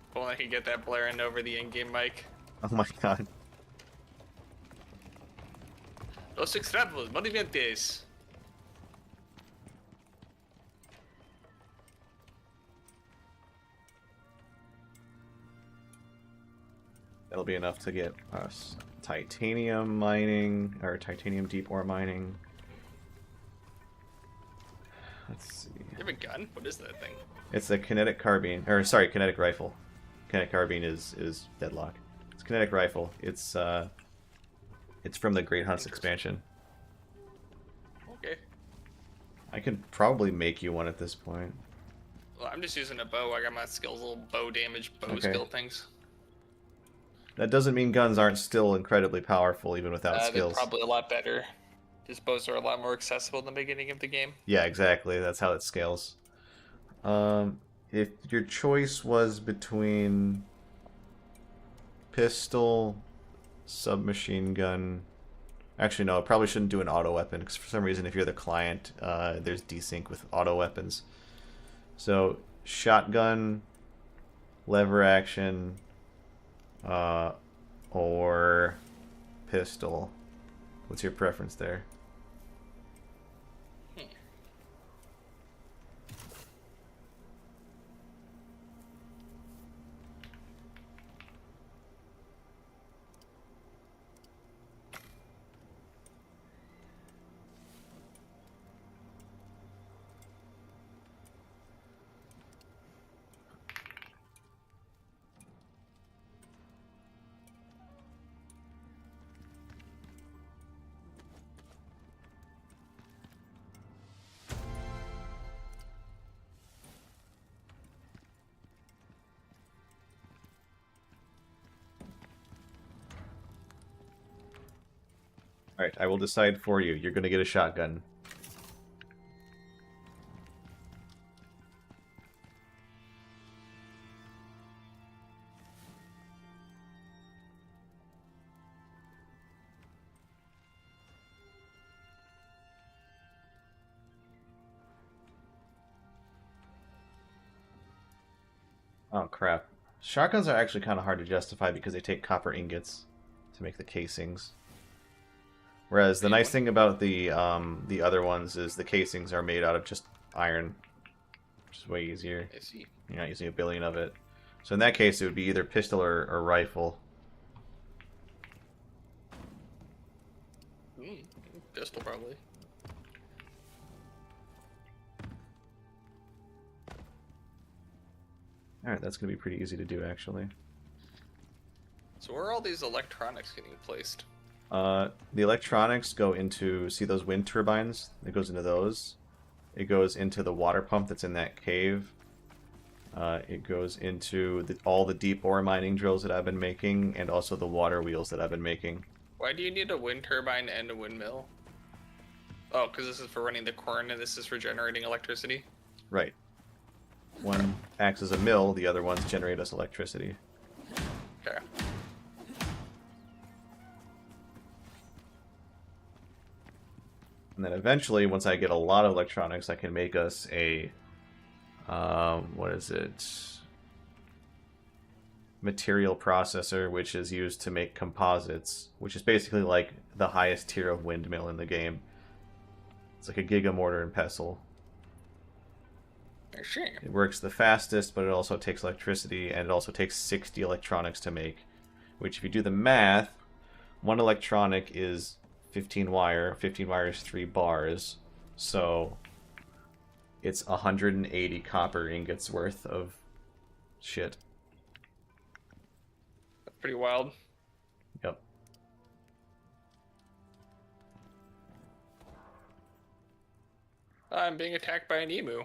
If only I could get that blaring over the in-game mic. Oh my god. Los extremos, movimientos. That'll be enough to get us titanium mining, or titanium deep ore mining. Let's see. You have a gun? What is that thing? It's a kinetic carbine, or sorry, kinetic rifle. Kinetic carbine is deadlock. It's kinetic rifle. It's from the Great Hunts expansion. Okay. I could probably make you one at this point. Well, I'm just using a bow. I got my skills, little bow damage, bow Okay. skill things. That doesn't mean guns aren't still incredibly powerful even without They're skills. probably a lot better. Just bows are a lot more accessible in the beginning of the game. Yeah, exactly. That's how it scales. If your choice was between pistol, submachine gun... Actually, no, I probably shouldn't do an auto weapon, because for some reason, if you're the client, there's desync with auto weapons. So, shotgun, lever action, or pistol. What's your preference there? Alright, I will decide for you. You're going to get a shotgun. Oh, crap. Shotguns are actually kind of hard to justify because they take copper ingots to make the casings. Whereas the nice thing about the other ones is the casings are made out of just iron, which is way easier. I see. You're not using a billion of it. So in that case, it would be either pistol or rifle. Pistol, probably. Alright, that's going to be pretty easy to do, actually. So where are all these electronics getting placed? The electronics go into, see those wind turbines? It goes into those. It goes into the water pump that's in that cave. It goes into all the deep ore mining drills that I've been making, and also the water wheels that I've been making. Why do you need a wind turbine and a windmill? Oh, because this is for running the corn and this is for generating electricity? Right. One acts as a mill, the other ones generate us electricity. Okay. And then eventually, once I get a lot of electronics, I can make us a... what is it? Material processor, which is used to make composites, which is basically like the highest tier of windmill in the game. It's like a giga mortar and pestle. I see. It works the fastest, but it also takes electricity, and it also takes 60 electronics to make. Which, if you do the math, one electronic is 15 wire. 15 wire is 3 bars. So it's 180 copper ingots worth of shit. That's pretty wild. Yep. I'm being attacked by an emu.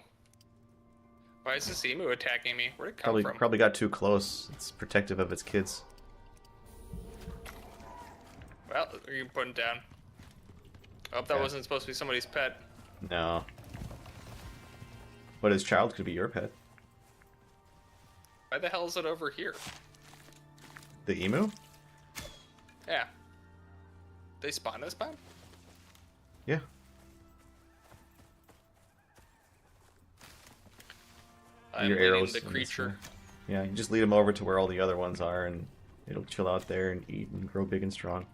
Why is this emu attacking me? Where'd it come from? Probably got too close. It's protective of its kids. Well, you can put him down. I hope that Yeah. wasn't supposed to be somebody's pet. No. But his child could be your pet. Why the hell is it over here? The emu? Yeah. They spawn this spawn? Yeah. I'm Your leading arrows. the in this creature. way. Yeah, you just lead them over to where all the other ones are, and it'll chill out there and eat and grow big and strong.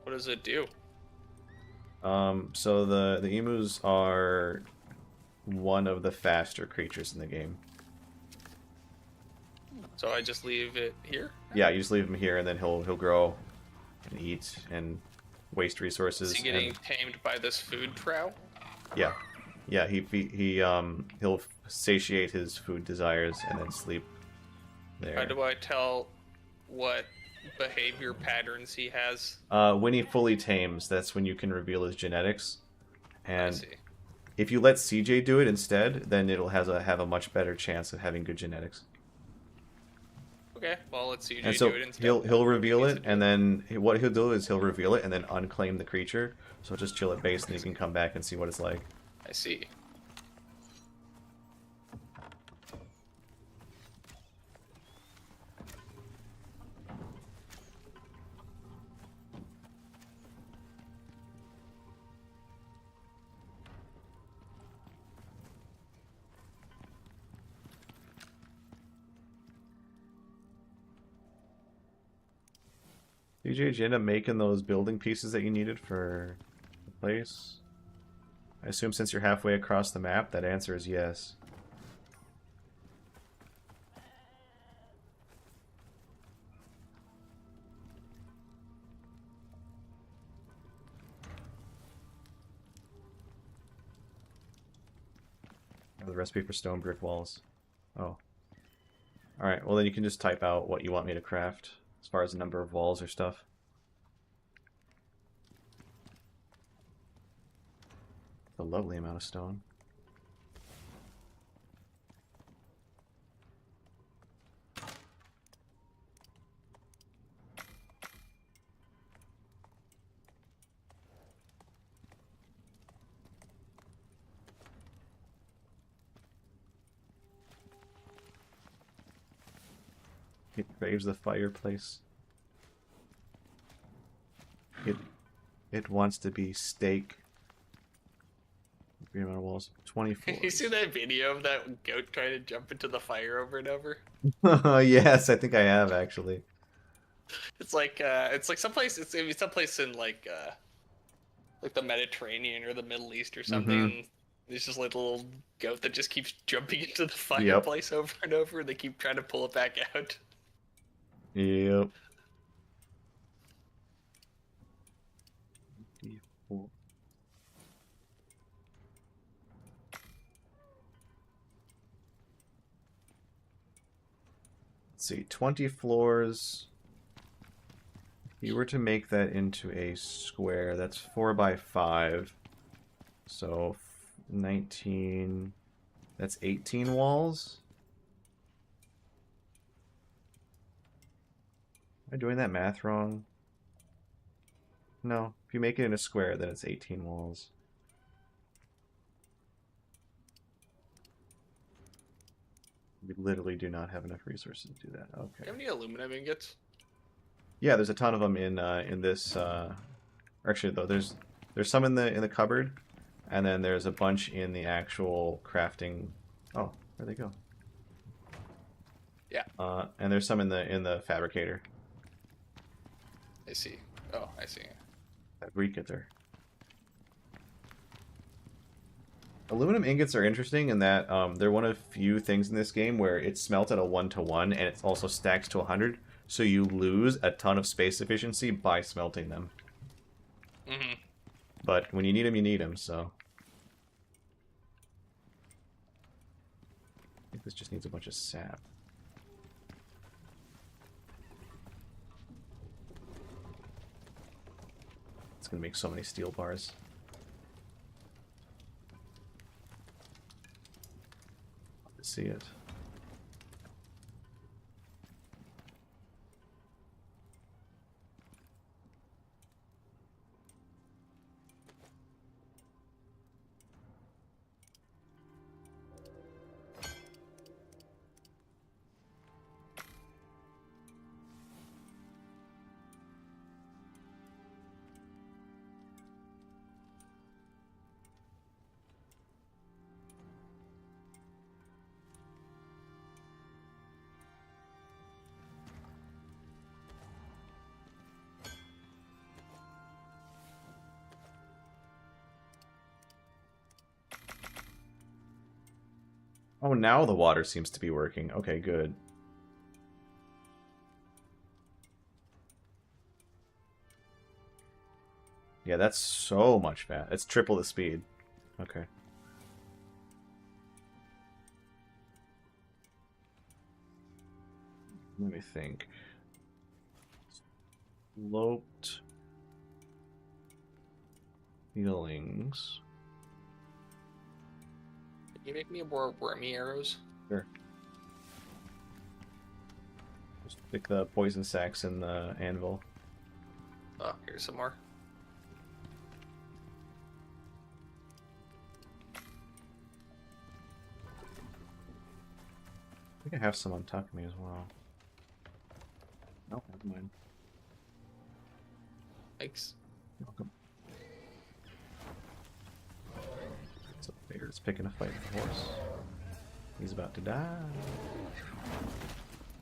What does it do? So the emus are one of the faster creatures in the game. So I just leave it here? Yeah, you just leave him here, and then he'll grow and eat and waste resources. Is he getting and, tamed by this food trough? yeah, he'll satiate his food desires and then sleep there. How do I tell what behavior patterns he has? When he fully tames, that's when you can reveal his genetics. I And see. if you let CJ do it instead, then it'll have a much better chance of having good genetics. Okay, well, let's CJ And so do it instead. he'll reveal Needs it, to do and then what he'll do is he'll reveal it and then unclaim the creature. So just chill at base, and you can come back and see what it's like. I see. CJ, did you end up making those building pieces that you needed for the place? I assume since you're halfway across the map, that answer is yes. The recipe for stone brick walls. Oh. Alright, well then you can just type out what you want me to craft as far as the number of walls or stuff. A lovely amount of stone. It craves the fireplace. It wants to be steak. Amount of walls. 24. You see that video of that goat trying to jump into the fire over and over? Yes, I think I have actually. It's like someplace. It's maybe someplace in like the Mediterranean or the Middle East or something. Mhm. And there's just like a little goat that just keeps jumping into the fireplace over and over. And they keep trying to pull it back out. Yep. Let's Let's see, 20 floors. If you were to make that into a square, that's 4 by 5. So 19, that's 18 walls. Am I doing that math wrong? No, if you make it in a square, then it's 18 walls. We literally do not have enough resources to do that. Do you Okay. have any aluminum ingots? Yeah, there's a ton of them in this. Actually, though, there's some in the cupboard, and then there's a bunch in the actual crafting. Oh, where'd they go? Yeah. And there's some in the fabricator. I see. Oh, I see. Fabricator. Aluminum ingots are interesting in that they're one of few things in this game where it's smelt at a 1-to-1 and it also stacks to 100, so you lose a ton of space efficiency by smelting them. Mm-hmm. But when you need them, so... I think this just needs a bunch of sap. It's gonna make so many steel bars. Love to see it. Oh, now the water seems to be working. Okay, good. Yeah, that's so much fast. It's triple the speed. Okay. Let me think. Sloped feelings. Can you make me more wormy arrows? Sure. Just stick the poison sacks in the anvil. Oh, here's some more. I think I have some on top of me as well. Nope, never mind. Thanks. You're welcome. It's a bear. It's picking a fight with a horse. He's about to die.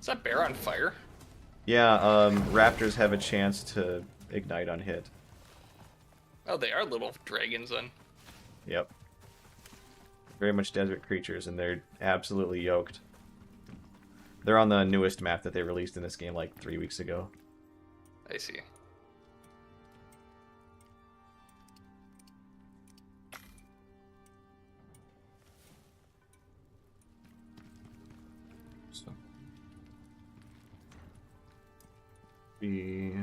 Is that bear on fire? Yeah, raptors have a chance to ignite on hit. Oh, they are little dragons then. Yep. Very much desert creatures, and they're absolutely yoked. They're on the newest map that they released in this game like 3 weeks ago. I see. So. Be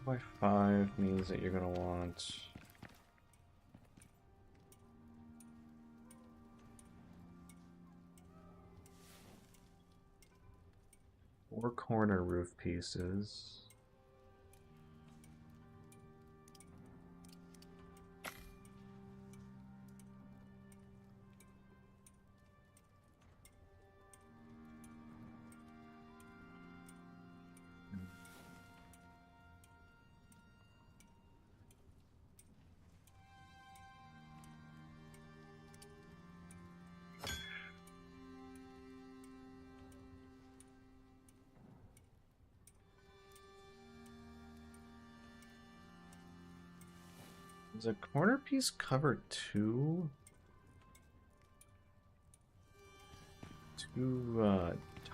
4x5 means that you're gonna want 4 corner roof pieces. Does a corner piece cover two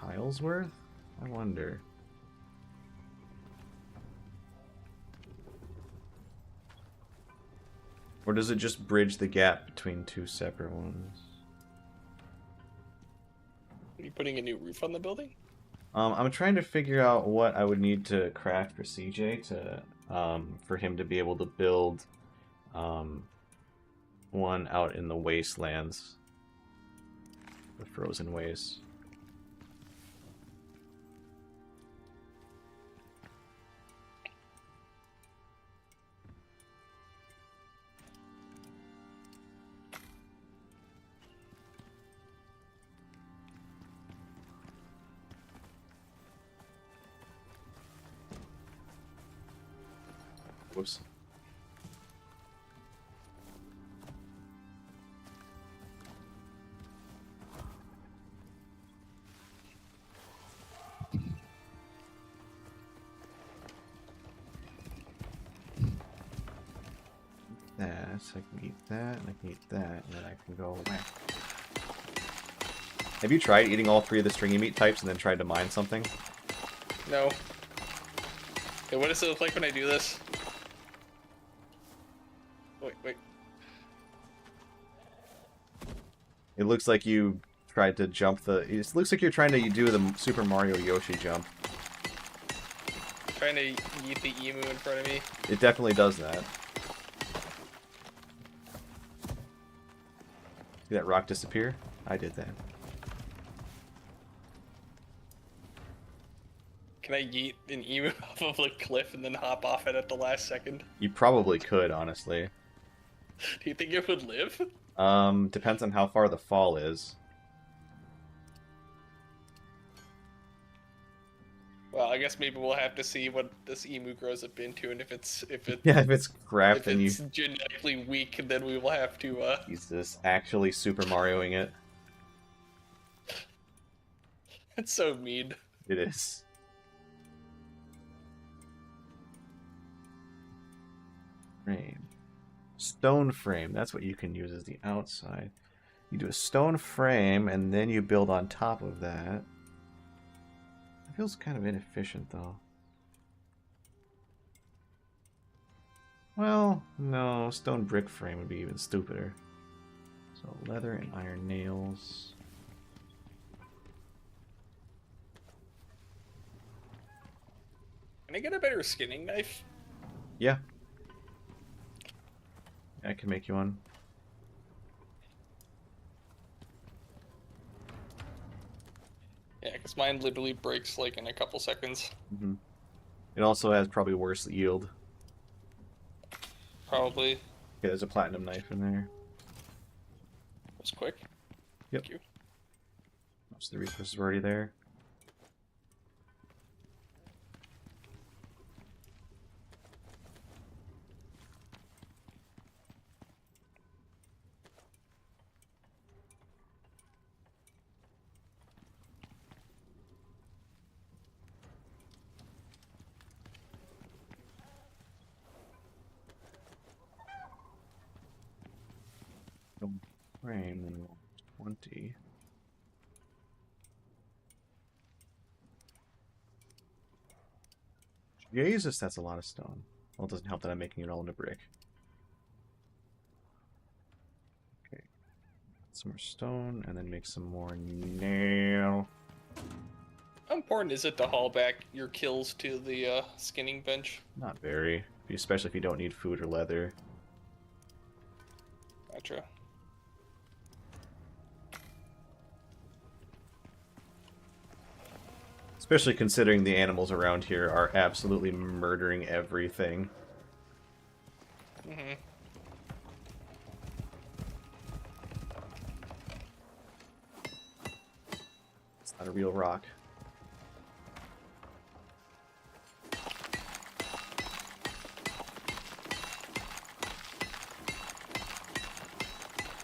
tiles worth? I wonder. Or does it just bridge the gap between two separate ones? You putting a new roof on the building? I'm trying to figure out what I would need to craft for CJ to for him to be able to build one out in the wastelands, the frozen wastes. Whoops. That, I can eat that, and I can eat that, and then I can go whack. Have you tried eating all 3 of the stringy meat types and then tried to mine something? No. Hey, what does it look like when I do this? Wait. It looks like you tried to jump the... It looks like you're trying to do the Super Mario Yoshi jump. Trying to eat the emu in front of me. It definitely does that. See that rock disappear? I did that. Can I yeet an emu off of a cliff and then hop off it at the last second? You probably could, honestly. Do you think it would live? Depends on how far the fall is. Well, I guess maybe we'll have to see what this emu grows up into, and if it's Yeah, if it's crap, if then it's genetically weak, then we will have to. Jesus, actually Super Marioing it. It's so mean. It is. Frame. Stone frame. That's what you can use as the outside. You do a stone frame, and then you build on top of that. It feels kind of inefficient, though. Well, no. Stone brick frame would be even stupider. So leather and iron nails. Can I get a better skinning knife? Yeah. I can make you one. Yeah, because mine literally breaks like in a couple seconds. Mm-hmm. It also has probably worse yield. Probably. Okay, there's a platinum knife in there. That was quick. Yep. Thank you. Most of the resources were already there. Frame and 20. Jesus, that's a lot of stone. Well, it doesn't help that I'm making it all into brick. Okay. Some more stone, and then make some more nail. How important is it to haul back your kills to the skinning bench? Not very. Especially if you don't need food or leather. Gotcha. Especially considering the animals around here are absolutely murdering everything. Mm-hmm. It's not a real rock.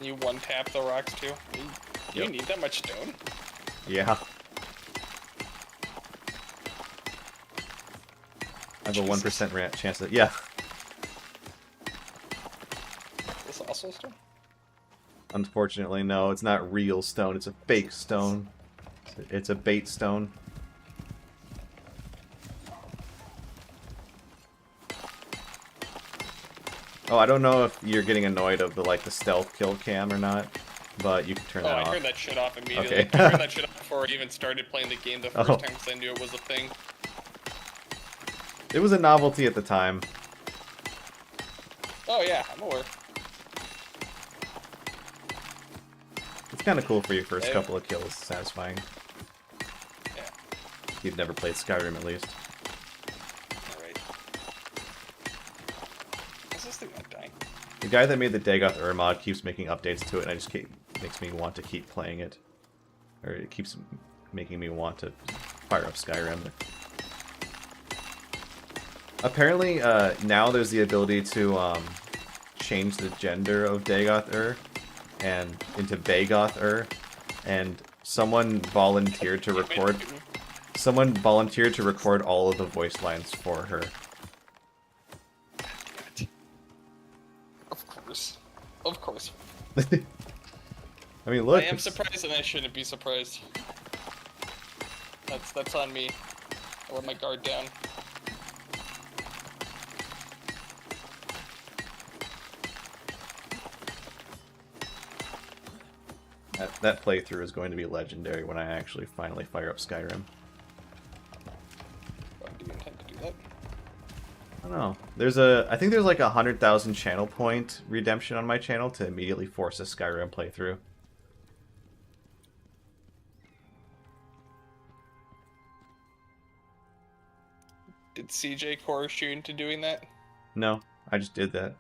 You one-tap the rocks too? You Yep. need that much stone? Yeah. I have a 1% chance that... Yeah. This also stone? Unfortunately, no. It's not real stone. It's a fake stone. It's a bait stone. Oh, I don't know if you're getting annoyed of the, like, the stealth kill cam or not. but you can turn Oh, that I off. turned that shit off immediately. Okay. I turned that shit off before I even started playing the game the first Oh. time because I knew it was a thing. It was a novelty at the time. Oh yeah, I'm aware. It's kind of cool for your first Yeah. couple of kills, satisfying. Yeah. You've never played Skyrim, at least. Alright. Is this thing not dying? The guy that made the Dagoth mod keeps making updates to it, and I just makes me want to keep playing it. Or it keeps making me want to fire up Skyrim. Apparently, now there's the ability to change the gender of Dagoth and into Bagoth and someone volunteered to record. Someone volunteered to record all of the voice lines for her. Of course. Of course. I mean, look. I am surprised and I shouldn't be surprised. That's on me. I let my guard down. That playthrough is going to be legendary when I actually finally fire up Skyrim. Do you intend to do that? I don't know. I think there's like 100,000 channel point redemption on my channel to immediately force a Skyrim playthrough. Did CJ coerce you into doing that? No, I just did that.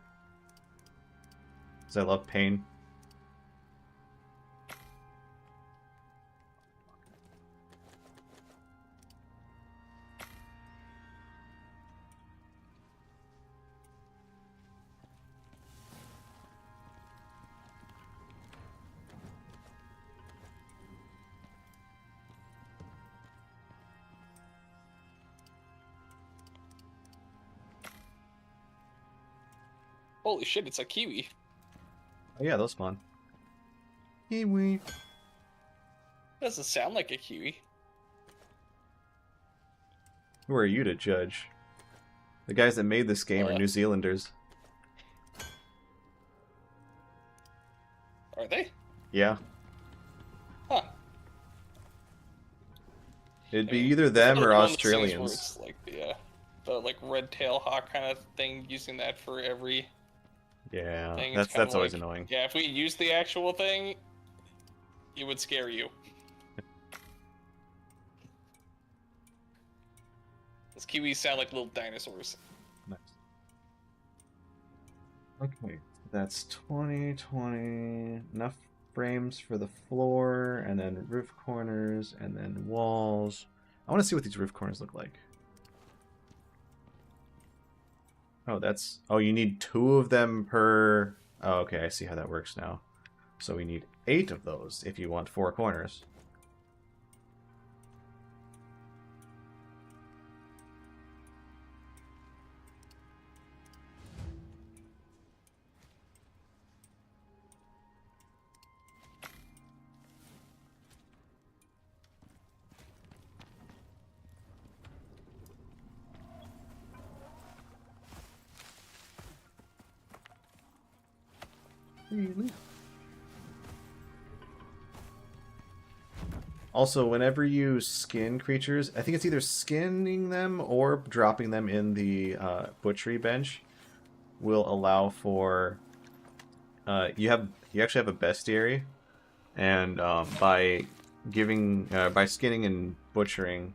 Because I love pain. Holy shit, it's a kiwi. Oh yeah, those spawn. Kiwi. Doesn't sound like a kiwi. Who are you to judge? The guys that made this game are New Zealanders. Are they? Yeah. Huh. It'd be either them or One of the scenes where Australians. it's like the like red tail hawk kind of thing, using that for every Yeah, thing. that's always annoying. Yeah, if we used the actual thing, it would scare you. Those kiwis sound like little dinosaurs. Nice. Okay, that's 20, 20, enough frames for the floor, and then roof corners, and then walls. I want to see what these roof corners look like. Oh, you need 2 of them per... Oh, okay, I see how that works now. So we need 8 of those if you want 4 corners. Really? Also, whenever you skin creatures, I think it's either skinning them or dropping them in the butchery bench will allow for... you actually have a bestiary, and by skinning and butchering,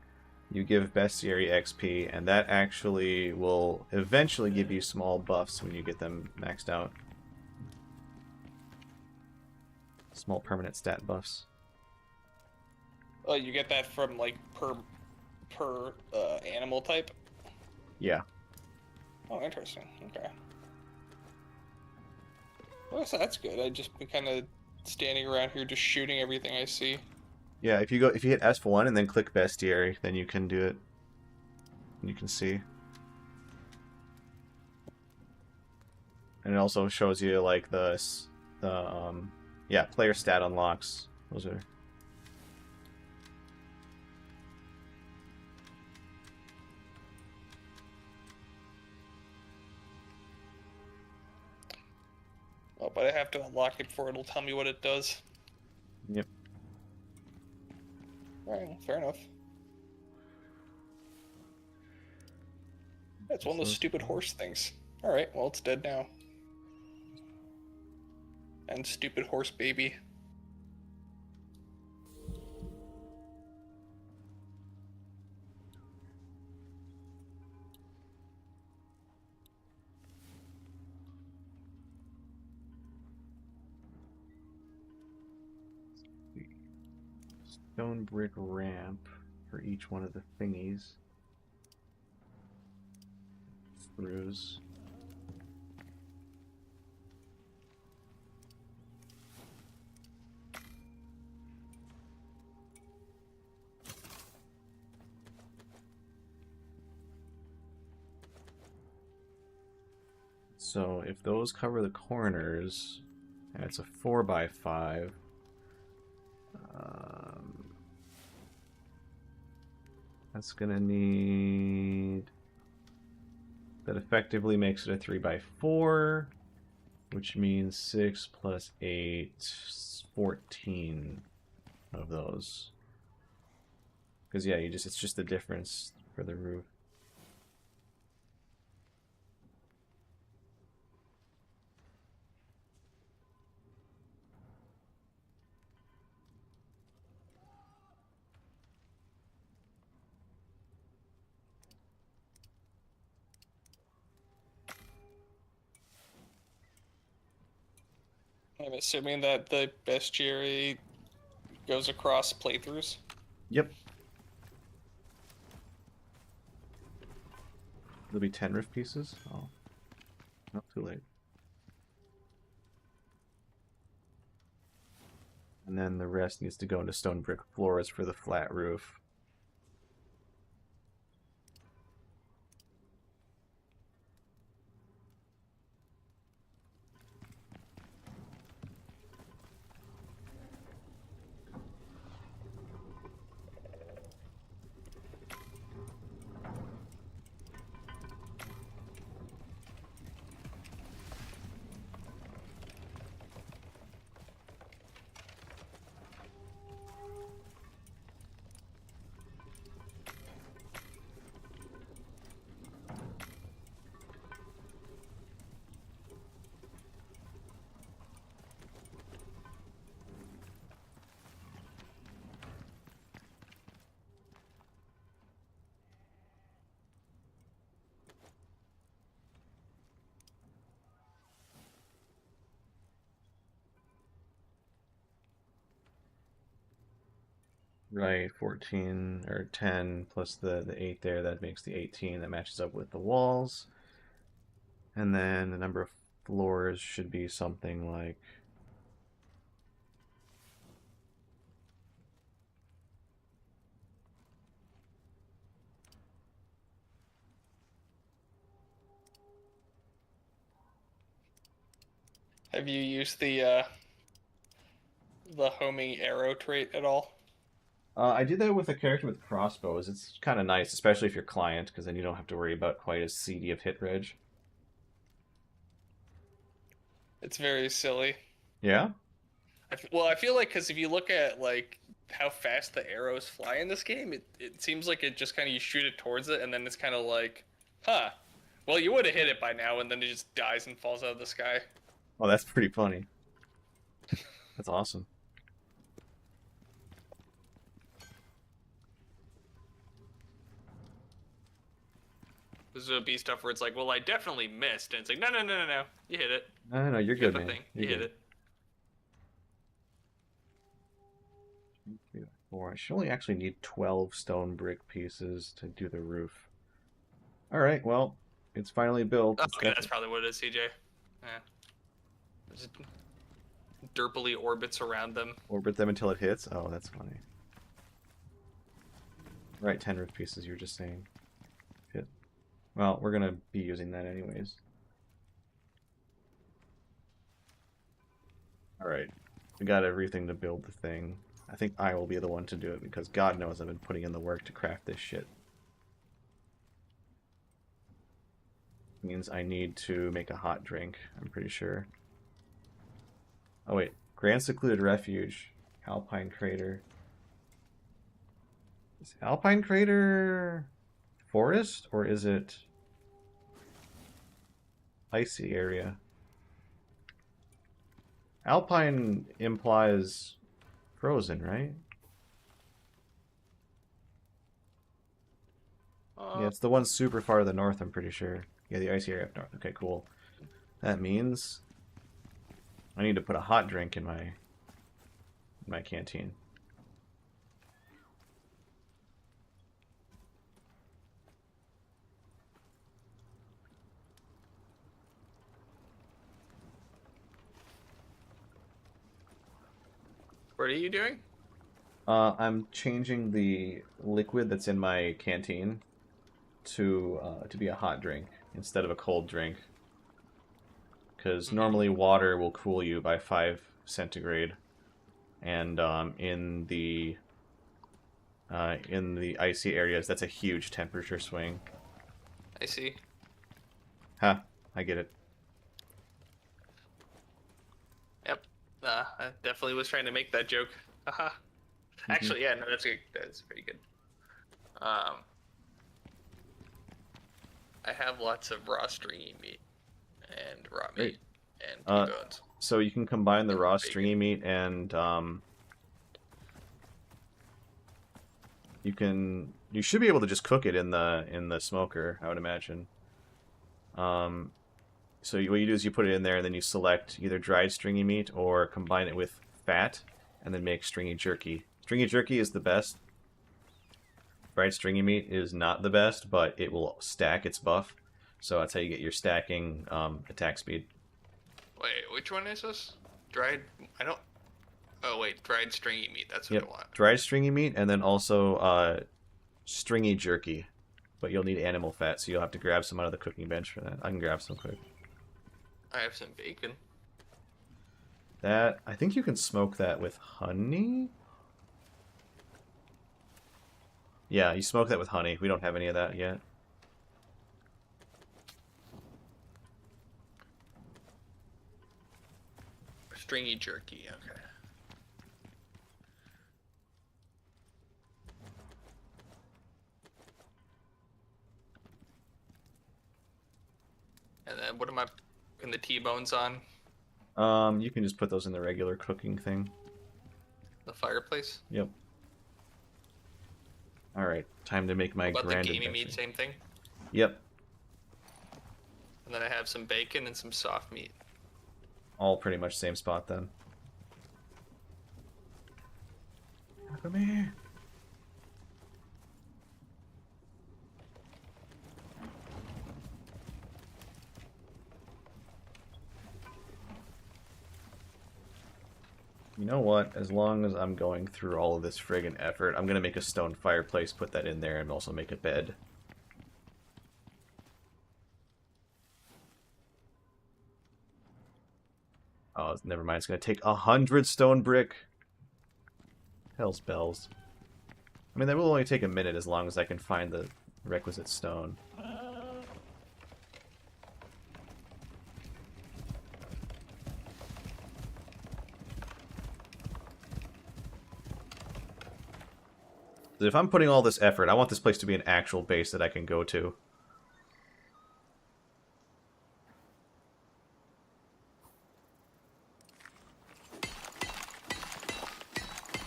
you give bestiary XP, and that actually will eventually give you small buffs when you get them maxed out. Small permanent stat buffs. Oh, you get that from like per animal type. Yeah. Oh, interesting. Okay. Well, so that's good. I just been kind of standing around here just shooting everything I see. Yeah, if you hit S1 and then click bestiary, then you can do it. You can see. And it also shows you like the player stat unlocks. Those are... Oh, but I have to unlock it before it'll tell me what it does. Yep. Alright, fair enough. It's one of those stupid horse things. Alright, well, it's dead now. And stupid horse baby. Stone brick ramp for each one of the thingies. Screws. So if those cover the corners, and it's a 4x5, that's gonna need... That effectively makes it a 3x4, which means 6 plus 8, 14 of those. Because yeah, it's just the difference for the roof. I'm assuming that the bestiary goes across playthroughs. Yep. There'll be 10 roof pieces? Oh. Not too late. And then the rest needs to go into stone brick floors for the flat roof. Right, 14 or 10 plus the 8 there, that makes the 18. That matches up with the walls. And then the number of floors should be something like... Have you used the homing arrow trait at all? I did that with a character with crossbows. It's kind of nice, especially if you're client, because then you don't have to worry about quite as seedy of hit reg. It's very silly. Yeah? Well, I feel like because if you look at like how fast the arrows fly in this game, it seems like it just kind of you shoot it towards it, and then it's kind of like, huh, well you would have hit it by now, and then it just dies and falls out of the sky. Oh, that's pretty funny. That's awesome. This would be stuff where it's like, well, I definitely missed, and it's like, no, no, no, no, no, you hit it. No, no, you're You good, hit the man. thing. You're You hit good. it. 3, 4. I should only actually need 12 stone brick pieces to do the roof. Alright, well, it's finally built. Oh, It's okay, got that's probably what it is, CJ. Yeah. Just derpily orbits around them. orbit them until it hits. Oh, that's funny. Right, 10 roof pieces, you were just saying. Hit. Well, we're gonna be using that anyways. Alright. We got everything to build the thing. I think I will be the one to do it because God knows I've been putting in the work to craft this shit. Means I need to make a hot drink, I'm pretty sure. Oh wait, Grand Secluded Refuge Alpine Crater. Is Alpine Crater forest or is it icy area? Alpine implies frozen, right? Yeah, it's the one super far to the north, I'm pretty sure. Yeah, the icy area up north. Okay, cool. That means I need to put a hot drink in my canteen. What are you doing? I'm changing the liquid that's in my canteen to be a hot drink instead of a cold drink. Because normally water will cool you by 5 centigrade, and in the icy areas, that's a huge temperature swing. I see. Ha, I get it. Yep. I definitely was trying to make that joke. Haha. Actually, yeah, no, that's pretty good. I have lots of raw stringy meat and raw meat Great. and T-bones. So you can combine the And raw bacon. stringy meat and you should be able to just cook it in the smoker, I would imagine. So what you do is you put it in there and then you select either dried stringy meat or combine it with fat and then make stringy jerky. Stringy jerky is the best. Dried stringy meat is not the best, but it will stack its buff. So that's how you get your stacking attack speed. Wait, which one is this? Dried? I don't. Oh wait, dried stringy meat. That's what Yep, I want. dried stringy meat and then also stringy jerky. But you'll need animal fat, so you'll have to grab some out of the cooking bench for that. I can grab some quick. I have some bacon. That, I think you can smoke that with honey? Yeah, you smoke that with honey. We don't have any of that yet. Stringy jerky. Okay. And then what am I putting the T-bones on? You can just put those in the regular cooking thing. The fireplace? Yep. Alright, time to make my What about grand the gamey adventure. meat, same thing? Yep, And then I have some bacon and some soft meat. all pretty much same spot then. Come here. You know what? As long as I'm going through all of this friggin' effort, I'm gonna make a stone fireplace, put that in there, and also make a bed. Oh, never mind. It's gonna take 100 stone brick. Hell's bells. I mean, that will only take a minute as long as I can find the requisite stone. If I'm putting all this effort, I want this place to be an actual base that I can go to.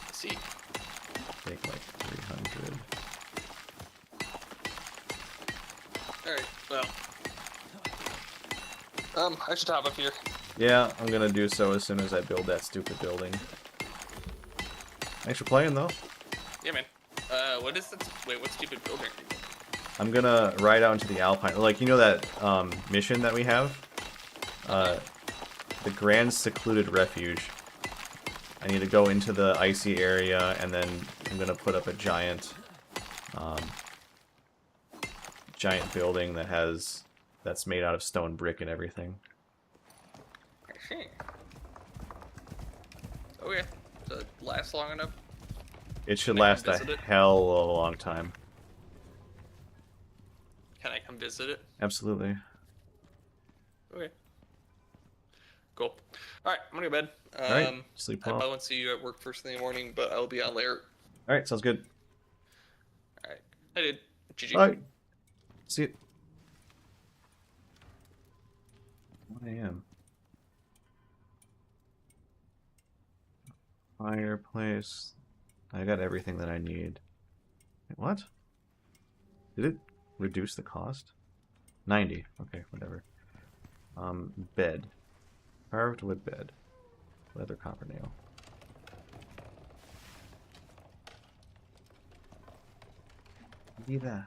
Let's see. Take like 300. Alright, well. I should hop up here. Yeah, I'm gonna do so as soon as I build that stupid building. Thanks for playing, though. Yeah, man. What is that? Wait, what stupid building? I'm gonna ride out into the Alpine. Like, you know that mission that we have? The Grand Secluded Refuge. I need to go into the icy area, and then I'm gonna put up a giant building that's made out of stone brick and everything. I see. Okay. Does it last long enough? It should Can I last come a visit it? hell of a long time. Can I come visit it? Absolutely. Okay. Cool. All right, I'm gonna go to bed. All right, sleep I well. probably won't see you at work first thing in the morning, but I'll be on later. All right, sounds good. All right. I did. GG. Bye. See you. 1 a.m. Fireplace. I got everything that I need. Wait, what? Did it reduce the cost? 90. Okay, whatever. Bed. Carved wood bed. Leather copper nail. Vida.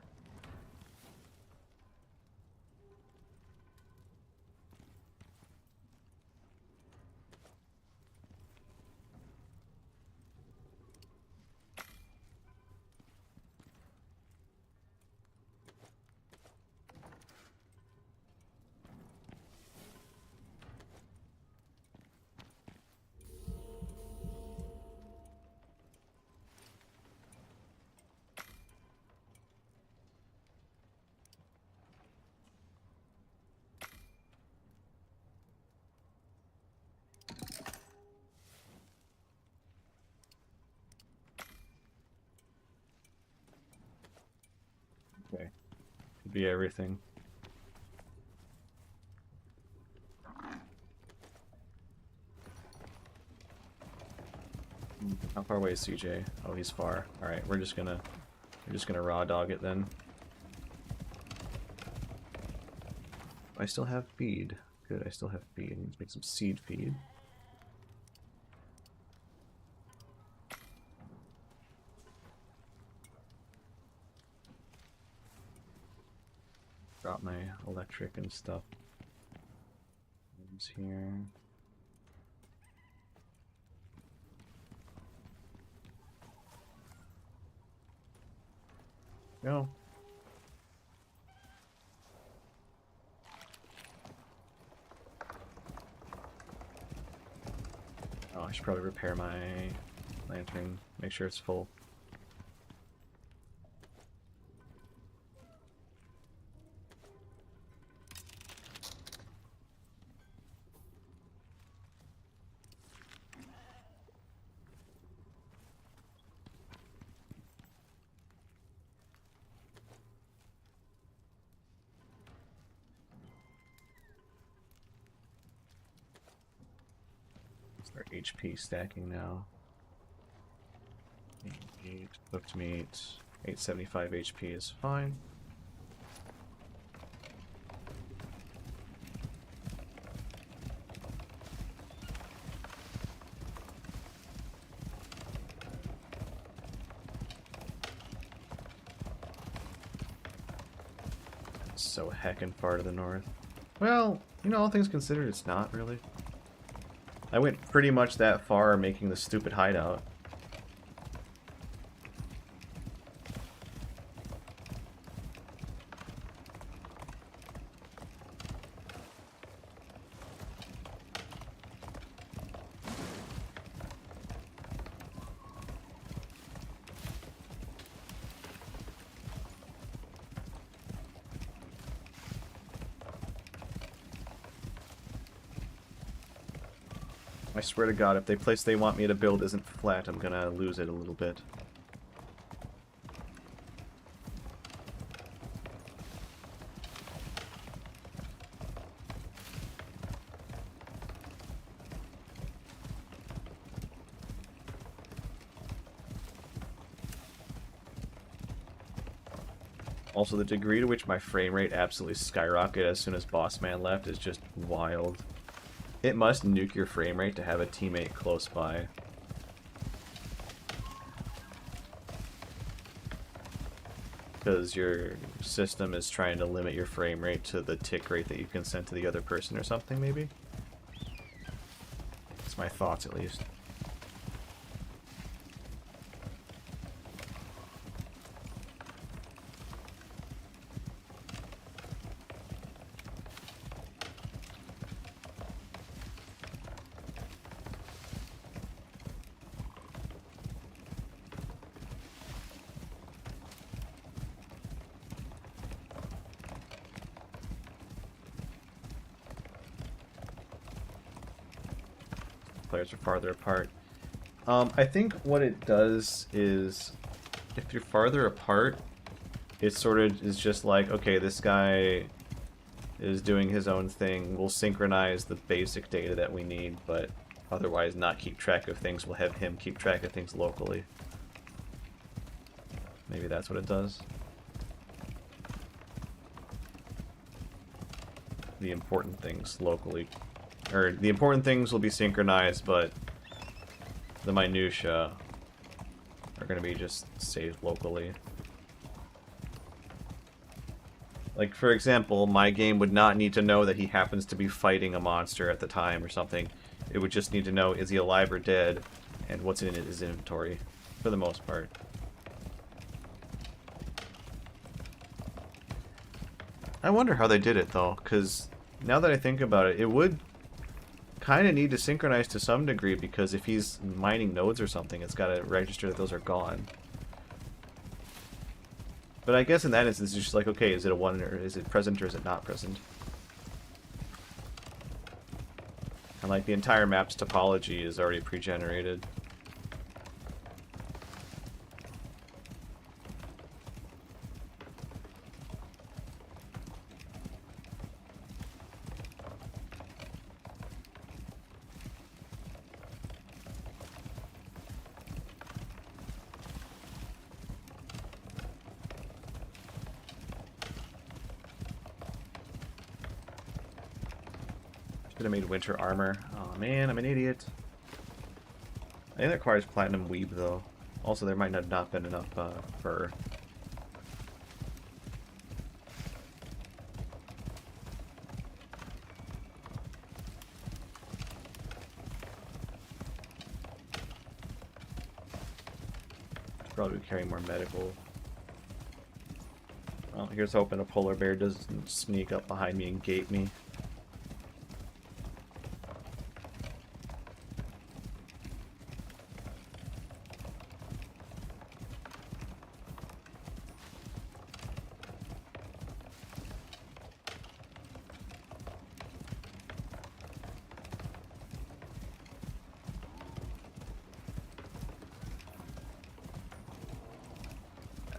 Okay. Could be everything. How far away is CJ? Oh, he's far. All right, we're just gonna raw dog it then. I still have feed. Good, I still have feed. Let's make some seed feed. Drop my electric and stuff. It's here. Go. Oh, I should probably repair my lantern. Make sure it's full. Start HP stacking now. 8 cooked meat. 875 HP is fine. So heckin' far to the north. Well, you know, all things considered, it's not really. I went pretty much that far making the stupid hideout. I swear to God, if the place they want me to build isn't flat, I'm gonna lose it a little bit. Also, the degree to which my frame rate absolutely skyrocketed as soon as Boss Man left is just wild. It must nuke your frame rate to have a teammate close by. Because your system is trying to limit your frame rate to the tick rate that you can send to the other person or something, maybe? That's my thoughts, at least. players are farther apart. I think what it does is, if you're farther apart, it sort of is just like, okay, this guy is doing his own thing. We'll synchronize the basic data that we need, but otherwise not keep track of things. We'll have him keep track of things locally. Maybe that's what it does. The important things locally, or the important things will be synchronized, but the minutia are going to be just saved locally. Like, for example, my game would not need to know that he happens to be fighting a monster at the time or something. It would just need to know, is he alive or dead, and what's in his inventory, for the most part. I wonder how they did it, though, because now that I think about it, it would kind of need to synchronize to some degree, because if he's mining nodes or something, it's got to register that those are gone. But I guess in that instance, it's just like, okay, is it a 1 or is it present or is it not present? And like the entire map's topology is already pre-generated. Should have made winter armor. Oh man, I'm an idiot. I think that requires platinum weave though. Also, there might not been enough fur. Should probably carry more medical. Well, here's hoping a polar bear doesn't sneak up behind me and gate me.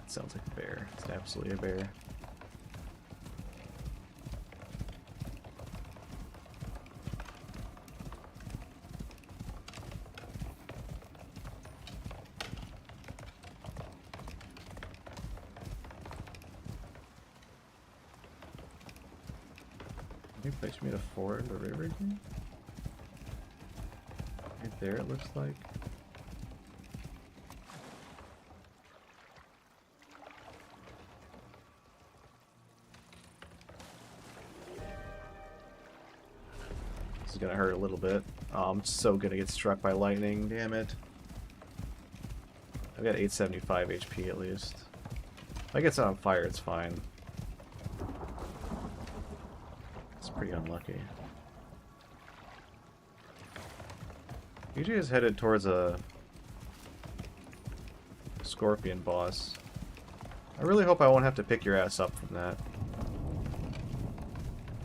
Sounds like a bear. It's absolutely a bear. Any place for me to ford the river here? Right there, it looks like. This is gonna hurt a little bit. Oh, I'm so gonna get struck by lightning, damn it. I've got 875 HP at least. If I get set on fire, it's fine. It's pretty unlucky. EJ is headed towards a scorpion boss. I really hope I won't have to pick your ass up from that.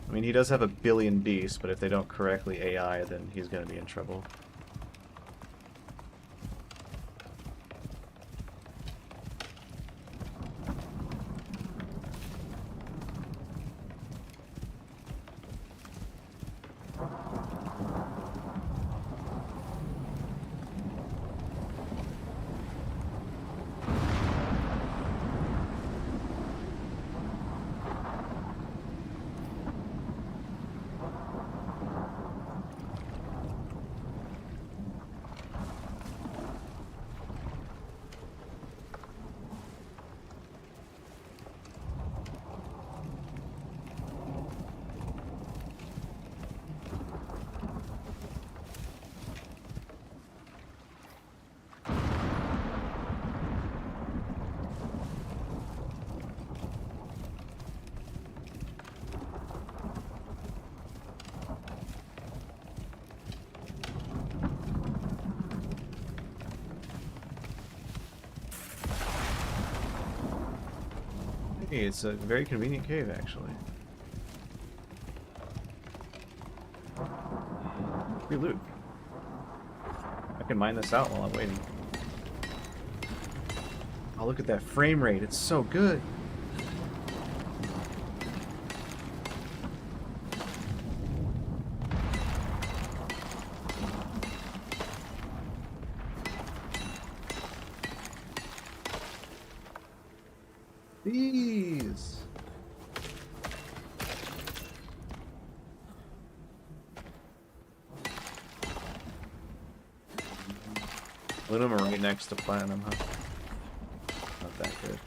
I mean, he does have a billion beasts, but if they don't correctly AI, then he's going to be in trouble. Hey, it's a very convenient cave, actually. Free loot. can mine this out while I'm waiting. Oh, look at that frame rate. It's so good. These. Aluminum are right next to platinum, huh? Not that good.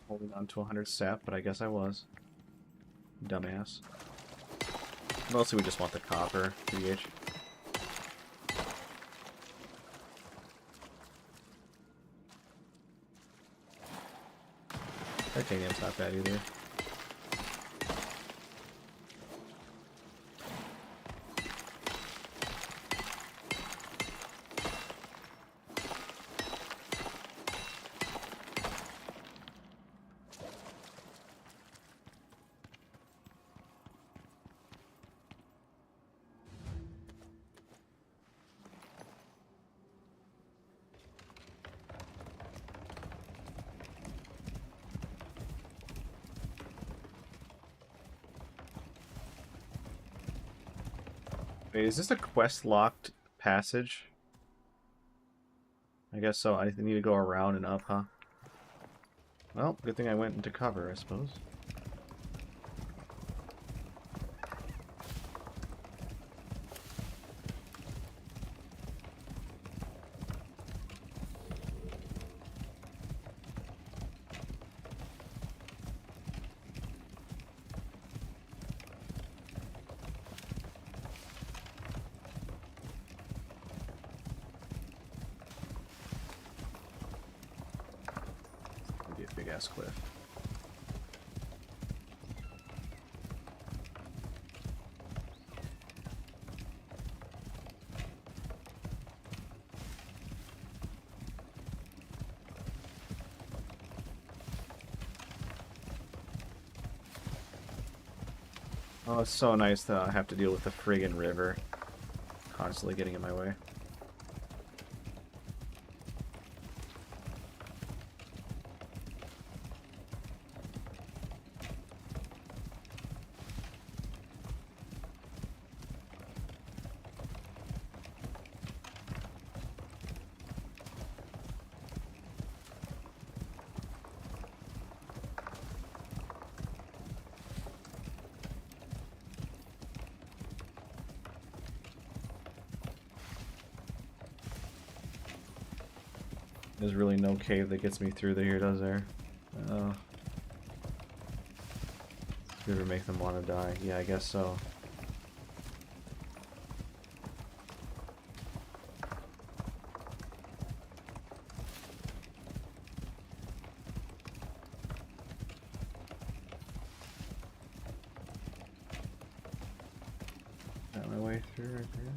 Holding on to 100 sap, but I guess I was. Dumbass. Mostly we just want the copper, PH. Titanium's not bad either. Wait, is this a quest-locked passage? I guess so. I need to go around and up, huh? Well, good thing I went into cover, I suppose. Big ass cliff. Oh, it's so nice that I have to deal with the friggin' river constantly getting in my way. There's really no cave that gets me through here, does there? Oh. This river make them want to die. Yeah, I guess so. Got my way through right there.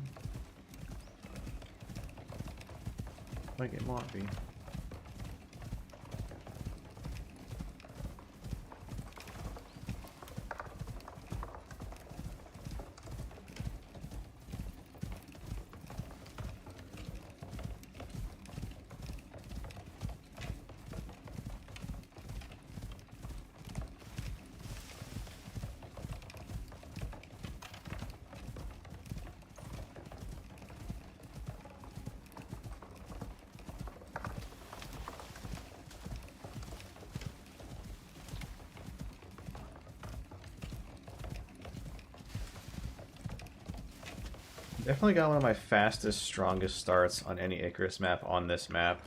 Like it might be. Definitely got one of my fastest, strongest starts on any Icarus map on this map.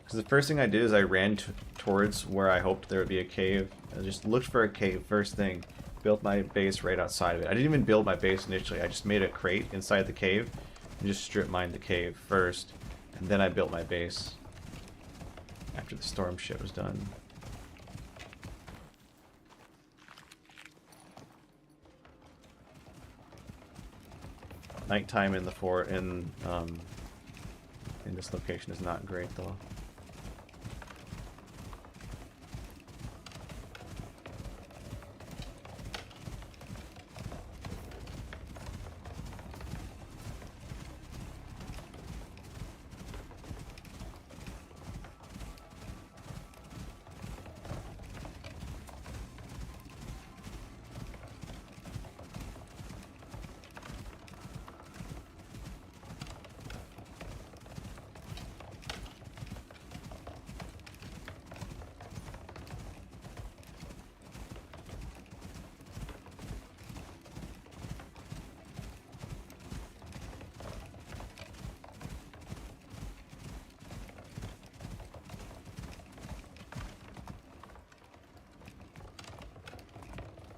Because the first thing I did is I ran towards where I hoped there would be a cave. I just looked for a cave first thing. Built my base right outside of it. I didn't even build my base initially. I just made a crate inside the cave and just strip mined the cave first. And then I built my base after the storm shit was done. Nighttime in the fort in this location is not great though.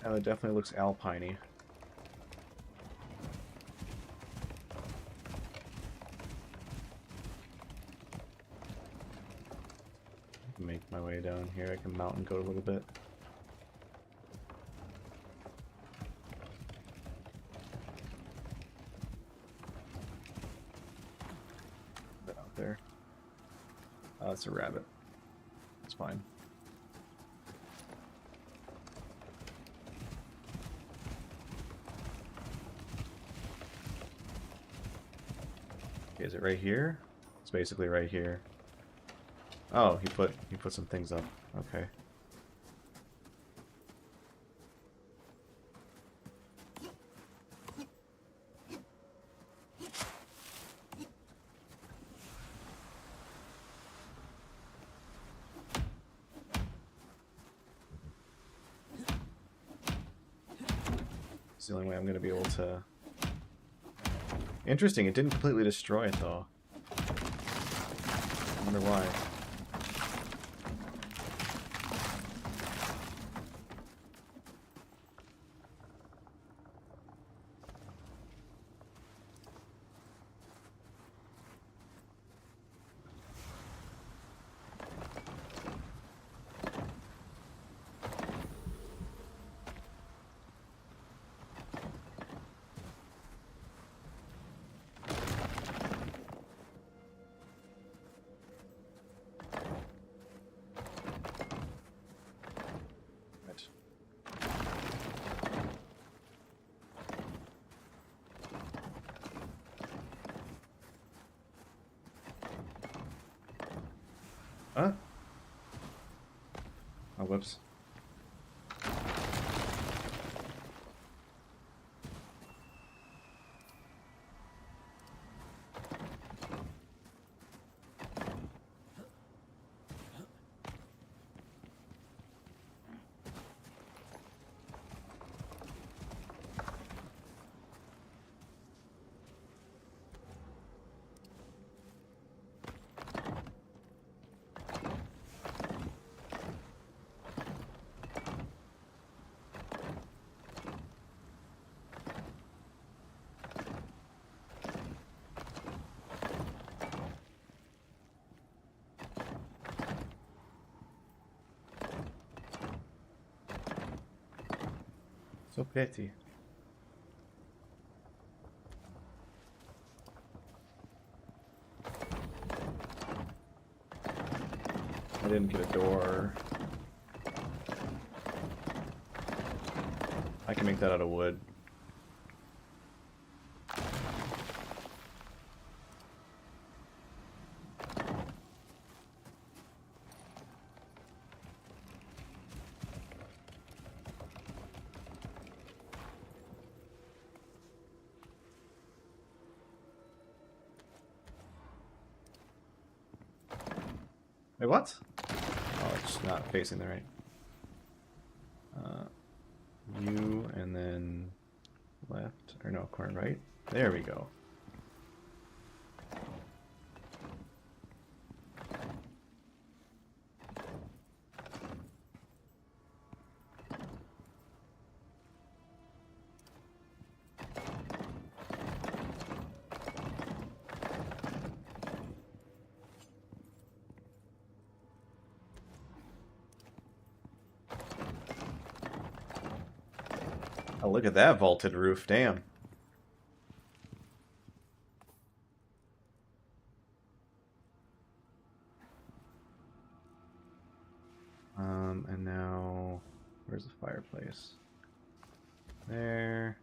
Oh, it definitely looks alpine-y. Make my way down here. I can mountain goat a little bit. Put out there. Oh, it's a rabbit. It's fine. Is it right here? It's basically right here. Oh, he put some things up. Okay. It's the only way I'm gonna be able to. Interesting, it didn't completely destroy it though. I wonder why. Huh? Oh, whoops. So petty. I didn't get a door. I can make that out of wood. Wait, what? Oh, it's not facing the right. U and then left, or no, corner right. There we go. Oh, look at that vaulted roof. Damn. And now, where's the fireplace? There.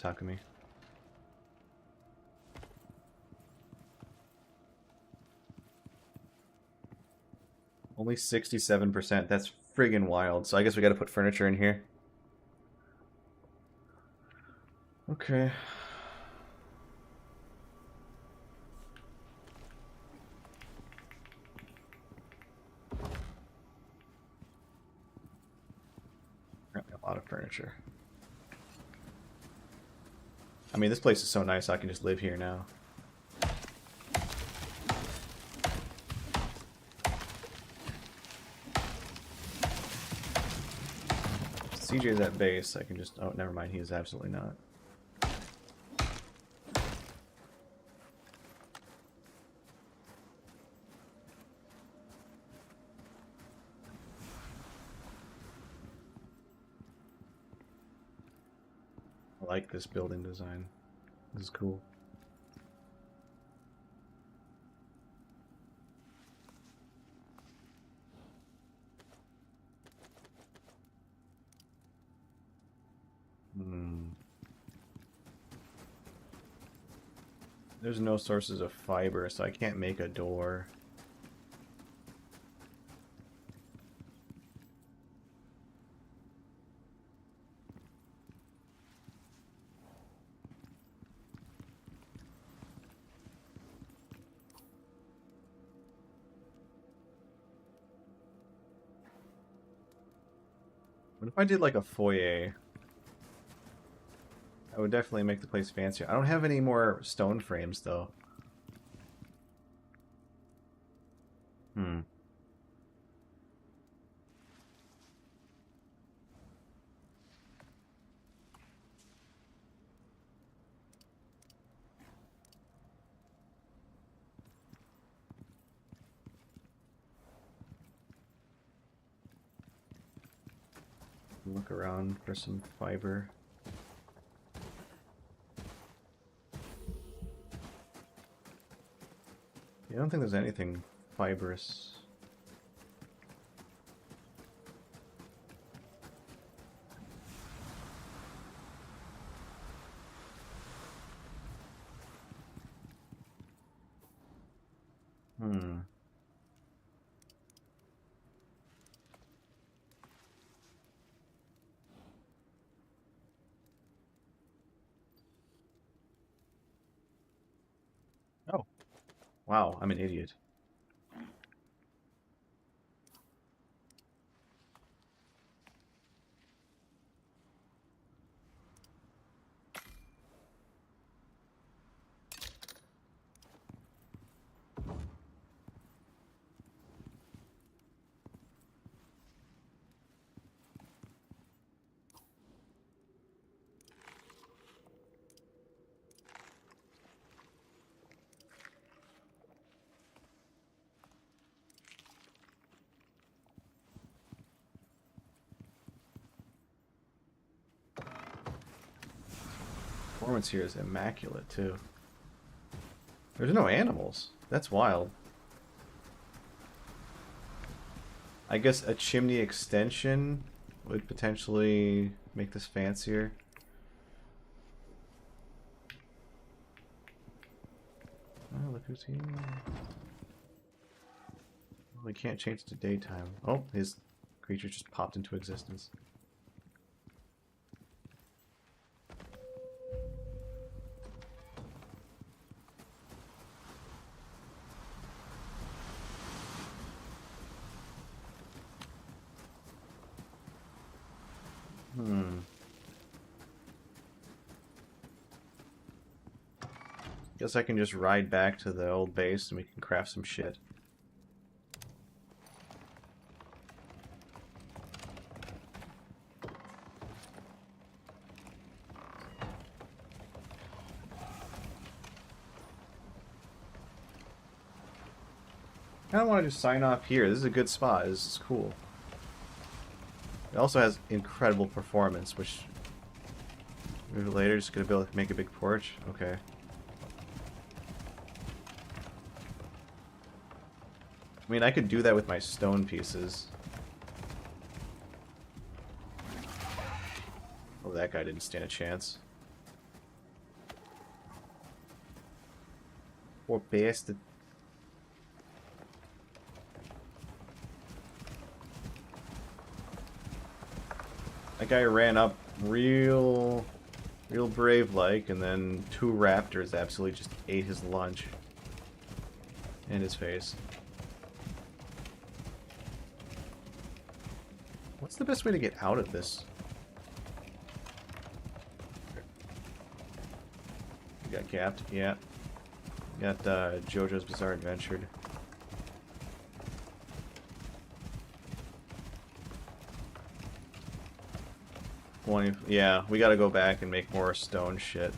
Takumi. Only 67%. That's friggin' wild. So I guess we gotta put furniture in here. Okay. Apparently a lot of furniture. I mean, this place is so nice I can just live here now. CJ's at base. I can just... Oh, never mind. He is absolutely not. I like this building design. This is cool. There's no sources of fiber, so I can't make a door. What if I did like a foyer? I would definitely make the place fancier. I don't have any more stone frames, though. Hmm. Look around for some fiber. I don't think there's anything fibrous. Hmm. Oh. Wow, I'm an idiot. Performance here is immaculate, too. There's no animals. That's wild. I guess a chimney extension would potentially make this fancier. Oh, look who's here. Well, we can't change it to daytime. Oh, his creature just popped into existence. Guess I can just ride back to the old base and we can craft some shit. kind of want to just sign off here. This is a good spot. This is cool. It also has incredible performance, which maybe later just gonna be able to make a big porch. Okay. I mean, I could do that with my stone pieces. Oh, that guy didn't stand a chance. Poor bastard. That guy ran up real brave-like, and then two raptors absolutely just ate his lunch. And his face. What's the best way to get out of this? You got capped? Yeah. Got JoJo's Bizarre Adventure. Yeah, we gotta go back and make more stone shit.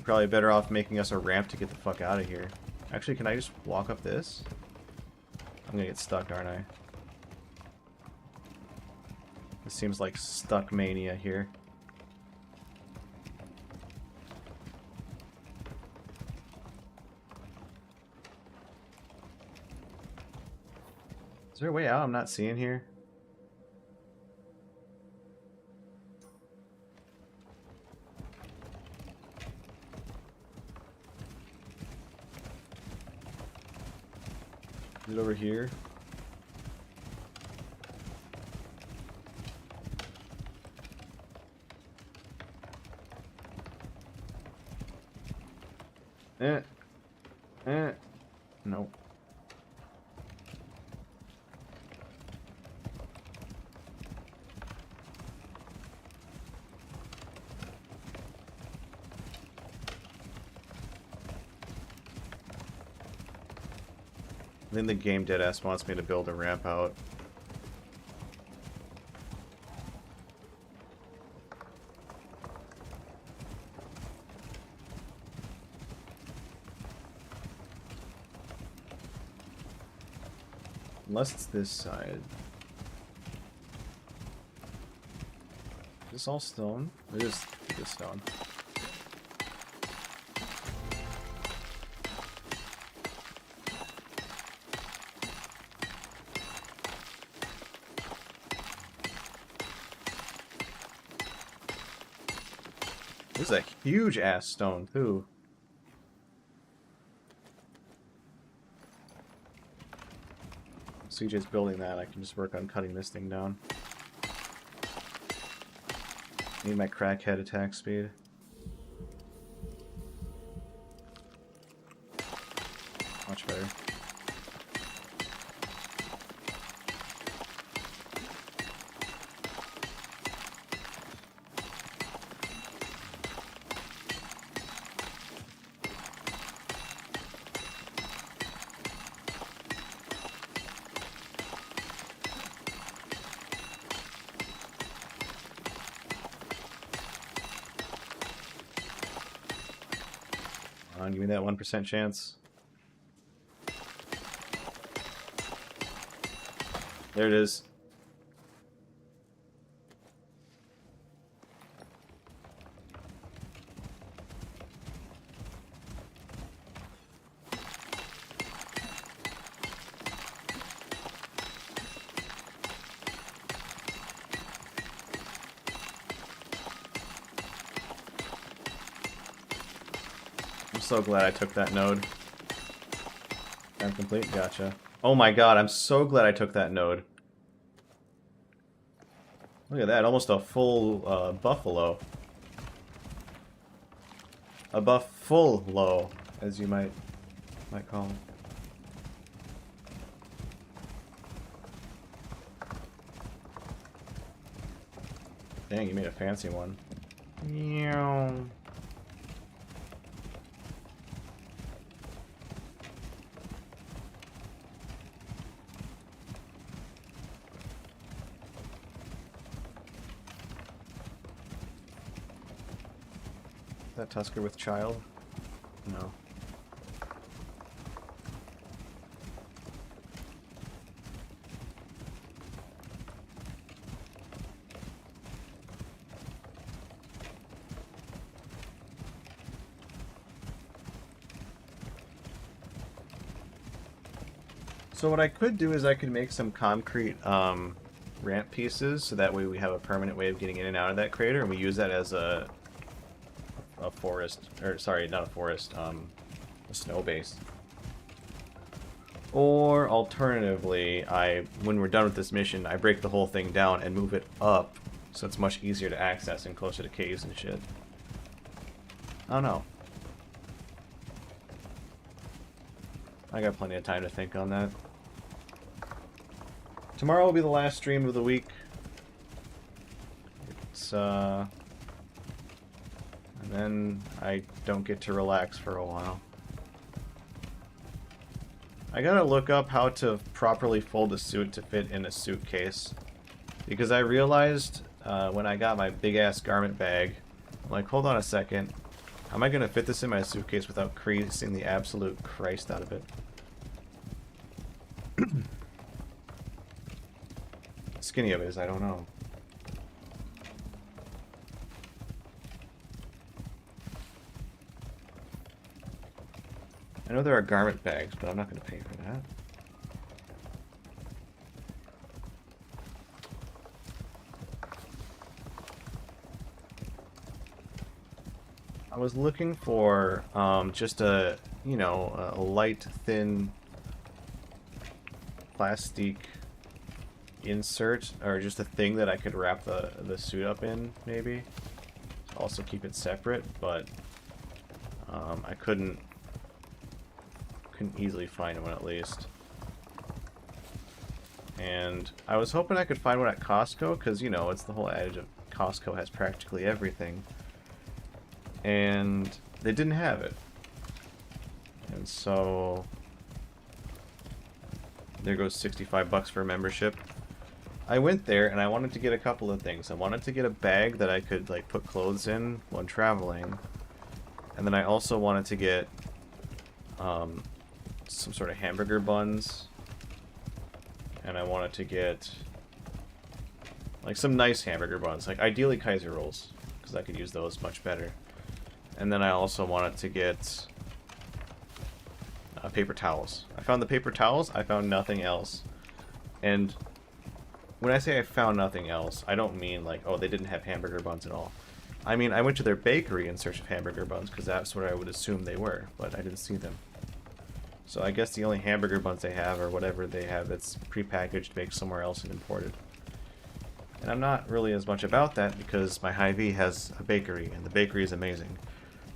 Probably better off making us a ramp to get the fuck out of here. Actually, can I just walk up this? I'm gonna get stuck, aren't I? This seems like stuck mania here. Is there a way out I'm not seeing here? Is it over here? Nope. I think the game deadass wants me to build a ramp out. Unless it's this side. Is this all stone? It is stone. This is a huge ass stone too. CJ's building that. I can just work on cutting this thing down. Need my crackhead attack speed. Much better. Give me that 1% chance. There it is. I'm so glad I took that node. I'm complete? Gotcha. Oh my god, I'm so glad I took that node. Look at that, almost a full buffalo. A buff-full-lo, as you might call it. Dang, you made a fancy one. Meow. That Tusker with child? No. So what I could do is I could make some concrete ramp pieces, so that way we have a permanent way of getting in and out of that crater, and we use that as a forest, or sorry, not a forest, a snow base. Or alternatively, when we're done with this mission, I break the whole thing down and move it up, so it's much easier to access and closer to caves and shit. I don't know. I got plenty of time to think on that. Tomorrow will be the last stream of the week. It's, and then I don't get to relax for a while. I gotta look up how to properly fold a suit to fit in a suitcase. Because I realized when I got my big-ass garment bag, I'm like, hold on a second. How am I gonna fit this in my suitcase without creasing the absolute Christ out of it? Skinny of it is, I don't know. I know there are garment bags, but I'm not going to pay for that. I was looking for just a, you know, a light, thin plastic insert, or just a thing that I could wrap the suit up in, maybe. Also keep it separate, but I couldn't easily find one, at least. And I was hoping I could find one at Costco, because, you know, it's the whole adage of Costco has practically everything. And they didn't have it. And so there goes 65 bucks for a membership. I went there and I wanted to get a couple of things. I wanted to get a bag that I could like put clothes in when traveling. And then I also wanted to get some sort of hamburger buns. And I wanted to get like some nice hamburger buns, like ideally Kaiser rolls, because I could use those much better. And then I also wanted to get paper towels. I found the paper towels, I found nothing else. And when I say I found nothing else, I don't mean like, oh, they didn't have hamburger buns at all. I mean, I went to their bakery in search of hamburger buns, because that's where I would assume they were, but I didn't see them. So I guess the only hamburger buns they have, or whatever they have, that's prepackaged, baked somewhere else and imported. And I'm not really as much about that, because my Hy-Vee has a bakery, and the bakery is amazing.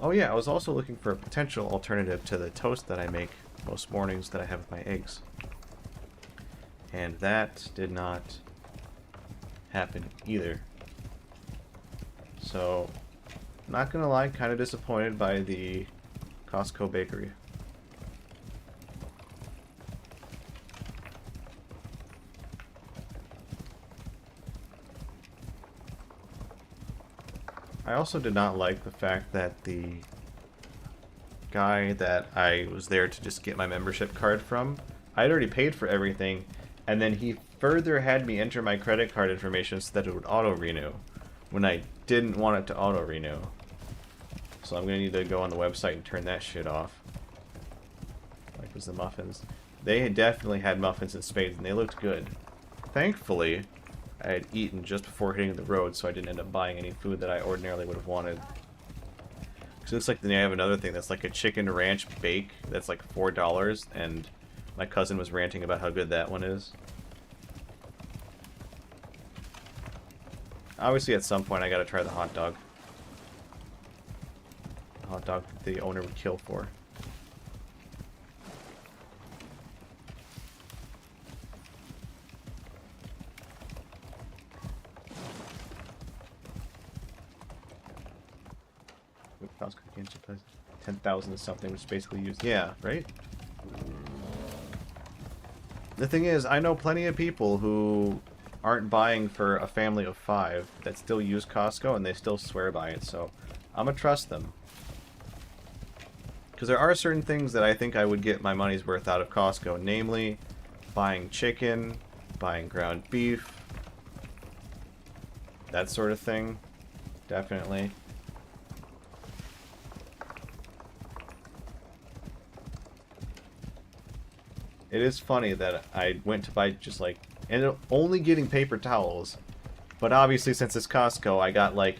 Oh yeah, I was also looking for a potential alternative to the toast that I make most mornings that I have with my eggs. And that did not happen either. So, not gonna lie, kind of disappointed by the Costco bakery. I also did not like the fact that the guy that I was there to just get my membership card from, I had already paid for everything, and then he further had me enter my credit card information so that it would auto-renew, when I didn't want it to auto-renew. So I'm going to need to go on the website and turn that shit off. Like was the muffins. They definitely had muffins in spades, and they looked good. Thankfully, I had eaten just before hitting the road, so I didn't end up buying any food that I ordinarily would have wanted. Because it looks like they have another thing that's like a chicken ranch bake that's like $4, and my cousin was ranting about how good that one is. Obviously, at some point, I gotta try the hot dog. The hot dog that the owner would kill for. Costco can't 10,000 is something which is basically used. Yeah, right? The thing is, I know plenty of people who aren't buying for a family of 5 that still use Costco and they still swear by it, so I'm gonna trust them. Because there are certain things that I think I would get my money's worth out of Costco, namely buying chicken, buying ground beef, that sort of thing. Definitely. It is funny that I went to buy just like... ended up only getting paper towels. But obviously since it's Costco, I got like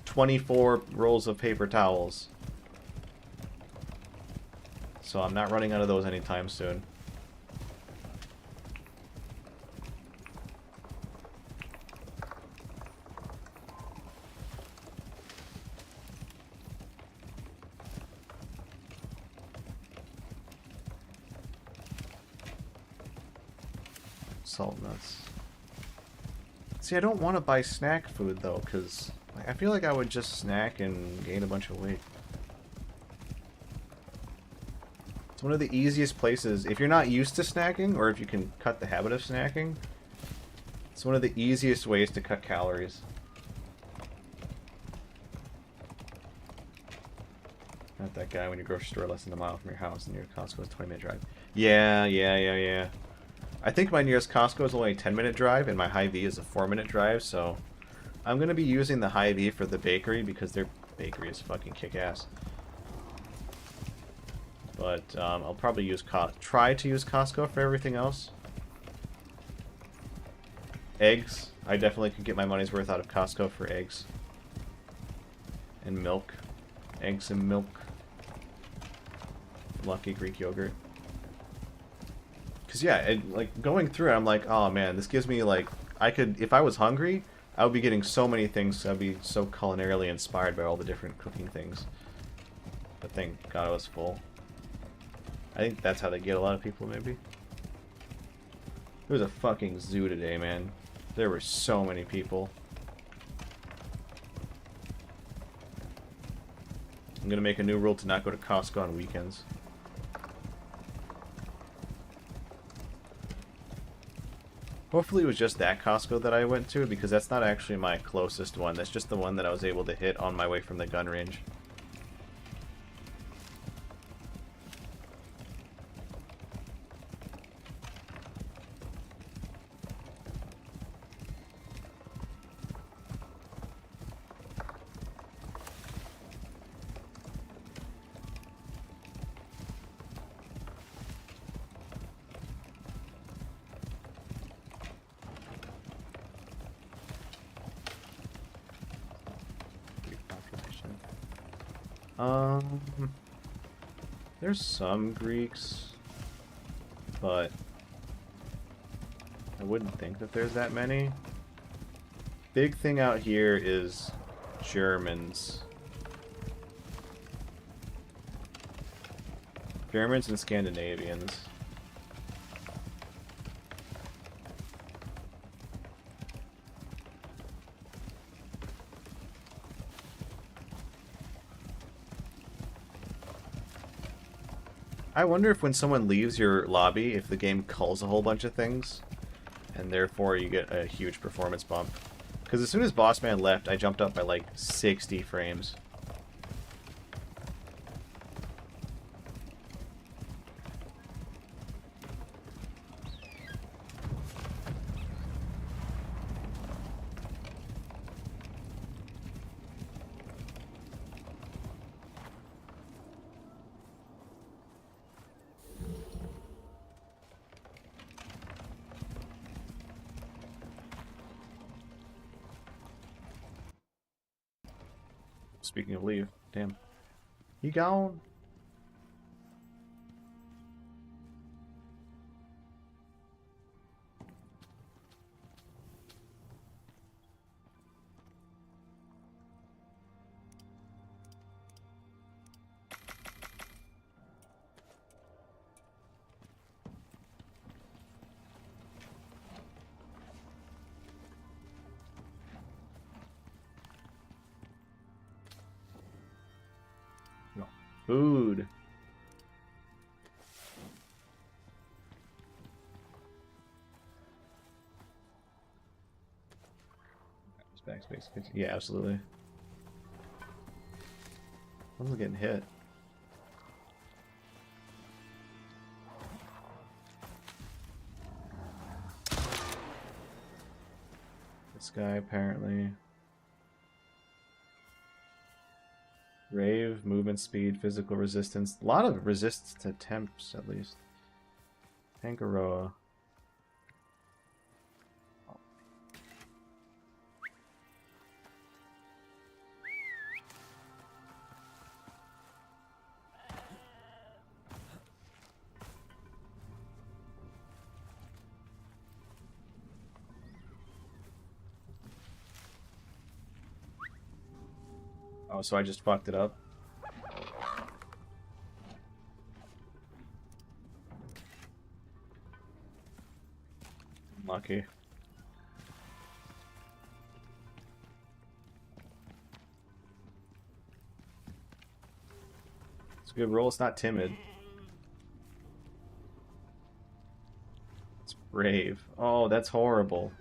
24 rolls of paper towels. So I'm not running out of those anytime soon. Salt nuts. See, I don't want to buy snack food though, because I feel like I would just snack and gain a bunch of weight. It's one of the easiest places, if you're not used to snacking, or if you can cut the habit of snacking, it's one of the easiest ways to cut calories. Not that guy when your grocery store less than a mile from your house and your Costco is a 20-minute drive. Yeah. I think my nearest Costco is only a 10-minute drive, and my Hy-Vee is a 4-minute drive, so I'm going to be using the Hy-Vee for the bakery because their bakery is fucking kick-ass. But I'll probably try to use Costco for everything else. Eggs. I definitely could get my money's worth out of Costco for eggs. And milk. Eggs and milk. Lucky Greek yogurt. Because yeah, like going through it, I'm like, oh man, this gives me like, if I was hungry, I would be getting so many things. I'd be so culinarily inspired by all the different cooking things. But thank God I was full. I think that's how they get a lot of people, maybe. It was a fucking zoo today, man. There were so many people. I'm gonna make a new rule to not go to Costco on weekends. Hopefully it was just that Costco that I went to, because that's not actually my closest one. That's just the one that I was able to hit on my way from the gun range. There's some Greeks, but I wouldn't think that there's that many. Big thing out here is Germans. Germans and Scandinavians. I wonder if when someone leaves your lobby, if the game culls a whole bunch of things, and therefore you get a huge performance bump. Because as soon as Boss Man left, I jumped up by like 60 frames. Speaking of leave, damn. He gone? No. Food. Backspace. Yeah, absolutely. I'm getting hit. This guy apparently. Rave, movement speed, physical resistance. A lot of resistance attempts, at least. Tangaroa. Oh, so I just fucked it up. Lucky. It's a good roll. It's not timid. It's brave. Oh, that's horrible.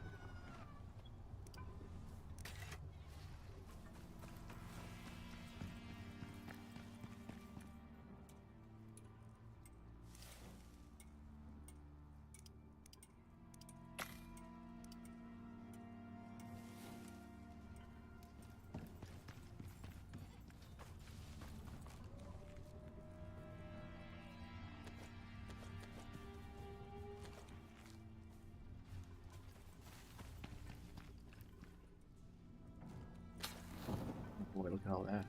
Boy, look at all that.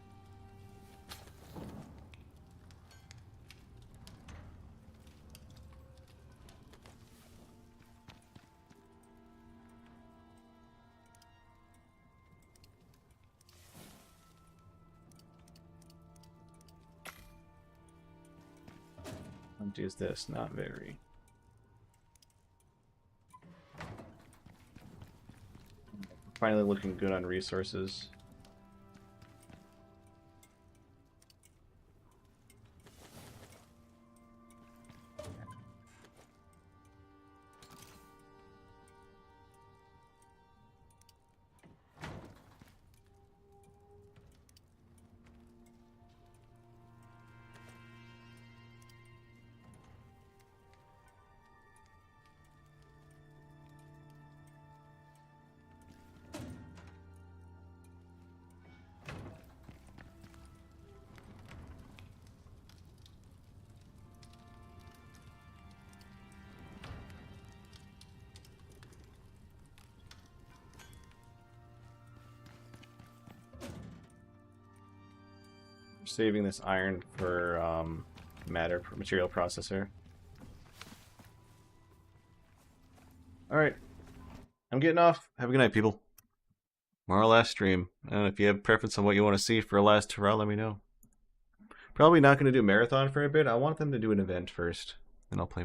How empty is this? Not very. Finally looking good on resources. Saving this iron for material processor. Alright. I'm getting off. Have a good night, people. Tomorrow last stream. I don't know if you have preference on what you want to see for a last hurrah, let me know. Probably not going to do marathon for a bit. I want them to do an event first. Then I'll play more.